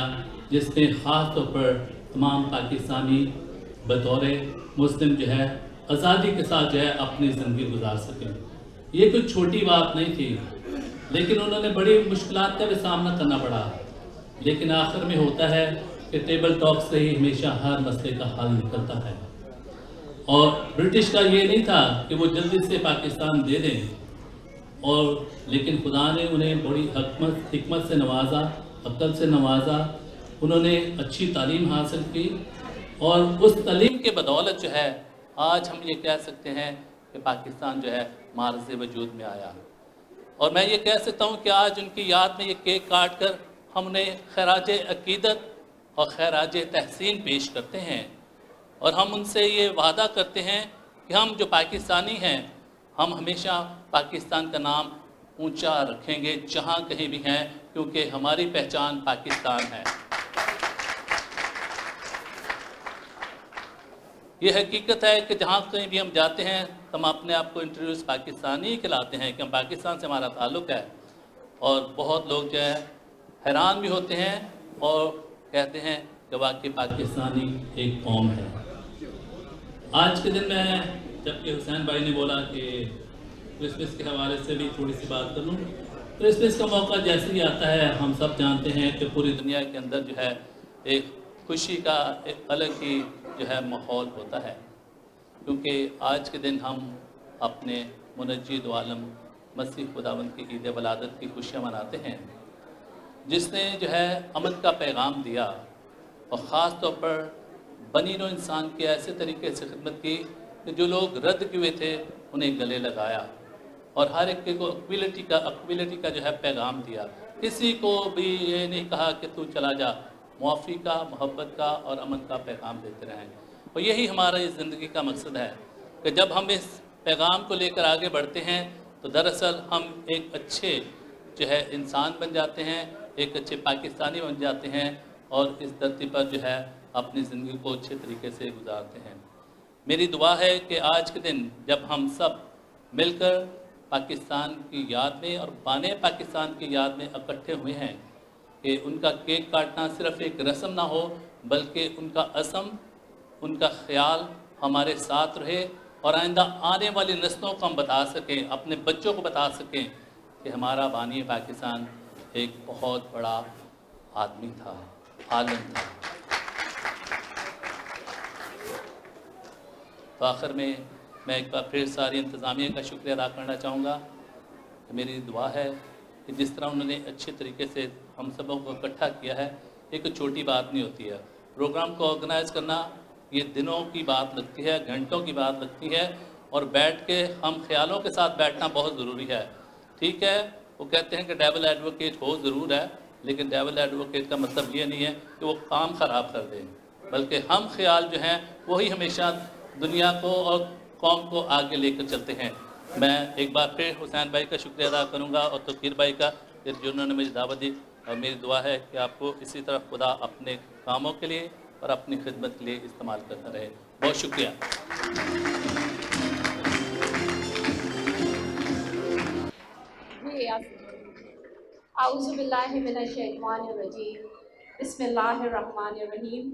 जिसमें ख़ास तौर पर तमाम पाकिस्तानी बतौर मुस्लिम जो है आज़ादी के साथ जो है अपनी ज़िंदगी गुजार सकें। ये कोई छोटी बात नहीं थी, लेकिन उन्होंने बड़ी मुश्किलात का भी सामना करना पड़ा, लेकिन आखिर में होता है कि टेबल टॉक से ही हमेशा हर मसले का हल निकलता है। और ब्रिटिश का ये नहीं था कि वो जल्दी से पाकिस्तान दे दें, और लेकिन खुदा ने उन्हें बड़ी हिकमत से नवाजा, अक्ल से नवाजा। उन्होंने अच्छी तालीम हासिल की और उस तालीम के बदौलत जो है आज हम ये कह सकते हैं कि पाकिस्तान जो है मार्ज़ वजूद में आया। और मैं ये कह सकता हूँ कि आज उनकी याद में ये केक काट कर हम उन्हें खैराज अकीदत और खैराज तहसीन पेश करते हैं, और हम उनसे ये वादा करते हैं कि हम जो पाकिस्तानी हैं हम हमेशा पाकिस्तान का नाम ऊंचा रखेंगे जहाँ कहीं भी हैं, क्योंकि हमारी पहचान पाकिस्तान है। ये हकीकत है कि जहाँ कहीं भी हम जाते हैं तो हम अपने आप को इंट्रोड्यूस पाकिस्तानी ही कहलाते हैं कि हम पाकिस्तान से हमारा ताल्लुक़ है। और बहुत लोग जो है हैरान भी होते हैं और कहते हैं कि वाकई पाकिस्तानी एक कौम है। आज के दिन में जबकि हुसैन भाई ने बोला कि क्रिसमस के हवाले से भी थोड़ी सी बात कर लूँ। क्रिसमस का मौका जैसे ही आता है हम सब जानते हैं कि पूरी दुनिया के अंदर जो है एक खुशी का एक अलग ही जो है माहौल होता है, क्योंकि आज के दिन हम अपने मुनज्जिद आलम मसीह खुदावंद की ईद वलादत की खुशियाँ मनाते हैं, जिसने जो है अमन का पैगाम दिया और ख़ास तौर पर बनी नौ इंसान की ऐसे तरीके से खिदमत की कि जो लोग रद्द किए थे उन्हें गले लगाया और हर एक को अक्विलिटी का जो है पैगाम दिया। किसी को भी ये नहीं कहा कि तू चला जा, मुआफ़ी का, मोहब्बत का और अमन का पैगाम देते रहें। और यही हमारा इस ज़िंदगी का मकसद है कि जब हम इस पैगाम को लेकर आगे बढ़ते हैं तो दरअसल हम एक अच्छे जो है इंसान बन जाते हैं, एक अच्छे पाकिस्तानी बन जाते हैं और इस धरती पर जो है अपनी ज़िंदगी को अच्छे तरीके से गुजारते हैं। मेरी दुआ है कि आज के दिन जब हम सब मिलकर पाकिस्तान की याद में और बाने पाकिस्तान की याद में इकट्ठे हुए हैं कि उनका केक काटना सिर्फ़ एक रस्म ना हो, बल्कि उनका असम, उनका ख्याल हमारे साथ रहे और आइंदा आने वाली नस्लों को हम बता सकें, अपने बच्चों को बता सकें कि हमारा बानी पाकिस्तान एक बहुत बड़ा आदमी था, आलम था। तो आखिर में मैं एक बार फिर सारी इंतज़ामिया का शुक्रिया अदा करना चाहूँगा। मेरी दुआ है कि जिस तरह उन्होंने अच्छे तरीके से हम सबों को इकट्ठा किया है, एक छोटी बात नहीं होती है। प्रोग्राम को ऑर्गेनाइज़ करना ये दिनों की बात लगती है, घंटों की बात लगती है, और बैठ के हम ख्यालों के साथ बैठना बहुत ज़रूरी है। ठीक है, वो कहते हैं कि डेविल एडवोकेट हो ज़रूर है, लेकिन डेविल एडवोकेट का मतलब ये नहीं है कि वो काम ख़राब कर दें, बल्कि हम ख्याल जो हैं वही हमेशा दुनिया को और कौम को आगे लेकर चलते हैं। मैं एक बार फिर हुसैन भाई का शुक्रिया अदा करूंगा और तौकीर भाई का, जिन्होंने मुझे दावत दी, और मेरी दुआ है कि आपको इसी तरह खुदा अपने कामों के लिए और अपनी खिदमत के लिए इस्तेमाल करता रहे। बहुत शुक्रिया। आऊज़ुबिल्लाहि मिनश्शैतानिर्रजीम, बिस्मिल्लाहिर्रहमानिर्रहीम।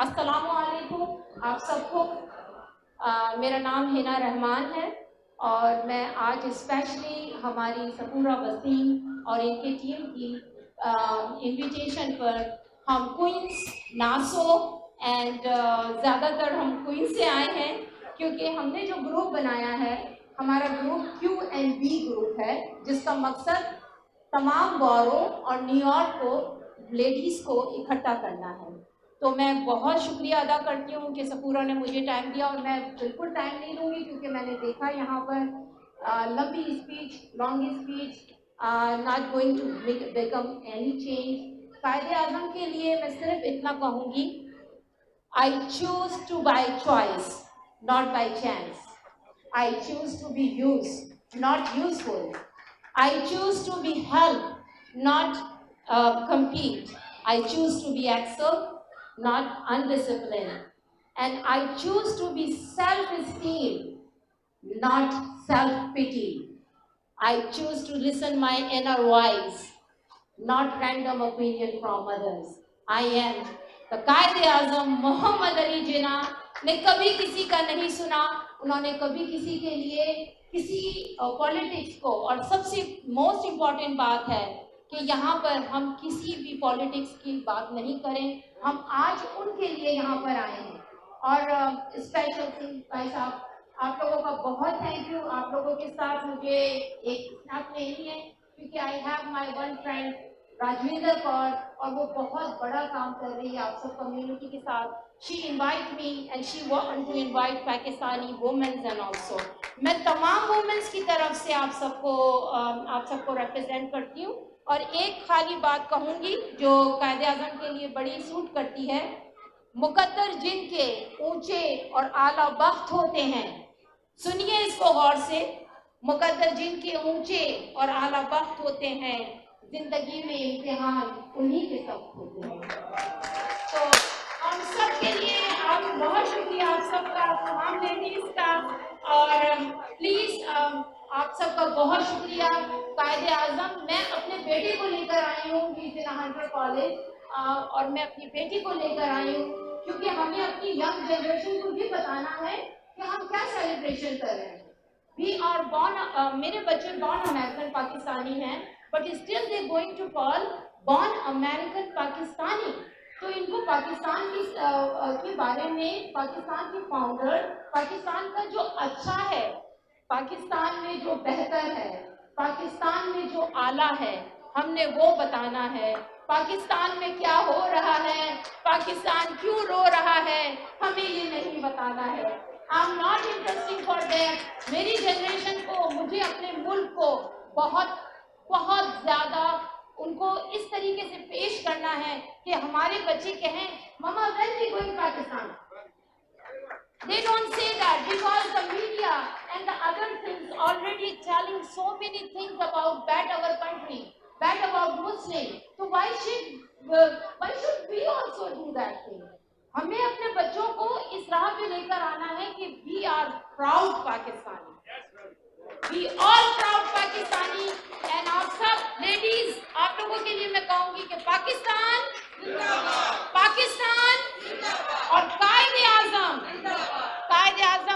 अस्सलामु अलैकुम आप सबको। मेरा नाम हिना रहमान है और मैं आज स्पेशली हमारी सपूरा वसीम और इनकी टीम की इनविटेशन पर हम क्वींस, नासो एंड ज़्यादातर हम क्वींस से आए हैं, क्योंकि हमने जो ग्रुप बनाया है, हमारा ग्रुप Q&B ग्रुप है, जिसका मकसद तमाम बॉरो और न्यूयॉर्क को लेडीज़ को इकट्ठा करना है। तो मैं बहुत शुक्रिया अदा करती हूँ कि सपूरा ने मुझे टाइम दिया, और मैं बिल्कुल टाइम नहीं लूँगी क्योंकि मैंने देखा यहाँ पर लंबी speech, long speech not going to become any change. Quaid-e Azam के लिए मैं सिर्फ इतना कहूँगी, I choose to by choice not by chance, I choose to be used not useful, I choose to be help not compete, I choose to be excellent not undisciplined, and I choose to be self-esteem, not self-pity. I choose to listen my inner voice, not random opinion from others. I am the Quaid-e-Azam Mohammad Ali Jinnah ने कभी किसी का नहीं सुना, उन्होंने कभी किसी के लिए किसी पॉलिटिक्स को, और सबसे मोस्ट इम्पॉर्टेंट बात है कि यहाँ पर हम किसी भी पॉलिटिक्स की बात नहीं करें। हम आज उनके लिए यहाँ पर आए हैं और स्पेशल थिंग भाई साहब, आप लोगों का बहुत थैंक यू। आप लोगों के साथ मुझे एक स्नैप लेनी है क्योंकि I have my one friend Rajwinder Kaur, और वो बहुत बड़ा काम कर रही है आप सब कम्युनिटी के साथ। She invite me and she want to invite Pakistani womens and also. मैं तमाम वुमेन्स की तरफ से आप सबको रिप्रेजेंट करती हूँ। और एक खाली बात कहूँगी जो कायदे आज़म के लिए बड़ी सूट करती है, मुकद्दर जिनके ऊंचे और आला बख्त होते हैं, सुनिए इसको गौर से, मुकद्दर जिनके ऊंचे और आला बख्त होते हैं, जिंदगी में इम्तिहान उन्हीं के सब होते हैं। तो हम सब के लिए आप बहुत शुक्रिया आप सबका, तमाम लेडीज का, और प्लीज आप सबका बहुत शुक्रिया। कायदे आज़म मैं अपने बेटे को लेकर आई हूँ हंटर कॉलेज, और मैं अपनी बेटी को लेकर आई हूँ क्योंकि हमें अपनी यंग जनरेशन को भी बताना है कि हम क्या सेलिब्रेशन कर रहे हैं। वी आर बॉर्न, मेरे बच्चे बॉर्न अमेरिकन पाकिस्तानी हैं, but still they going to call born American Pakistani. तो इनको पाकिस्तान के बारे में, पाकिस्तान के फाउंडर, पाकिस्तान का जो अच्छा है, पाकिस्तान में जो बेहतर है, पाकिस्तान में जो आला है, हमने वो बताना है। पाकिस्तान में क्या हो रहा है, पाकिस्तान क्यों रो रहा है, हमें ये नहीं बताना है। I am not interesting for that. मेरी जनरेशन को, मुझे अपने मुल्क को बहुत बहुत ज़्यादा उनको इस तरीके से पेश करना है कि हमारे बच्चे कहें mama when we going Pakistan. They don't say that because the media and the other things already telling so many things about bad our country, bad about Muslim. So why should we also do that thing? हमें अपने बच्चों को इस राह पे लेकर आना है कि we are proud Pakistani. We all proud Pakistani. And आप सब लेडीज, आप लोगों के लिए मैं कहूँगी कि पाकिस्तान पाकिस्तान और कायदे आज़म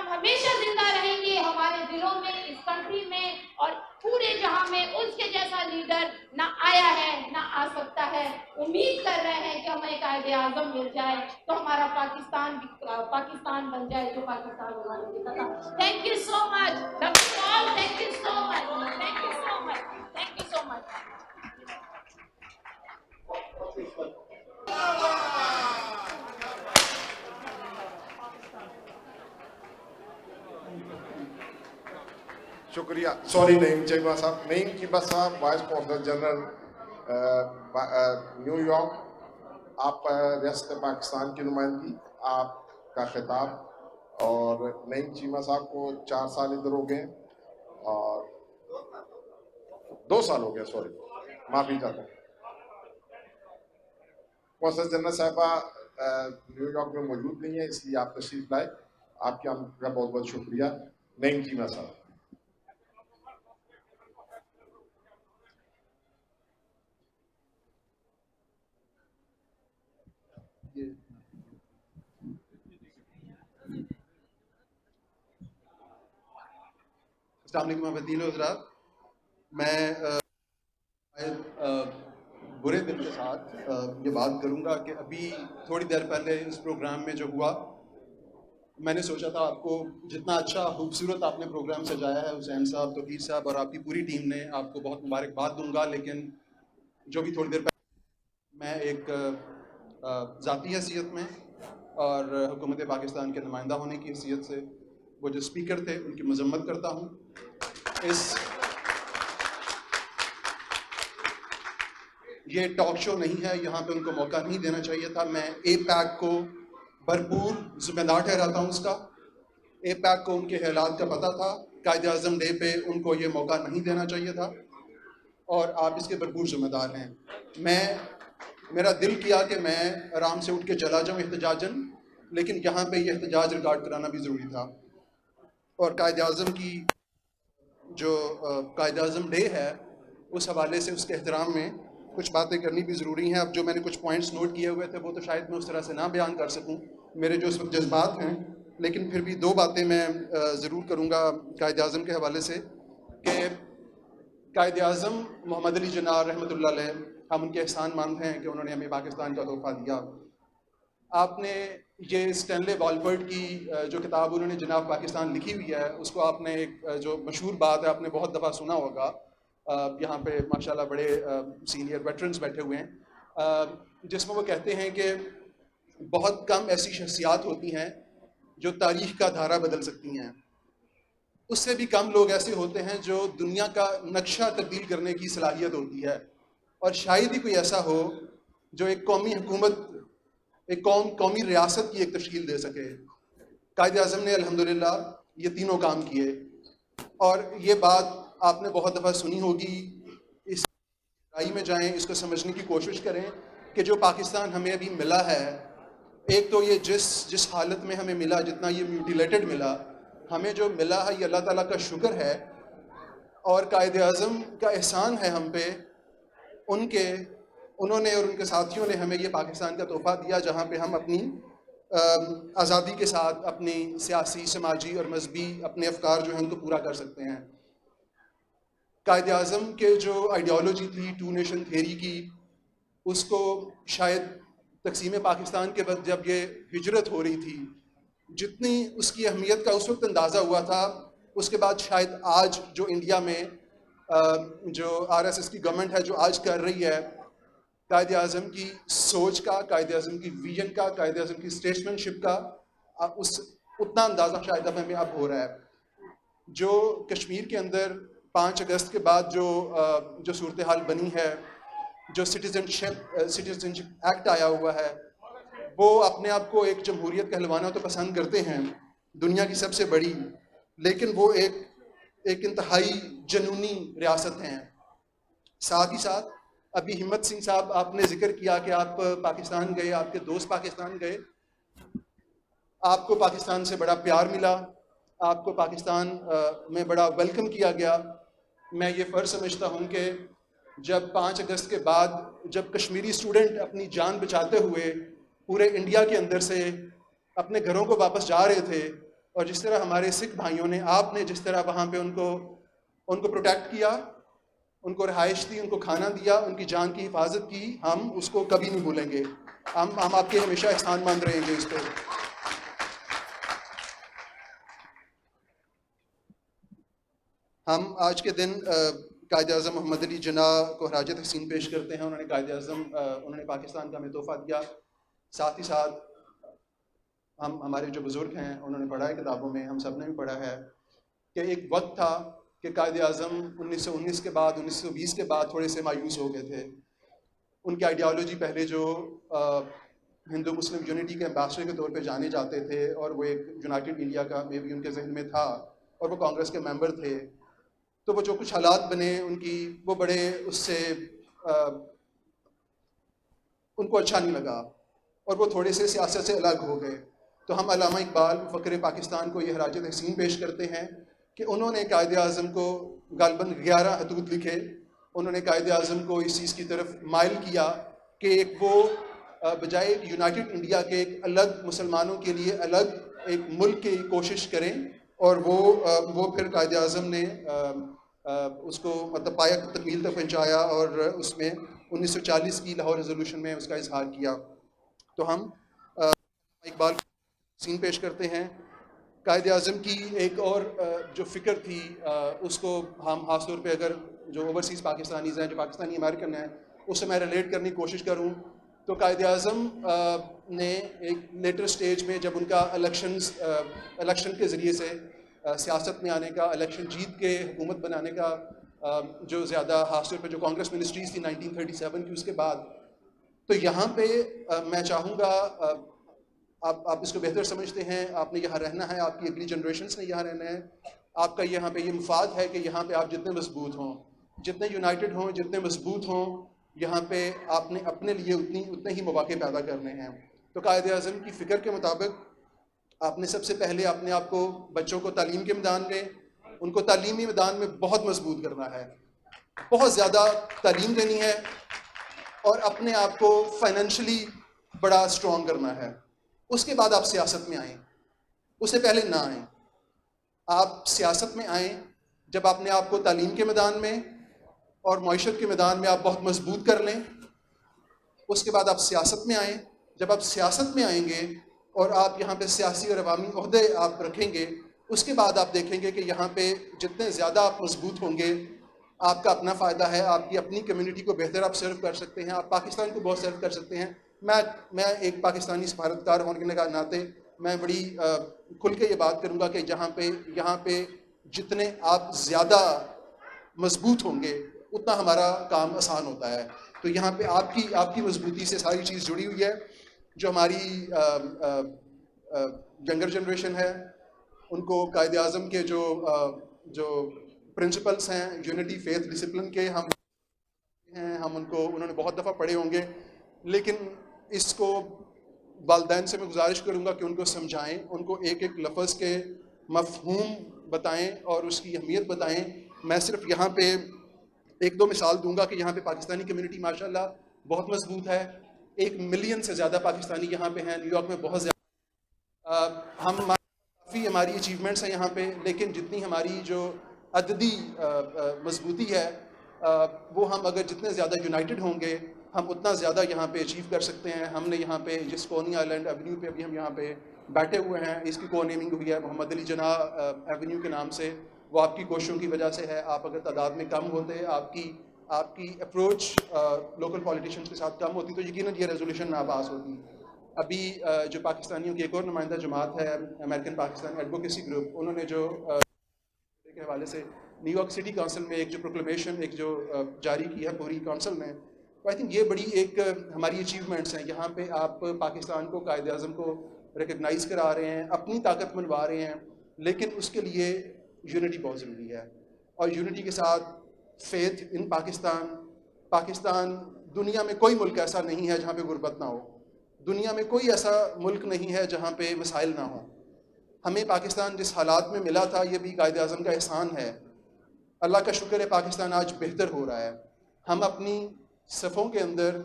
हमेशा जिंदा रहेंगे हमारे दिलों में, इस कंट्री में और पूरे जहां में। उसके जैसा लीडर ना आया है ना आ सकता है। उम्मीद कर रहे हैं कि हमें कायदे आज़म मिल जाए तो हमारा पाकिस्तान बन जाए जो पाकिस्तान बनाने की कथा। Thank you so much, love you all, thank you so much, thank you so much, thank you so much. शुक्रिया। सॉरी नईम चीमा साहब, नईम चीमा साहब वाइस काउंसिल जनरल न्यूयॉर्क, आप रियासत पाकिस्तान की नुमाइंदगी, आपका खिताब। और नईम चीमा साहब को 4 साल इधर हो गए और 2 साल हो गया, सॉरी माफ़ी चाहता हूँ। काउंसिल जनरल साहबा न्यूयॉर्क में मौजूद नहीं है, इसलिए आप तशरीफ लाए, आपके आपका बहुत बहुत शुक्रिया। नईम चीमा साहब। हज़रात, मैं बुरे दिल के साथ ये बात करूंगा कि अभी थोड़ी देर पहले इस प्रोग्राम में जो हुआ, मैंने सोचा था आपको जितना अच्छा खूबसूरत आपने प्रोग्राम सजाया है हुसैन साहब, तौकीर साहब और आपकी पूरी टीम ने, आपको बहुत मुबारकबाद दूंगा। लेकिन जो भी थोड़ी देर पहले मैं एक ज़ाती हैसियत में और हुकूमत पाकिस्तान के नुमाइंदा होने की हैसियत से वो जो स्पीकर थे उनकी मजम्मत करता हूँ। ये टॉक शो नहीं है, यहाँ पे उनको मौका नहीं देना चाहिए था। मैं APAC को भरपूर जिम्मेदार ठहराता हूँ उसका। APAC को उनके हालात का पता था, कायदे आज़म डे पे उनको ये मौका नहीं देना चाहिए था और आप इसके भरपूर जिम्मेदार हैं। मेरा दिल किया कि मैं आराम से उठ के चला जाऊँ एहतजाजन, लेकिन यहाँ पे ये एहतजाज रिकॉर्ड कराना भी ज़रूरी था। और कायदे आज़म की जो कायदे आज़म डे है उस हवाले से उसके एहतराम में कुछ बातें करनी भी ज़रूरी हैं। अब जो मैंने कुछ पॉइंट्स नोट किए हुए थे वो तो शायद मैं उस तरह से ना बयान कर सकूं, मेरे जो इस वक्त जज्बात हैं, लेकिन फिर भी 2 बातें मैं ज़रूर करूंगा कायदे आज़म के हवाले से कि कायदे आज़म मोहम्मद अली जिन्ना रहमतुल्लाह अलैह, हम उनके एहसान मानते हैं कि उन्होंने हमें पाकिस्तान का तोहफ़ा दिया। आपने ये स्टैनले वॉलपर्ट की जो किताब उन्होंने जनाब पाकिस्तान लिखी हुई है, उसको आपने एक जो मशहूर बात है आपने बहुत दफ़ा सुना होगा। यहाँ पे माशाल्लाह बड़े सीनियर वेटरन्स बैठे हुए हैं, जिसमें वो कहते हैं कि बहुत कम ऐसी शख्सियात होती हैं जो तारीख़ का धारा बदल सकती हैं, उससे भी कम लोग ऐसे होते हैं जो दुनिया का नक्शा तब्दील करने की सलाहियत होती है। और शायद ही कोई ऐसा हो जो एक कौमी हुकूमत, एक कौमी रियासत की एक तश्कील दे सके। कायद आज़म ने अल्हम्दुलिल्लाह ये तीनों काम किए। और ये बात आपने बहुत दफ़ा सुनी होगी, इस गहराई में जाएं, इसको समझने की कोशिश करें कि जो पाकिस्तान हमें अभी मिला है, एक तो ये जिस हालत में हमें मिला, जितना ये म्यूटिलेटेड मिला, हमें जो मिला है ये अल्लाह ताला का शुक्र है। और कायद आज़म का एहसान है हम पे, उन्होंने और उनके साथियों ने हमें ये पाकिस्तान का तोहफ़ा दिया, जहाँ पे हम अपनी आज़ादी के साथ अपनी सियासी, समाजी और मजहबी अपने अफकार जो हैं उनको पूरा कर सकते हैं। कायद आज़म के जो आइडियोलॉजी थी टू नेशन थेरी की, उसको शायद तकसीम पाकिस्तान के बाद जब ये हिजरत हो रही थी, जितनी उसकी अहमियत का उस वक्त अंदाज़ा हुआ था, उसके बाद शायद आज जो इंडिया में जो RSS की गवर्नमेंट है जो आज कर रही है, कायद आज़म की सोच का, कायद आज़म की विजन का, कायद आज़म की स्टेट्समैनशिप का उतना अंदाज़ा शायद हमें अब हो रहा है। जो कश्मीर के अंदर 5 अगस्त के बाद जो सूरत हाल बनी है, जो सिटीजनशिप एक्ट आया हुआ है, वो अपने आप को एक जमहूरियत कहलवाना तो पसंद करते हैं, दुनिया की सबसे बड़ी, लेकिन वो एक इंतहाई जनूनी रियासत हैं। साथ ही साथ अभी हिम्मत सिंह साहब आपने जिक्र किया कि आप पाकिस्तान गए, आपके दोस्त पाकिस्तान गए, आपको पाकिस्तान से बड़ा प्यार मिला, आपको पाकिस्तान में बड़ा वेलकम किया गया। मैं ये फ़र्ज़ समझता हूँ कि जब 5 अगस्त के बाद जब कश्मीरी स्टूडेंट अपनी जान बचाते हुए पूरे इंडिया के अंदर से अपने घरों को वापस जा रहे थे, और जिस तरह हमारे सिख भाइयों ने, आपने जिस तरह वहाँ पे उनको प्रोटेक्ट किया, उनको रिहाइश दी, उनको खाना दिया, उनकी जान की हिफाजत की, हम उसको कभी नहीं भूलेंगे। हम आपके हमेशा एहसानमंद रहेंगे इस पर। हम आज के दिन कायद आज़म मोहम्मद अली जिन्ना को खराज तहसीन पेश करते हैं। उन्होंने पाकिस्तान का हमें तोहफ़ा दिया। साथ ही साथ हमारे जो बुज़ुर्ग हैं उन्होंने पढ़ा है किताबों में, हम सब ने भी पढ़ा है कि एक वक्त था कि कायद आज़म 1919 के बाद, 1920 के बाद थोड़े से मायूस हो गए थे। उनकी आइडियोलॉजी पहले जो हिंदू मुस्लिम यूनिटी के एम्बेसडर के तौर पे जाने जाते थे, और वो एक यूनाइटेड इंडिया का मे भी उनके जहन में था, और वो कांग्रेस के मेंबर थे। तो वो जो कुछ हालात बने उनकी, वो बड़े उससे उनको अच्छा नहीं लगा, और वो थोड़े से सियासत से अलग हो गए। तो हम अल्लामा इकबाल फ़क्र पाकिस्तान को ये खराज तहसीन पेश करते हैं कि उन्होंने कायद आज़म को गालबन 11 खतूत लिखे। उन्होंने कायद आज़म को इस चीज़ की तरफ माइल किया कि एक वो बजाय यूनाइटेड इंडिया के एक अलग मुसलमानों के लिए अलग एक मुल्क की कोशिश करें, और वो फिर कायद आज़म ने उसको मतलब पाया तकमील तक पहुँचाया, और उसमें 1940 की लाहौर रेजोल्यूशन में उसका इजहार किया। तो हम इकबाल सीन पेश करते हैं। कायद आज़म की एक और जो फ़िक्र थी, उसको हम ख़ास तौर पे अगर जो ओवरसीज़ पाकिस्तानीज़ हैं, जो पाकिस्तानी अमेरिकन हैं, उससे मैं रिलेट करने की कोशिश करूँ तो कायद आज़म ने एक लेटर स्टेज में जब उनका इलेक्शन के ज़रिए से सियासत में आने का, इलेक्शन जीत के हुकूमत बनाने का जो ज़्यादा ख़ास तौर पे जो कांग्रेस मिनिस्ट्रीज़ थी 1937 की, उसके बाद, तो यहाँ पे मैं चाहूँगा, आप इसको बेहतर समझते हैं, आपने यहाँ रहना है, आपकी अगली जनरेशन्स ने यहाँ रहना है, आपका यहाँ पे ये मुफाद है कि यहाँ पे आप जितने मजबूत हों, जितने यूनाइटेड हों, जितने मजबूत हों, यहाँ पे आपने अपने लिए उतने ही मौके पैदा करने हैं। तो कायद आज़म की फ़िक्र के मुताबिक आपने सबसे पहले अपने आप को, बच्चों को तालीम के मैदान में, उनको तालीमी मैदान में बहुत मजबूत करना है, बहुत ज़्यादा तालीम देनी है, और अपने आप को फाइनेंशियली बड़ा स्ट्रॉन्ग करना है। उसके बाद आप सियासत में आएँ, उससे पहले ना आएँ। आप सियासत में आएँ जब आपने आपको तालीम के मैदान में और मईशत के मैदान में आप बहुत मजबूत कर लें। उसके बाद आप सियासत में आएँ। जब आप सियासत में आएंगे और आप यहाँ पे सियासी और अवामी ओहदे आप रखेंगे, उसके बाद आप देखेंगे कि यहाँ पे जितने ज़्यादा आप मजबूत होंगे, आपका अपना फ़ायदा है, आपकी अपनी कम्युनिटी को बेहतर आप सर्व कर सकते हैं, आप पाकिस्तान को बहुत सर्व कर सकते हैं। मैं एक पाकिस्तानी सफारतकार होने के नाते मैं बड़ी खुल के ये बात करूँगा कि यहाँ पे जितने आप ज़्यादा मजबूत होंगे उतना हमारा काम आसान होता है। तो यहाँ पे आपकी मजबूती से सारी चीज़ जुड़ी हुई है। जो हमारी यंगर जनरेशन है, उनको कायदे आज़म के जो प्रिंसिपल्स हैं यूनिटी फेथ डिसिप्लिन के, हम उन्होंने बहुत दफ़ा पढ़े होंगे, लेकिन इसको वालिदैन से मैं गुजारिश करूँगा कि उनको समझाएं, उनको एक एक लफ्ज़ के मफ़हूम बताएं और उसकी अहमियत बताएं। मैं सिर्फ यहाँ पे एक दो मिसाल दूंगा कि यहाँ पे पाकिस्तानी कम्युनिटी माशाल्लाह बहुत मजबूत है। 1 मिलियन से ज़्यादा पाकिस्तानी यहाँ पे हैं। न्यूयॉर्क में बहुत ज़्यादा काफ़ी हमारी अचीवमेंट्स हैं यहाँ पे, लेकिन जितनी हमारी जो अददी मजबूती है वो हम अगर जितने ज़्यादा यूनाइटेड होंगे हम उतना ज़्यादा यहाँ पे अचीव कर सकते हैं। हमने यहाँ पे जिस कोनी आइलैंड एवेन्यू पे अभी हम यहाँ पे बैठे हुए हैं, इसकी को नेमिंग हुई है मोहम्मद अली जिन्ना एवेन्यू के नाम से। वो आपकी कोशिशों की वजह से है। आप अगर तादाद में कम होते, आपकी अप्रोच लोकल पॉलिटिशियंस के साथ कम होती, तो यकीनन ये रेजोल्यूशन ना पास होती। अभी जो पाकिस्तानियों की एक और नुमाइंदा जमात है, अमेरिकन पाकिस्तान एडवोकेसी ग्रुप, उन्होंने जो के हवाले से न्यूयॉर्क सिटी काउंसिल में एक जो प्रोक्लेमेशन जो जारी की है पूरी काउंसिल ने, तो आई थिंक ये बड़ी एक हमारी अचीवमेंट्स हैं। यहाँ पे आप पाकिस्तान को, कायदे आज़म को रिकगनाइज़ करा रहे हैं, अपनी ताकत मनवा रहे हैं, लेकिन उसके लिए यूनिटी बहुत ज़रूरी है। और यूनिटी के साथ फेथ इन पाकिस्तान दुनिया में कोई मुल्क ऐसा नहीं है जहाँ पे गुर्बत ना हो। दुनिया में कोई ऐसा मुल्क नहीं है जहाँ पे मसाइल ना हो। हमें पाकिस्तान जिस हालात में मिला था, ये भी कायदे आज़म का एहसान है। अल्लाह का शुक्र है पाकिस्तान आज बेहतर हो रहा है। हम अपनी सफ़ों के अंदर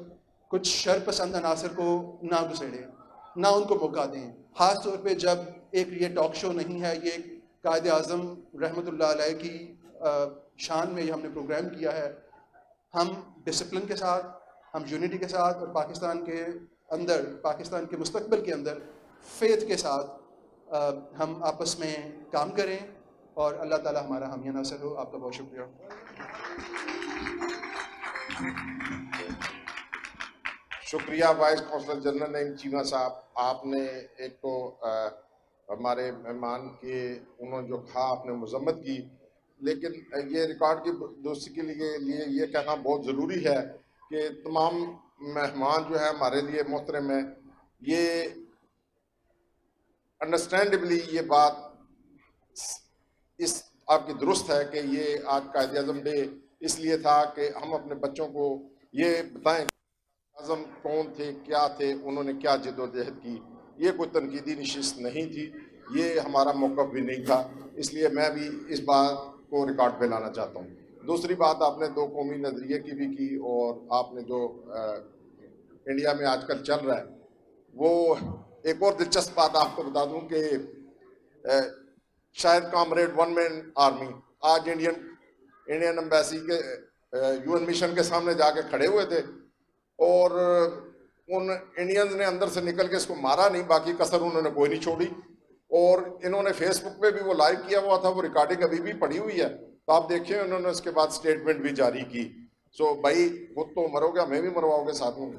कुछ शर पसंद अनासर को ना घुसेड़ें, ना उनको मौका दें। ख़ास तौर पे जब एक ये टॉक शो नहीं है, ये कायदे आज़म रहमतुल्लाह अलैह की शान में ये हमने प्रोग्राम किया है। हम डिसिप्लिन के साथ, हम यूनिटी के साथ और पाकिस्तान के अंदर, पाकिस्तान के मुस्तकबिल के अंदर फेथ के साथ हम आपस में काम करें और अल्लाह ताला हमारा हामिया नासिर हो। आपका बहुत शुक्रिया। शुक्रिया vice consul general Naeem Cheema साहब। आपने एक तो हमारे मेहमान के उन्होंने जो कहा आपने मजम्मत की, लेकिन ये रिकॉर्ड की दोस्ती के लिए ये कहना बहुत ज़रूरी है कि तमाम मेहमान जो है हमारे लिए मोहतरम है। ये अंडरस्टैंडेबली ये बात इस आपकी दुरुस्त है कि ये आज कायदे आज़म डे इसलिए था कि हम अपने बच्चों को ये बताएं आज़म कौन थे, क्या थे, उन्होंने क्या जद्दोजहद की। ये कोई तनकीदी नशिस्त नहीं थी, ये हमारा मौक़िफ़ भी नहीं था। इसलिए मैं भी इस बात को रिकॉर्ड पे लाना चाहता हूँ। दूसरी बात, आपने दो कौमी नज़रिए की भी की और आपने जो इंडिया में आजकल चल रहा है, वो एक और दिलचस्प बात आपको बता दूं कि शायद कॉमरेड वन मैन आर्मी आज इंडियन एम्बेसी के यूएन मिशन के सामने जाके खड़े हुए थे और उन इंडियंस ने अंदर से निकल के इसको मारा नहीं, बाकी कसर उन्होंने कोई नहीं छोड़ी। और इन्होंने फेसबुक पे भी वो लाइव किया हुआ था, वो रिकॉर्डिंग अभी भी पड़ी हुई है, तो आप देखिए उन्होंने उसके बाद स्टेटमेंट भी जारी की। सो भाई खुद तो मरोगे, हमें भी मरवाओगे साथ में।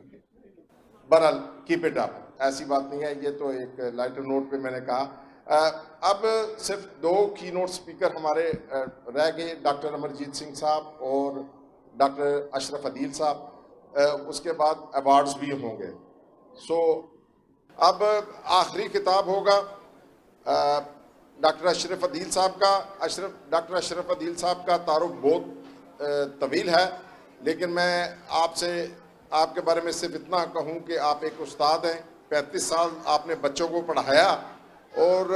बहरहाल कीप इट अप, ऐसी बात नहीं है। ये तो एक लाइटर नोट पे मैंने कहा। अब सिर्फ दो की नोट स्पीकर हमारे रह गए, डॉक्टर अमरजीत सिंह साहब और डॉक्टर अशरफ अदील साहब। उसके बाद अवार्ड्स भी होंगे। सो अब आखिरी खिताब होगा डॉक्टर अशरफ अदील साहब का। डॉक्टर अशरफ अदील साहब का तारुफ बहुत तवील है, लेकिन मैं आपसे आपके बारे में सिर्फ इतना कहूँ कि आप एक उस्ताद हैं। 35 साल आपने बच्चों को पढ़ाया और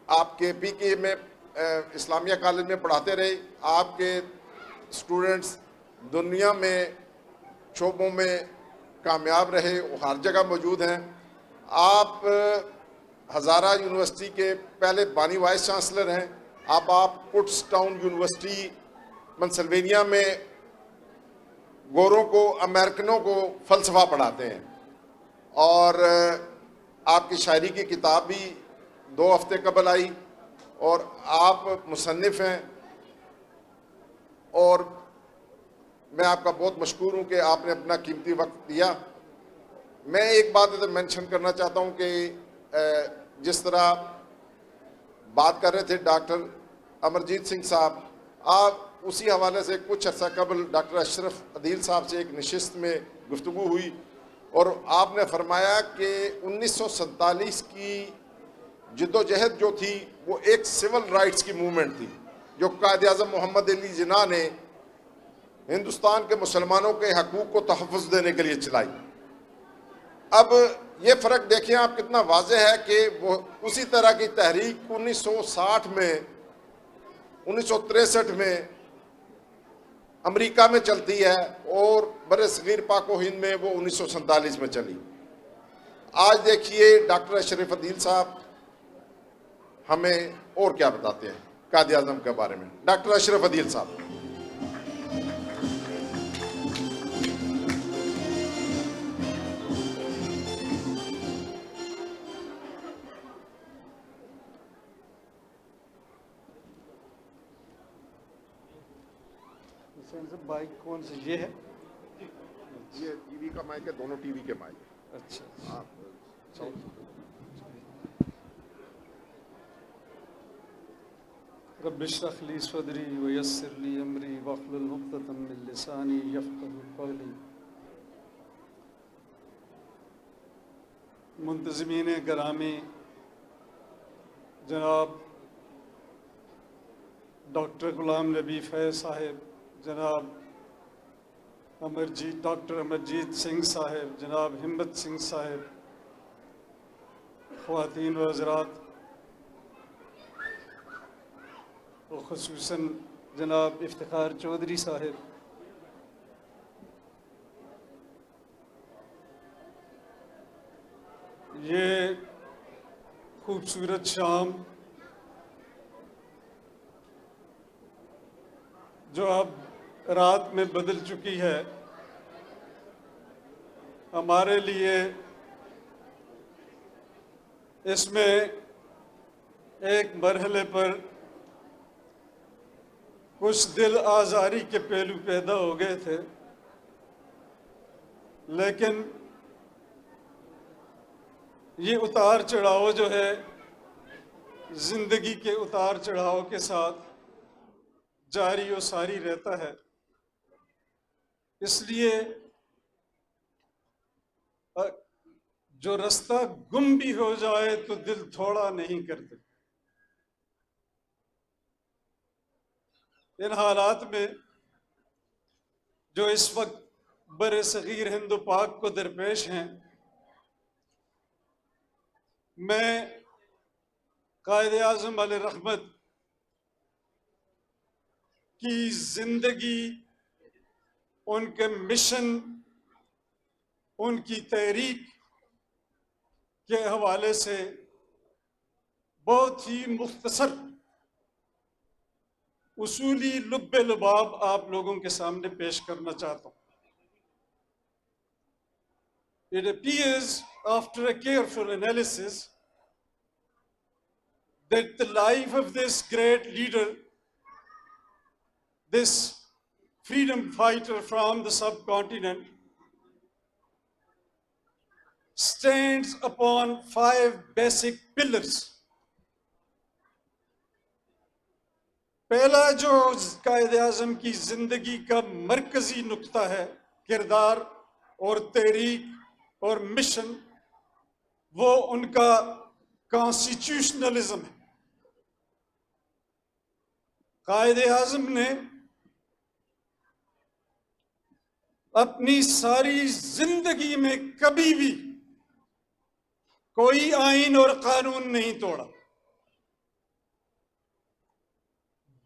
आपके पीके में इस्लामिया कॉलेज में पढ़ाते रहे। आपके स्टूडेंट्स दुनिया में शोबों में कामयाब रहे, वो हर जगह मौजूद हैं। आप हज़ारा यूनिवर्सिटी के पहले बानी वाइस चांसलर हैं। आप कुट्सटाउन यूनिवर्सिटी पेंसिल्वेनिया में गोरों को, अमेरिकनों को फ़लसफ़ा पढ़ाते हैं। और आपकी शायरी की किताब भी 2 हफ्ते कबल आई और आप मुसन्निफ़ हैं और मैं आपका बहुत मशकूर हूँ कि आपने अपना कीमती वक्त दिया। मैं एक बात इधर मेंशन करना चाहता हूँ कि जिस तरह बात कर रहे थे डॉक्टर अमरजीत सिंह साहब, आप उसी हवाले से कुछ अर्सा कबल डॉक्टर अशरफ अदील साहब से एक नशिस्त में गुफ्तगू हुई और आपने फरमाया कि 1947 की जद्दोजहद जो थी वो एक सिविल राइट्स की मूवमेंट थी जो कायद-ए-आज़म मोहम्मद अली जिन्ना ने हिंदुस्तान के मुसलमानों के हकूक़ को तहफ़्फ़ुज़ देने के लिए चलाई। अब ये फ़र्क देखें आप कितना वाज़ेह है कि वो उसी तरह की तहरीक 1960 में 1963 में अमेरिका में चलती है और बर-ए-सग़ीर पाक व हिंद में वो 1947 में चली। आज देखिए डॉक्टर अशरफ अदील साहब हमें और क्या बताते हैं कायद-ए-आज़म के बारे में। डॉक्टर अशरफ अदील साहब। बाइक कौन सी ये है? ये टीवी का माइक है, दोनों टीवी के माइक। अच्छा रब्बि इश्रह ली सदरी व यस्सिर ली अमरी वहलुल उक़दतम मिन लिसानी यफ़क़हू क़ौली। मुंतज़िमीन गिरामी, जनाब डॉक्टर ग़ुलाम नबी फैज़ साहिब, जनाब डॉक्टर अमरजीत सिंह साहिब, जनाब हिम्मत सिंह साहिब, ख़वातीन व हज़रात और ख़ुसूसन जनाब इफ्तिखार चौधरी साहिब, ये खूबसूरत शाम जो अब रात में बदल चुकी है, हमारे लिए इसमें एक मरहले पर कुछ दिल आज़ारी के पहलू पैदा हो गए थे, लेकिन ये उतार चढ़ाव जो है ज़िंदगी के उतार चढ़ाव के साथ जारी और सारी रहता है। इसलिए जो रास्ता गुम भी हो जाए तो दिल थोड़ा नहीं करते। इन हालात में जो इस वक्त बर-ए-सग़ीर हिंद पाक को दरपेश हैं, मैं कायद-ए-आज़म अलैहिर्रहमत की जिंदगी, उनके मिशन, उनकी तहरीक के हवाले से बहुत ही मुख्तसर उसूली लुब्बे लुबाब आप लोगों के सामने पेश करना चाहता हूँ। It appears after a careful analysis that the life of this great leader, this freedom fighter from the subcontinent, stands upon 5 basic pillars. पहला जो कायद-ए-आज़म की जिंदगी का मरकजी नुक्ता है, किरदार और तहरीक और मिशन, वो उनका कॉन्स्टिट्यूशनलिज्म है। कायद-ए-आज़म ने अपनी सारी जिंदगी में कभी भी कोई आईन और कानून नहीं तोड़ा।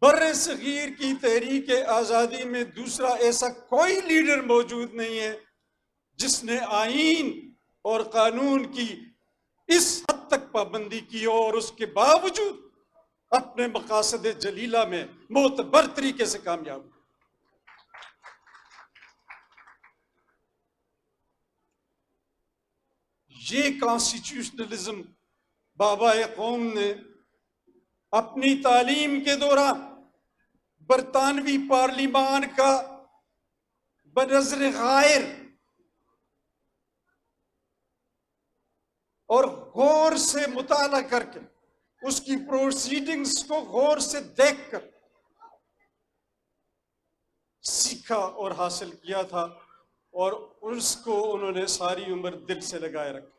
बर-ए-सग़ीर की तहरीक आज़ादी में दूसरा ऐसा कोई लीडर मौजूद नहीं है जिसने आईन और कानून की इस हद तक पाबंदी की और उसके बावजूद अपने मकासद जलीला में मोतबर तरीके से कामयाब हुआ। ये कॉन्स्टिट्यूशनलिज्म बाबा कौम ने अपनी तालीम के दौरान बरतानवी पार्लिमान का बनज़र गायर और गौर से मुताला करके उसकी प्रोसीडिंग्स को गौर से देखकर सीखा और हासिल किया था, और उसको उन्होंने सारी उम्र दिल से लगाए रखा।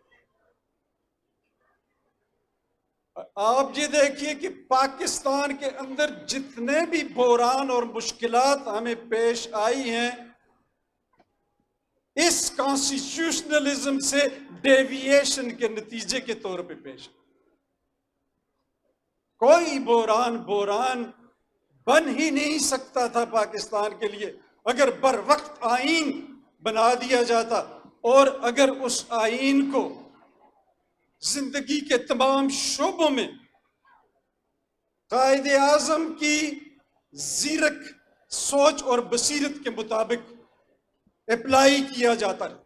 आप ये देखिए कि पाकिस्तान के अंदर जितने भी बहरान और मुश्किलात हमें पेश आई हैं, इस कॉन्स्टिट्यूशनलिज्म से डेविएशन के नतीजे के तौर पे पेश। कोई बहरान बन ही नहीं सकता था पाकिस्तान के लिए अगर बर वक्त आईन बना दिया जाता, और अगर उस आईन को जिंदगी के तमाम शोबों में कायदे आजम की जीरक सोच और बसीरत के मुताबिक अप्लाई किया जाता है।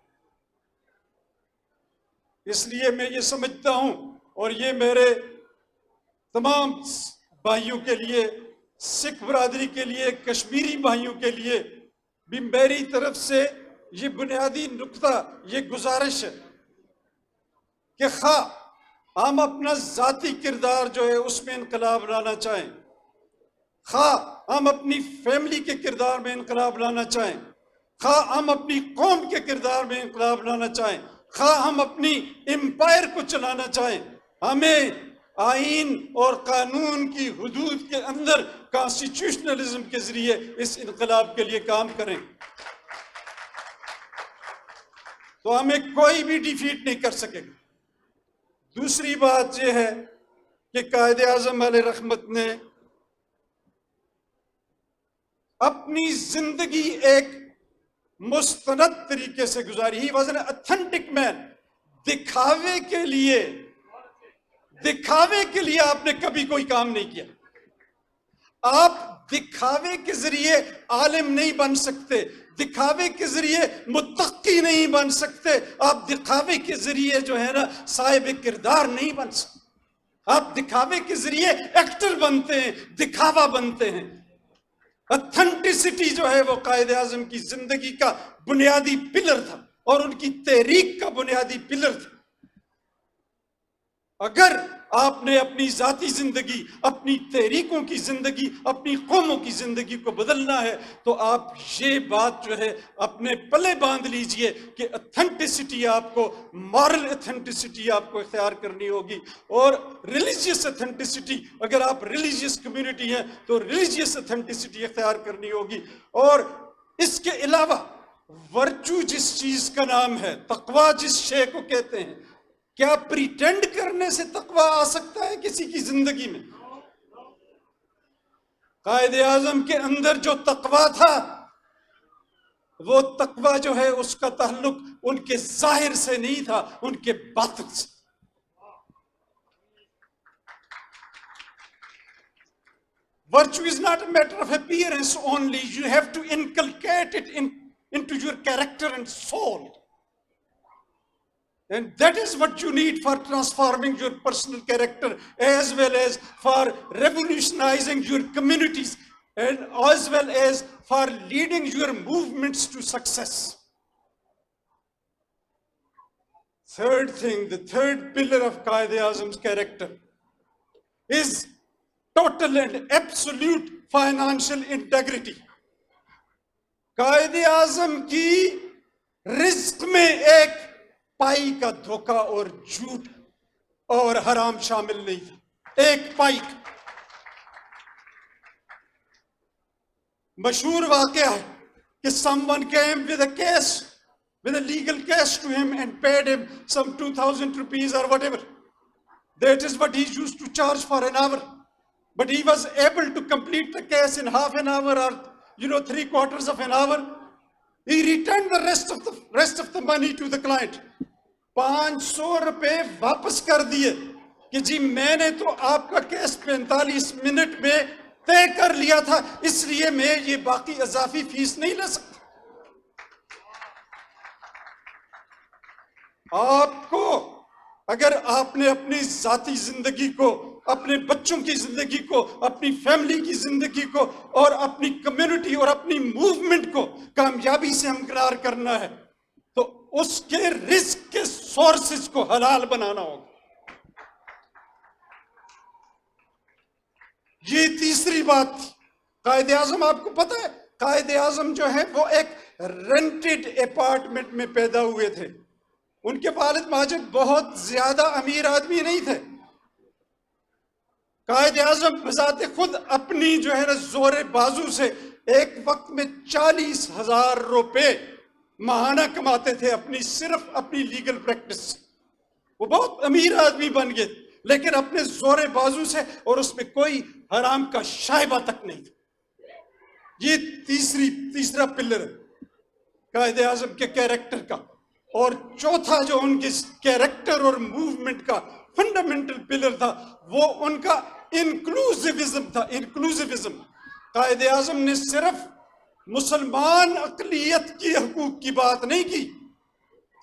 इसलिए मैं ये समझता हूं, और ये मेरे तमाम भाइयों के लिए, सिख बरादरी के लिए, कश्मीरी भाइयों के लिए भी मेरी तरफ से ये बुनियादी नुक्ता, ये गुजारिश है कि खा हम अपना जाती किरदार जो है उसमें इनकलाब लाना चाहें, खा हम अपनी फैमिली के किरदार में इनकलाब लाना चाहें, खा हम अपनी कौम के किरदार में इनकलाब लाना चाहें, खा हम अपनी एम्पायर को चलाना चाहें, हमें आईन और कानून की हुदूद के अंदर कॉन्स्टिट्यूशनलिज्म के जरिए इस इनकलाब के लिए काम करें, तो हमें कोई भी डिफीट नहीं कर सकेगा। दूसरी बात यह है कि कायदे आज़म अलैहि रहमत ने अपनी जिंदगी एक मुस्तनद तरीके से गुजारी। He was an authentic man. दिखावे के लिए आपने कभी कोई काम नहीं किया। आप दिखावे के जरिए आलिम नहीं बन सकते, दिखावे के जरिए मुत्तकी नहीं बन सकते, आप दिखावे के जरिए जो है ना साहिब किरदार नहीं बन सकते। आप दिखावे के जरिए एक्टर बनते हैं, दिखावा बनते हैं। ऑथेंटिसिटी जो है वो कायदे आज़म की जिंदगी का बुनियादी पिलर था और उनकी तहरीक का बुनियादी पिलर था। अगर आपने अपनी जाती जिंदगी, अपनी तहरीकों की जिंदगी, अपनी कौमों की जिंदगी को बदलना है तो आप ये बात जो है अपने पले बांध लीजिए कि ऑथेंटिसिटी आपको, मॉरल ऑथेंटिसिटी आपको इख्तियार करनी होगी, और रिलीजियस ऑथेंटिसिटी, अगर आप रिलीजियस कम्युनिटी हैं तो रिलीजियस ऑथेंटिसिटी इख्तियार करनी होगी। और इसके अलावा वर्चू जिस चीज का नाम है, तकवा जिस शे को कहते हैं, क्या प्रिटेंड करने से तकवा आ सकता है किसी की जिंदगी में? कायदे आज़म के अंदर जो तकवा था, वो तकवा जो है उसका ताल्लुक उनके जाहिर से नहीं था, उनके बातिन से। Virtue is not a matter of appearance only. You have to inculcate it into your character and soul. And that is what you need for transforming your personal character, as well as for revolutionizing your communities, and as well as for leading your movements to success. Third thing, the third pillar of Quaid-e-Azam's character is total and absolute financial integrity. Quaid-e-Azam की risk में एक पाई का धोखा और झूठ और हराम शामिल नहीं था। एक पाई का मशहूर वाकया है कि someone came with a case, with a legal case to him and paid him some 2,000 rupees or whatever. That is what he used to charge for an hour. But he was able to complete the case in half an hour or 3/4 of an hour. He returned the rest of the money to the client. 500 रुपए वापस कर दिए कि जी मैंने तो आपका case 45 minute में तय कर लिया था, इसलिए मैं ये बाकी इजाफी फीस नहीं ले सकता। आपको अगर आपने अपनी जाती जिंदगी को, अपने बच्चों की जिंदगी को, अपनी फैमिली की जिंदगी को और अपनी कम्युनिटी और अपनी मूवमेंट को कामयाबी से हमकिनार करना है, तो उसके रिस्क के सोर्सेज को हलाल बनाना होगा। ये तीसरी बात थी। कायदे आजम, आपको पता है, कायदे आजम जो है वो एक रेंटेड अपार्टमेंट में पैदा हुए थे। उनके वालिद माजिद बहुत ज्यादा अमीर आदमी नहीं थे। कायदे आजम बजाते खुद अपनी जो है ना जोरे बाजू से एक वक्त में 40,000 रुपए माहाना कमाते थे सिर्फ अपनी लीगल प्रैक्टिस से। वो बहुत अमीर आदमी बन गए, लेकिन अपने जोरे बाजू से, और उसमें कोई हराम का शायबा तक नहीं था। ये तीसरा पिलर है कायदे आजम के कैरेक्टर का। और चौथा जो उनके कैरेक्टर और मूवमेंट का फंडामेंटल पिलर था, वो उनका इंक्लूसिविज्म था। इंक्लूसिविज्म, कायदे आजम ने सिर्फ मुसलमान अक़लियत की हकूक की बात नहीं की।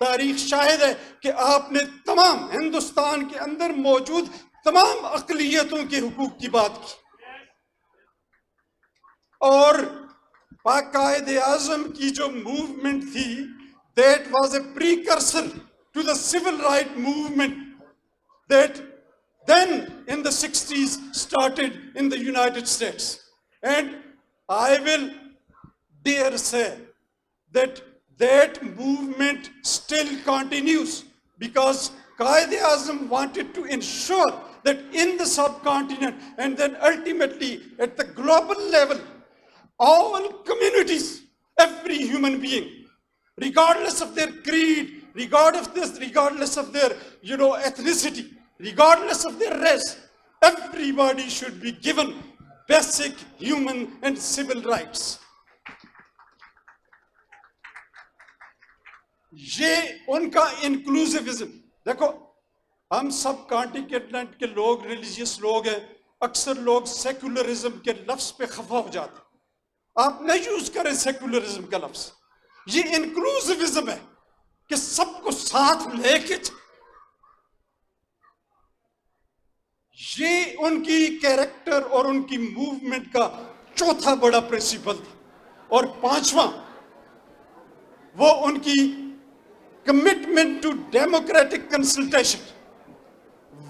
तारीख शाहिद है कि आपने तमाम हिंदुस्तान के अंदर मौजूद तमाम अक़लियतों के हुकूक की बात की। और पाक कायदे आजम की जो मूवमेंट थी, that was a precursor to the civil right movement that then in the 60s started in the United States. And I will dare say that that movement still continues, because Qaeda Azam wanted to ensure that in the subcontinent and then ultimately at the global level, all communities, every human being, regardless of their creed, regardless of their ethnicity, regardless of their race, everybody should be given basic human and civil rights. ये उनका इंक्लूसिविज्म। देखो, हम सब continent के लोग religious लोग हैं, अक्सर लोग सेकुलरिज्म के लफ्ज पे खफा हो जाते। आप नहीं यूज करें सेकुलरिज्म का लफ्ज। ये इंक्लूसिविज्म है कि सबको साथ लेके ये उनकी कैरेक्टर और उनकी मूवमेंट का चौथा बड़ा प्रिंसिपल था। और पांचवा, वो उनकी commitment to democratic consultation.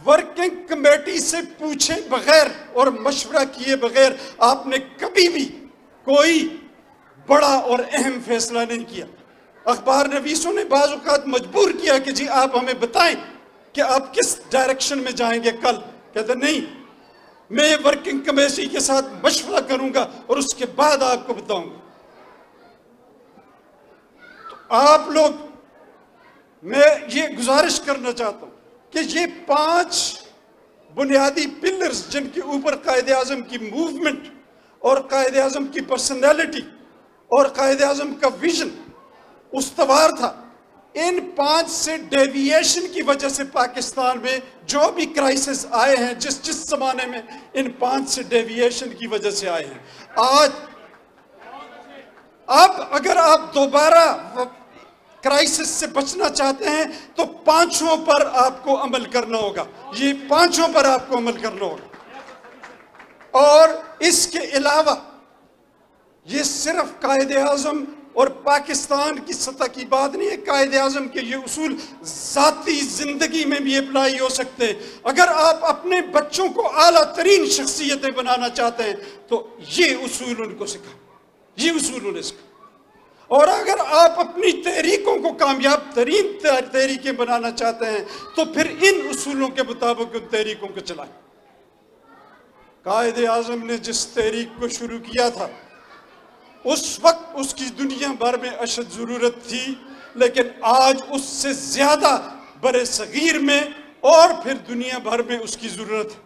Working committee से पूछे बगैर और मशवरा किए बगैर आपने कभी भी कोई बड़ा और अहम फैसला नहीं किया। अखबार नवीसों ने बाज़ औक़ात मजबूर किया कि जी आप हमें बताएं कि आप किस डायरेक्शन में जाएंगे कल। कहते नहीं, मैं वर्किंग कमेटी के साथ मशवरा करूंगा और उसके बाद आपको बताऊंगा। तो आप लोग, मैं ये गुजारिश करना चाहता हूं कि ये 5 बुनियादी पिलर्स जिनके ऊपर कायदे आजम की मूवमेंट और कायदे आजम की पर्सनैलिटी और कायदे आजम का विजन उस्तवार था, इन 5 से डेविएशन की वजह से पाकिस्तान में जो भी क्राइसिस आए हैं, जिस जमाने में, इन 5 से डेविएशन की वजह से आए हैं। आज अब अगर आप दोबारा क्राइसिस से बचना चाहते हैं तो 5 पर आपको अमल करना होगा। ये 5 पर आपको अमल करना होगा। और इसके अलावा ये सिर्फ कायदे आजम और पाकिस्तान की सतह की बात नहीं है। कायदे आजम के ये उसूल जाती जिंदगी में भी अप्लाई हो सकते हैं। अगर आप अपने बच्चों को आला तरीन शख्सियतें बनाना चाहते हैं तो ये उसूल उनको सिखा, ये उसूल उन्हें सिखा। और अगर आप अपनी तहरीकों को कामयाब तरीन तहरीकें बनाना चाहते हैं तो फिर इन उसूलों के मुताबिक उन तहरीकों को चलाएं। कायदे आजम ने जिस तहरीक को शुरू किया था, उस वक्त उसकी दुनिया भर में अशद जरूरत थी, लेकिन आज उससे ज्यादा बरे सगीर में और फिर दुनिया भर में उसकी जरूरत है।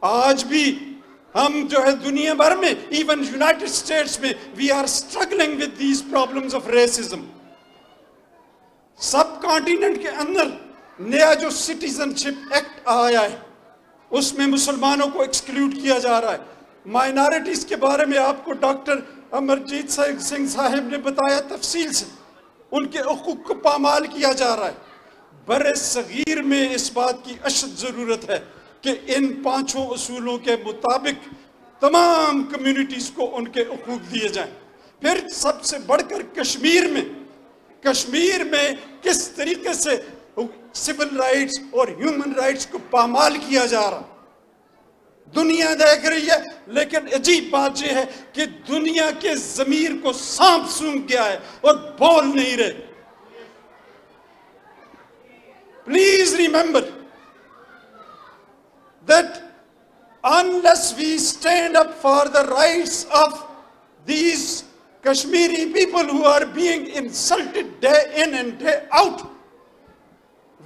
आज भी हम जो है दुनिया भर में, इवन यूनाइटेड स्टेट्स में, we are struggling with these problems of racism. सब कॉन्टिनेंट के अंदर नया जो सिटीजनशिप एक्ट आया है, उसमें मुसलमानों को एक्सक्लूड किया जा रहा है। माइनॉरिटीज के बारे में आपको डॉक्टर अमरजीत सिंह साहब ने बताया तफसील से, उनके हुकूक को पामाल किया जा रहा है। बर सगीर में इस बात की अशद ज़रूरत है कि इन 5 असूलों के मुताबिक तमाम कम्युनिटीज़ को उनके हकूक़ दिए जाएं। फिर सबसे बढ़कर कश्मीर में किस तरीके से सिविल राइट्स और ह्यूमन राइट्स को पामाल किया जा रहा, दुनिया देख रही है। लेकिन अजीब बात यह है कि दुनिया के ज़मीर को सांप सूंघ गया है और बोल नहीं रहे। Please remember that unless we stand up for the rights of these Kashmiri people who are being insulted day in and day out,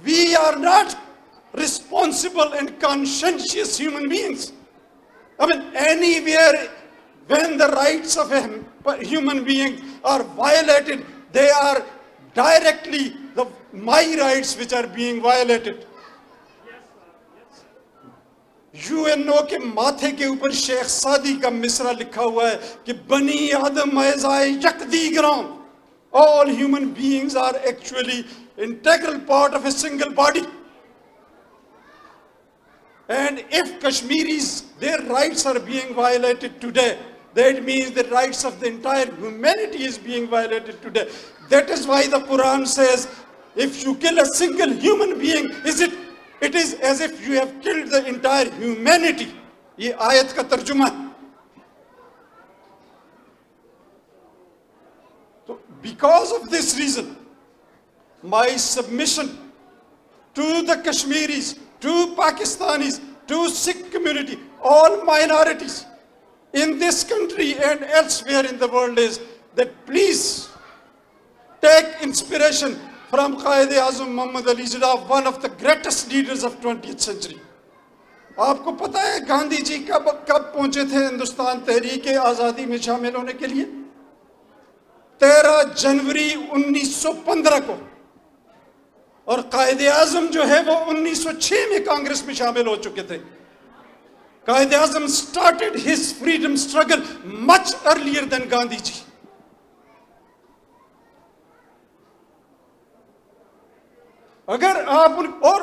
we are not responsible and conscientious human beings. I mean, anywhere when the rights of a human being are violated, they are directly my rights which are being violated. UNO के माथे के ऊपर शेख सादी का मिसरा लिखा हुआ है कि बनी आदम ऐज़ाए यकदी ग्राम, all human beings are actually integral part of a single body. And if Kashmiris, their rights are being violated today, that means the rights of the entire humanity is being violated today. That is why the Quran says, if you kill a single human being, it is as if you have killed the entire humanity. ये आयत का तर्जुमा है। So because of this reason, my submission to the Kashmiris, to Pakistanis, to Sikh community, all minorities in this country and elsewhere in the world is that please take inspiration from Quaid-e-Azam Muhammad Ali Jinnah, one of the greatest leaders of 20th century. आपको पता है गांधी जी कब पहुंचे थे हिंदुस्तान तहरीक आज़ादी में शामिल होने के लिए? 13 जनवरी 1915 को। और कायद-ए-आज़म जो है वो 1906 में कांग्रेस में शामिल हो चुके थे। Quaid-e-Azam started his freedom struggle much earlier than Gandhi ji. अगर आप और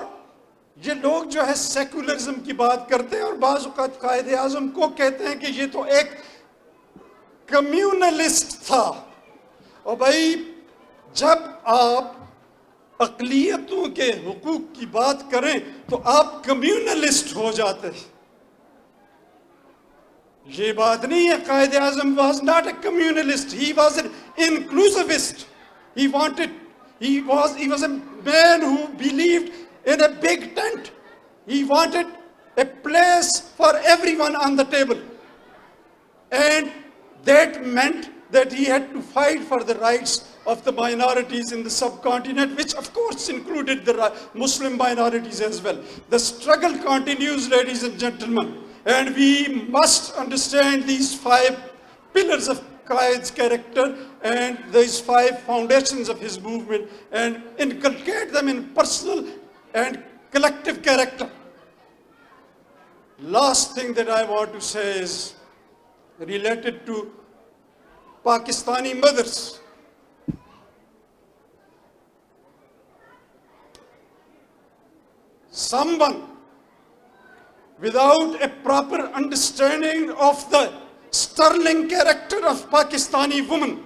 ये लोग जो है सेकुलरिज्म की बात करते हैं और बाज़ औक़ात कायद-ए-आज़म को कहते हैं कि ये तो एक कम्युनलिस्ट था। और भाई जब आप अक़लियतों के हुकूक की बात करें तो आप कम्युनलिस्ट हो जाते हैं। ये बात नहीं है। Quaid-e-Azam was not a communalist, he was an inclusivist. He was a man who believed in a big tent. He wanted a place for everyone on the table. And that meant that he had to fight for the rights of the minorities in the subcontinent, which of course included the Muslim minorities as well. The struggle continues, ladies and gentlemen, and we must understand these 5 pillars of Qaid's character and these 5 foundations of his movement and inculcate them in personal and collective character. Last thing that I want to say is related to Pakistani mothers. Someone without a proper understanding of the sterling character of Pakistani woman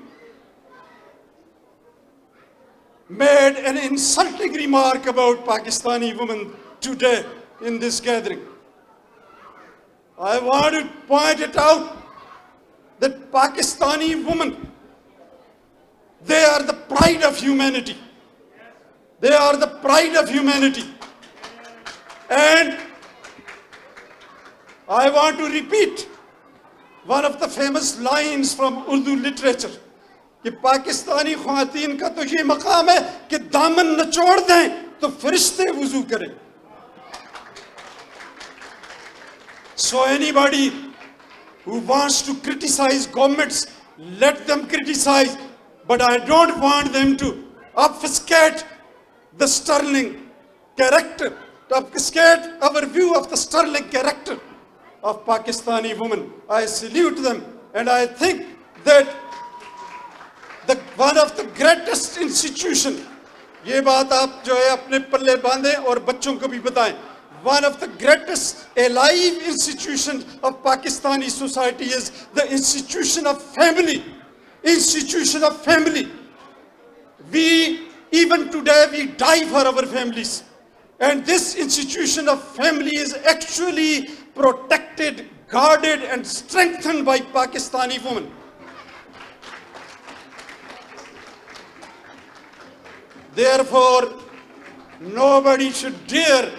made an insulting remark about Pakistani women today in this gathering. I want to point it out that Pakistani women, they are the pride of humanity. They are the pride of humanity. And I want to repeat one of the famous lines from Urdu literature कि पाकिस्तानी ख्वातीन का तो ये मकाम है कि दामन नचोड़ दें तो फरिश्ते वुजू करें. So anybody who wants to criticize governments, let them criticize, but I don't want them to obfuscate the sterling character, to obfuscate our view of the sterling character of Pakistani women. I salute them, and I think that one of the greatest institutions ये बात आप जो है अपने पल्ले बांधें और बच्चों को भी बताएं. One of the greatest alive institutions of Pakistani society is the institution of family. Institution of family. We, even today, we die for our families. And this institution of family is actually protected, guarded and strengthened by Pakistani women. Therefore, nobody should dare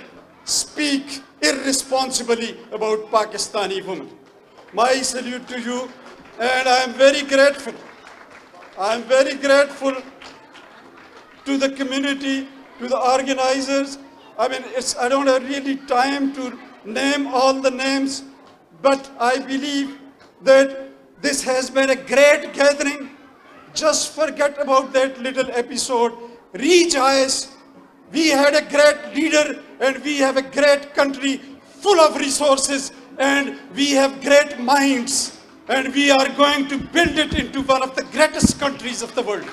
speak irresponsibly about Pakistani women. My salute to you, and I am very grateful. I am very grateful to the community, to the organizers. I mean, I don't have really time to name all the names, but I believe that this has been a great gathering. Just forget about that little episode. Rejoice. We had a great leader and we have a great country full of resources and we have great minds and we are going to build it into one of the greatest countries of the world.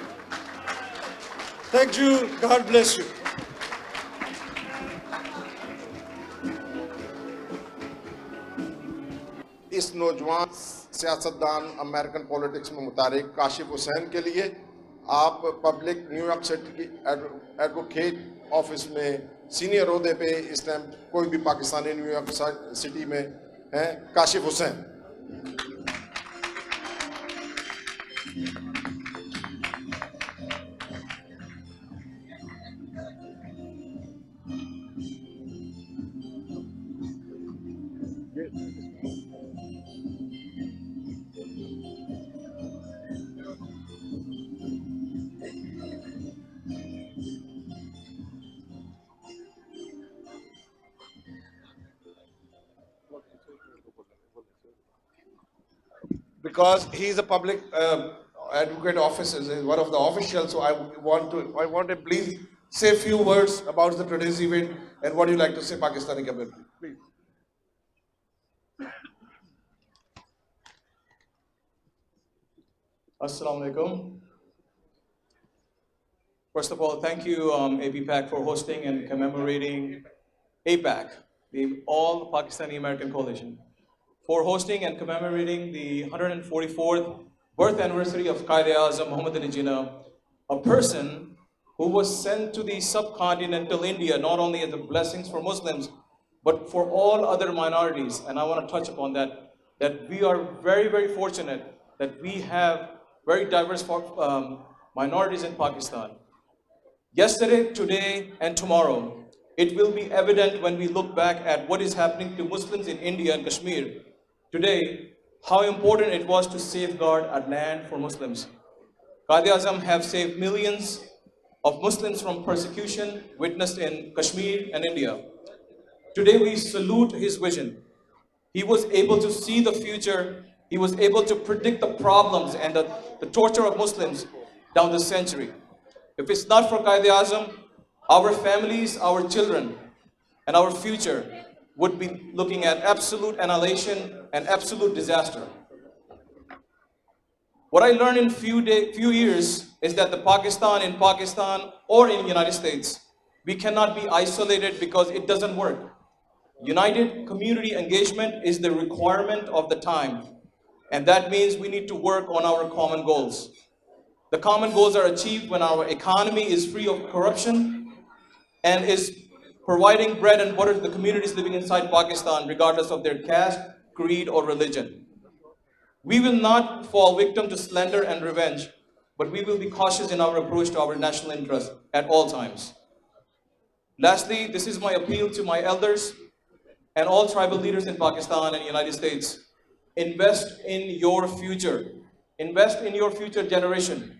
Thank you. God bless you. इस नौजवान सियासतदान American politics में मुतारिक काशिफ हुसैन के लिए आप public New York city की advocate office में senior ओहदे पे इस टाइम कोई भी पाकिस्तानी न्यूयॉर्क सिटी में हैं, Kashif Hussain. Because he is a public advocate office, is one of the officials, so I want to please say a few words about the today's event and what you like to say Pakistani community. Please. Assalamu alaikum. First of all, thank you APPAC for hosting and commemorating APAC, the All Pakistani American Coalition, for hosting and commemorating the 144th birth anniversary of Quaid-e-Azam Muhammad Ali Jinnah, a person who was sent to the subcontinental India not only as the blessings for Muslims, but for all other minorities. And I want to touch upon that we are very, very fortunate that we have very diverse minorities in Pakistan. Yesterday, today, and tomorrow, it will be evident when we look back at what is happening to Muslims in India and Kashmir today, how important it was to safeguard a land for Muslims. Quaid-e-Azam have saved millions of Muslims from persecution witnessed in Kashmir and India. Today we salute his vision. He was able to see the future. He was able to predict the problems and the torture of Muslims down the century. If it's not for Quaid-e-Azam, our families, our children, and our future would be looking at absolute annihilation and absolute disaster. What I learned in few years is that in Pakistan or in the United States, we cannot be isolated because it doesn't work. United community engagement is the requirement of the time. And that means we need to work on our common goals. The common goals are achieved when our economy is free of corruption and is providing bread and butter to the communities living inside Pakistan, regardless of their caste, creed, or religion. We will not fall victim to slander and revenge, but we will be cautious in our approach to our national interest at all times. Lastly, this is my appeal to my elders and all tribal leaders in Pakistan and the United States. Invest in your future. Invest in your future generation.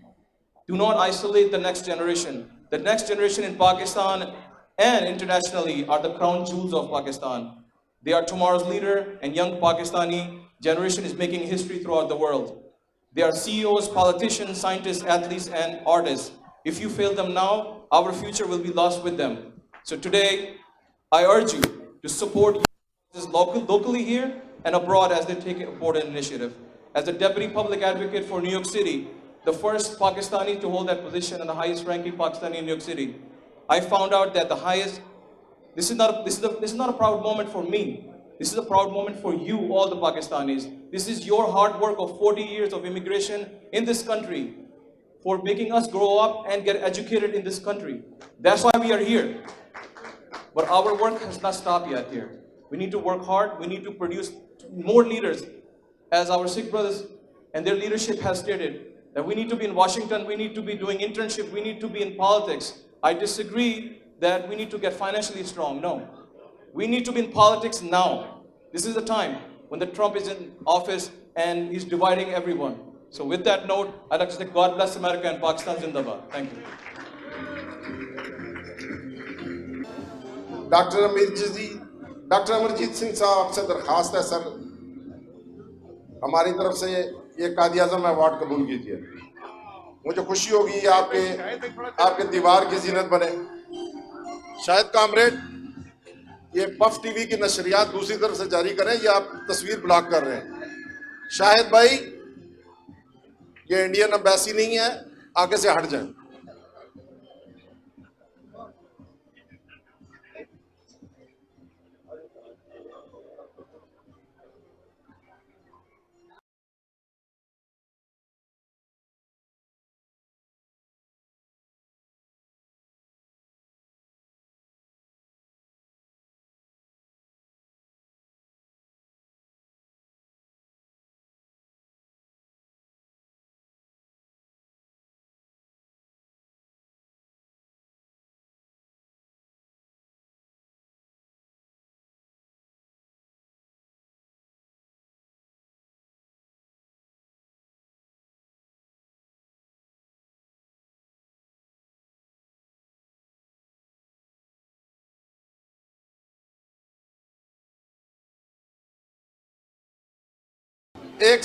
Do not isolate the next generation. The next generation in Pakistan and internationally are the crown jewels of Pakistan. They are tomorrow's leader, and young Pakistani generation is making history throughout the world. They are CEOs, politicians, scientists, athletes, and artists. If you fail them now, our future will be lost with them. So today, I urge you to support locally here and abroad as they take an important initiative. As the Deputy Public Advocate for New York City, the first Pakistani to hold that position and the highest ranking Pakistani in New York City, I found out that the highest, this is not a proud moment for me. This is a proud moment for you, all the Pakistanis. This is your hard work of 40 years of immigration in this country for making us grow up and get educated in this country. That's why we are here. But our work has not stopped yet here. We need to work hard. We need to produce more leaders. As our Sikh brothers and their leadership has stated, that we need to be in Washington, we need to be doing internship, we need to be in politics. I disagree that we need to get financially strong. No. We need to be in politics now. This is the time when the Trump is in office and he's dividing everyone. So with that note, I'd like to say God bless America and Pakistan Zindabad. Thank you. Doctor Amarjeet Singh साहब से दरखास्त है sir, हमारी तरफ से ये कायद आज़म award कबूल कीजिए। मुझे खुशी होगी आपके दीवार की जीनत बने। शायद कामरेड ये पफ टीवी की नशरियात दूसरी तरफ से जारी करें, ये आप तस्वीर ब्लॉक कर रहे हैं। शाहिद भाई, ये इंडियन एम्बेसी नहीं है, आगे से हट जाएं। एक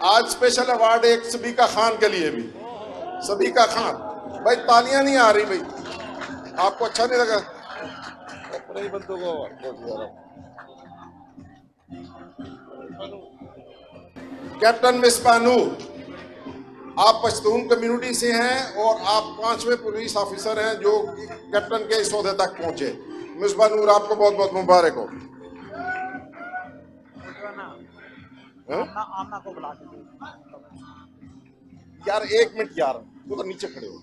आज स्पेशल अवार्ड एक सबीका खान के लिए भी। सबीका खान भाई, तालियां नहीं आ रही भाई, आपको अच्छा नहीं लगा? अपने ही बंदों को कैप्टन मिसबा नूर, आप पश्तून कम्युनिटी से हैं और आप 5वें पुलिस ऑफिसर हैं जो कैप्टन के इस ओहदे तक पहुंचे। मिसबा नूर, आपको बहुत बहुत मुबारक हो। आमना को बुला के यार 1 मिनट यार, वो तो नीचे खड़े हो,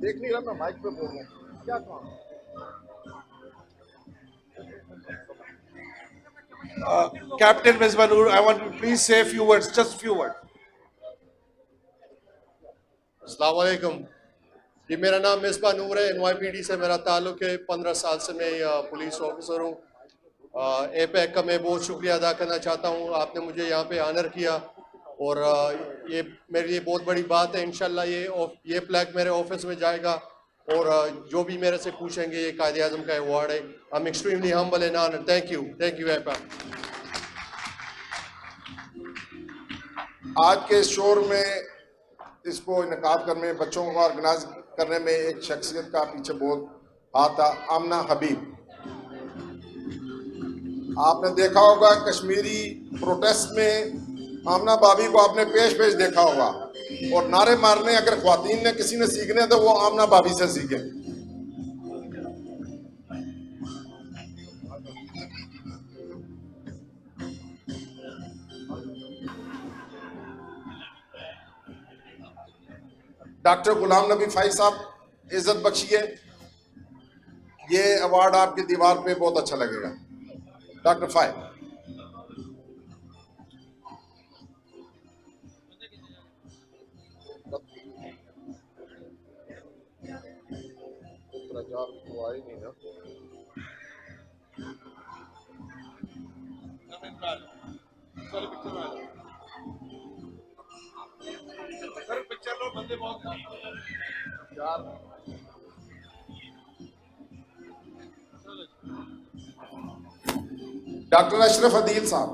देख नहीं रहा मैं, माइक पे बोल रहा हूँ, क्या काम? Captain Misbah Noor, I want to please say a few words, just a few words. अस्सलाम वालेकुम जी, मेरा नाम मिसबा नूर है, NYPD से मेरा ताल्लुक़ है। 15 साल से मैं पुलिस ऑफिसर हूँ। APAC का मैं बहुत शुक्रिया अदा करना चाहता हूँ, आपने मुझे यहाँ पे ऑनर किया और ये मेरे लिए बहुत बड़ी बात है। इंशाल्लाह ये प्लैक मेरे ऑफिस में जाएगा और जो भी मेरे से पूछेंगे, ये कायद आज़म का अवार्ड है। I am extremely humble and honoured. Thank you APAC। आज के शोर में इसको इनकाद करने में, बच्चों को ऑर्गेनाइज करने में एक शख्सियत का पीछे बहुत हाथ था, आमना हबीब। आपने देखा होगा कश्मीरी प्रोटेस्ट में आमना भाभी को आपने पेश देखा होगा, और नारे मारने अगर ख्वातीन ने किसी ने सीखने तो वो आमना भाभी से सीखे। डॉक्टर गुलाम नबी फाइज साहब, इज्जत बख्शिए। ये अवार्ड आपकी दीवार पे बहुत अच्छा लगेगा। डॉक्टर फाइज, डॉक्टर अशरफ अदील साहब,